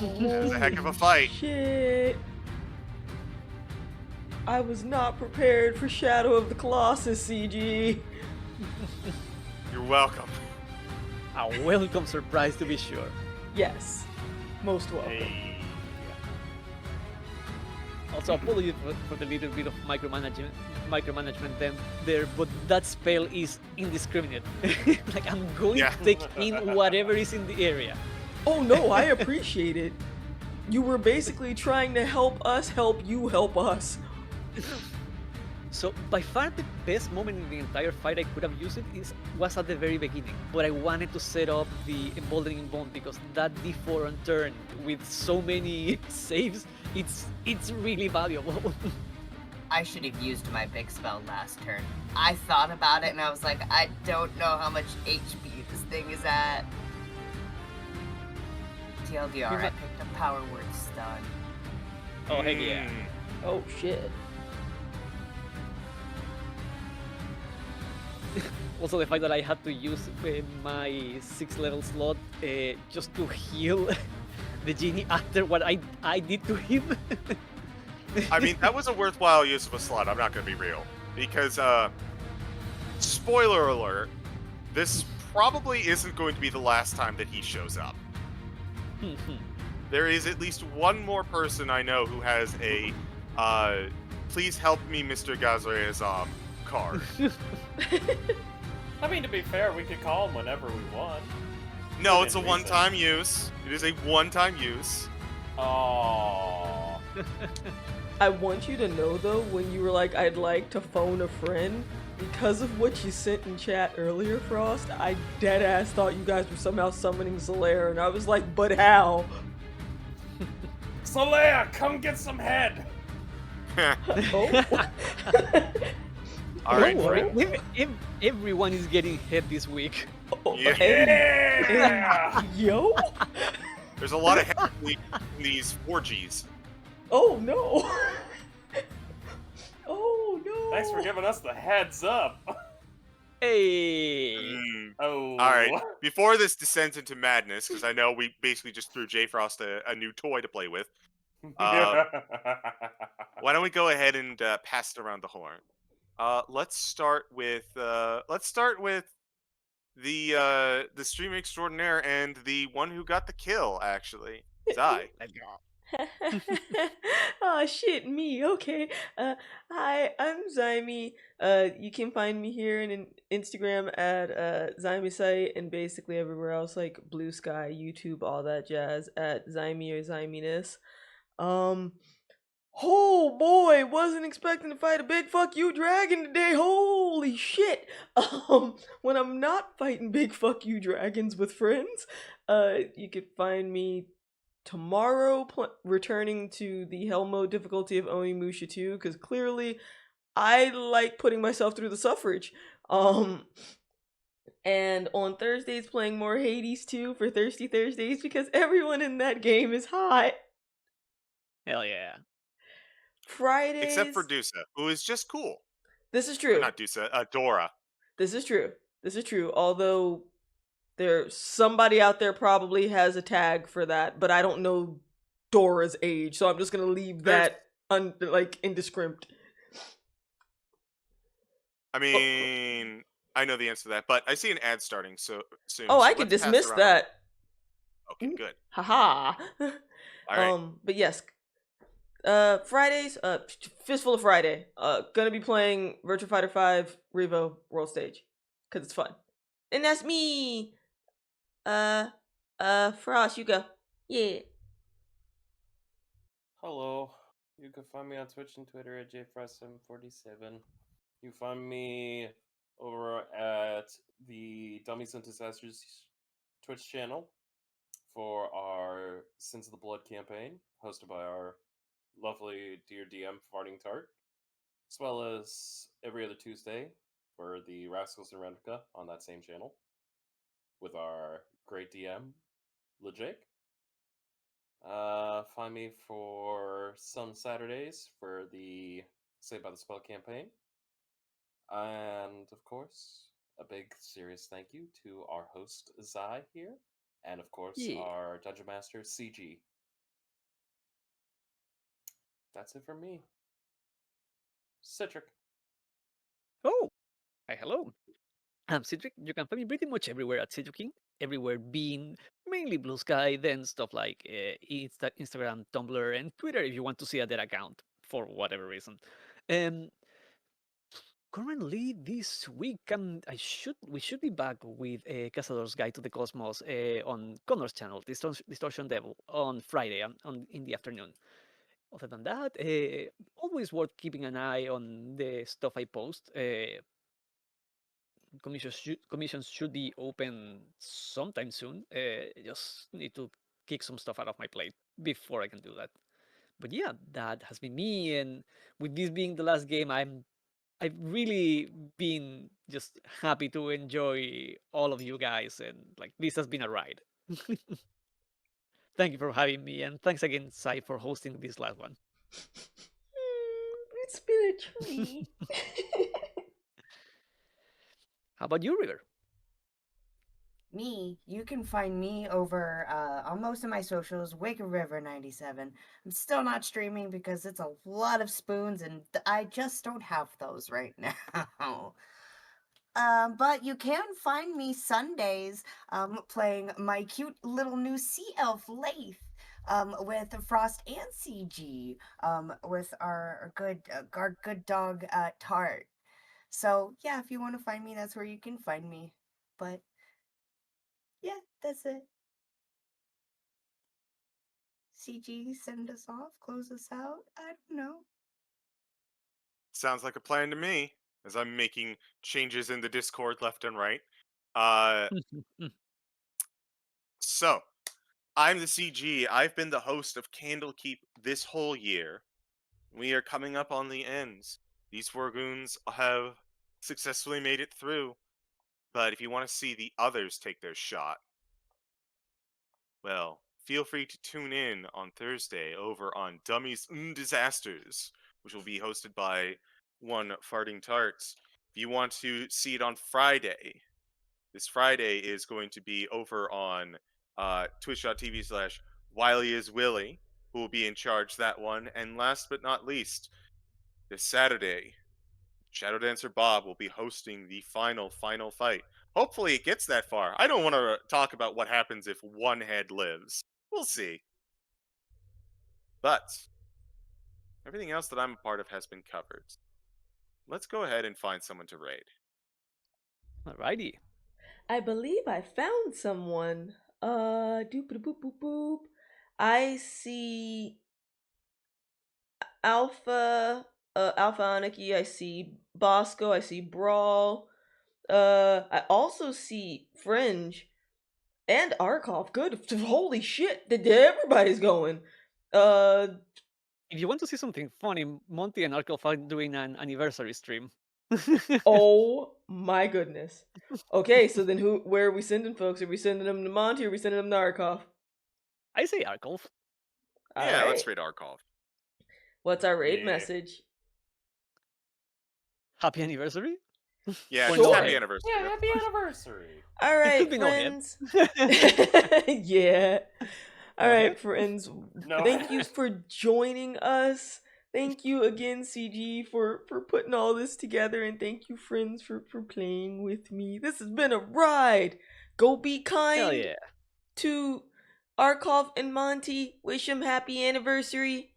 That was a heck of a fight.
Shit. I was not prepared for Shadow of the Colossus, CG.
You're welcome.
A welcome surprise to be sure.
Yes. Most welcome.
Hey.
Also, apologies for the little bit of micromanagement then there, but that spell is indiscriminate. Like, I'm going
Yeah.
to take in whatever is in the area.
Oh no, I appreciate it. You were basically trying to help us help you help us.
So, by far the best moment in the entire fight I could have used it was at the very beginning, but I wanted to set up the Emboldening Bond because that D4 on turn with so many saves, it's really valuable.
I should have used my big spell last turn. I thought about it and I was like, I don't know how much HP this thing is at. TLDR, I picked a power word stun.
Oh, heck yeah.
Oh shit.
Also, the fact that I had to use my 6th level slot just to heal the genie after what I did to him.
I mean, that was a worthwhile use of a slot, I'm not going to be real. Because, spoiler alert, this probably isn't going to be the last time that he shows up. There is at least one more person I know who has a, please help me, Mr. Gazre-Azam card.
I mean, to be fair, we could call him whenever we want.
No, it's a
Within reason.
one-time use. It is a one-time use.
Oh.
I want you to know though, when you were like, I'd like to phone a friend, because of what you sent in chat earlier, Frost, I deadass thought you guys were somehow summoning Zolaire, and I was like, but how?
Solea, come get some head!
Oh.
All right,
Don't worry.
Everyone is getting hit this week.
Oh,
Yeah!
Yo?
There's a lot of head in these 4Gs.
Oh no! Oh no!
Thanks for giving us the heads up.
Hey!
Oh.
All right, before this descends into madness, because I know we basically just threw Jfrost a new toy to play with, why don't we go ahead and pass it around the horn? Let's start with the stream extraordinaire and the one who got the kill, actually, Zai.
Oh shit, me. Okay. Hi, I'm Xaimi. You can find me here in Instagram at Xaimi site and basically everywhere else like Blue Sky, YouTube, all that jazz at Xaimi or Xaiminess. Oh boy, wasn't expecting to fight a big fuck you dragon today. Holy shit. When I'm not fighting big fuck you dragons with friends, you could find me tomorrow returning to the hell mode difficulty of Onimusha 2 because clearly I like putting myself through the suffrage. And on Thursdays, playing more Hades 2 for Thirsty Thursdays because everyone in that game is hot.
Hell yeah.
Fridays.
Except for Dusa, who is just cool.
This is
Or
true.
not Dusa, Dora.
This is true. This is true. Although there's somebody out there probably has a tag for that, but I don't know Dora's age, so I'm just gonna leave that indescript.
I mean, I know the answer to that, but I see an ad starting soon.
Oh,
so
I can
let's pass
dismiss
around.
that.
Okay, good.
Haha.
All right.
But yes. Fridays, Fistful of Friday. Gonna be playing Virtua Fighter 5 Revo World Stage. Cause it's fun. And that's me. Frost, you go. Yeah.
Hello. You can find me on Twitch and Twitter at Jfrost747. You find me over at the Dummies and Disasters Twitch channel for our Sins of the Blood campaign, hosted by our lovely dear DM Farting Tart, as well as every other Tuesday for the Rascals and Ravnica on that same channel, with our great DM, LeJake. Find me for some Saturdays for the Saved by the Spell campaign. And, of course, a big serious thank you to our host, Zai, here. And, of course, our Dungeon Master, CG. That's it for me. Citric.
Oh, hi, hello. I'm Citric. You can find me pretty much everywhere at CitricKing. Everywhere being mainly Blue Sky, then stuff like Instagram, Tumblr, and Twitter if you want to see a dead account for whatever reason. Currently, this week, we should be back with Cazador's Guide to the Cosmos on Connor's channel, Distortion Devil, on Friday in the afternoon. Other than that, always worth keeping an eye on the stuff I post. Commissions should be open sometime soon. Just need to kick some stuff out of my plate before I can do that. But yeah, that has been me. And with this being the last game, I've really been just happy to enjoy all of you guys, and like this has been a ride. Thank you for having me, and thanks again, Sai, for hosting this last one.
It's been a treat.
How about you, River?
Me, you can find me over on most of my socials, Wicked River 97. I'm still not streaming because it's a lot of spoons and I just don't have those right now. But you can find me Sundays playing my cute little new sea elf Laith with Frost and CG with our good dog Tart. So yeah, if you want to find me, that's where you can find me. But yeah, that's it. CG, send us off, close us out. I don't know.
Sounds like a plan to me, as I'm making changes in the Discord left and right. So, I'm the CG. I've been the host of Candlekeep this whole year. We are coming up on the ends. These four goons have successfully made it through. But if you want to see the others take their shot, well, feel free to tune in on Thursday over on Dummies and Disasters, which will be hosted by one Farting Tarts. If you want to see it on Friday, this Friday is going to be over on twitch.tv/WileyIsWilly, who will be in charge that one. And last but not least, this Saturday, Shadow Dancer Bob will be hosting the final fight. Hopefully it gets that far. I don't want to talk about what happens if one head lives. We'll see. But everything else that I'm a part of has been covered. Let's go ahead and find someone to raid.
Alrighty.
I believe I found someone. Doop boop boop boop. I see Alpha Anarchy, I see Bosco, I see Brawl. I also see Fringe and Arkov. Good. Holy shit. Everybody's going.
If you want to see something funny, Monty and Arkov are doing an anniversary stream.
Oh my goodness. Okay, so then where are we sending folks? Are we sending them to Monty or are we sending them to Arkoff?
I say Arkolf.
Yeah, let's
Alright.
raid Arcov.
What's our raid
Yeah.
message?
Happy anniversary?
Yeah,
Or
just
no
happy
head.
anniversary.
Yeah,
that's
happy
fine.
anniversary.
It
Alright,
could be no head.
friends. Yeah.
No
Alright,
head?
friends.
No.
Thank you for joining us. Thank you again, CG, for putting all this together, and thank you, friends, for playing with me. This has been a ride. Go be kind
Hell yeah.
to Arkoff and Monty. Wish them happy anniversary.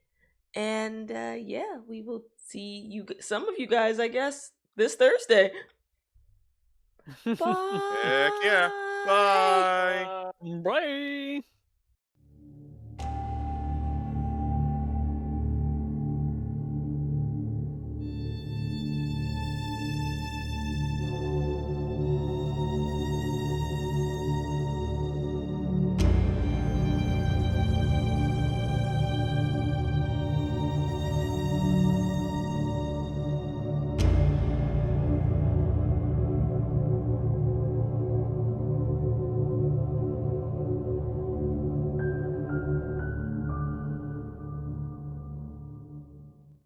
And yeah, we will see you, some of you guys, I guess, this Thursday. Bye.
Heck yeah. Bye.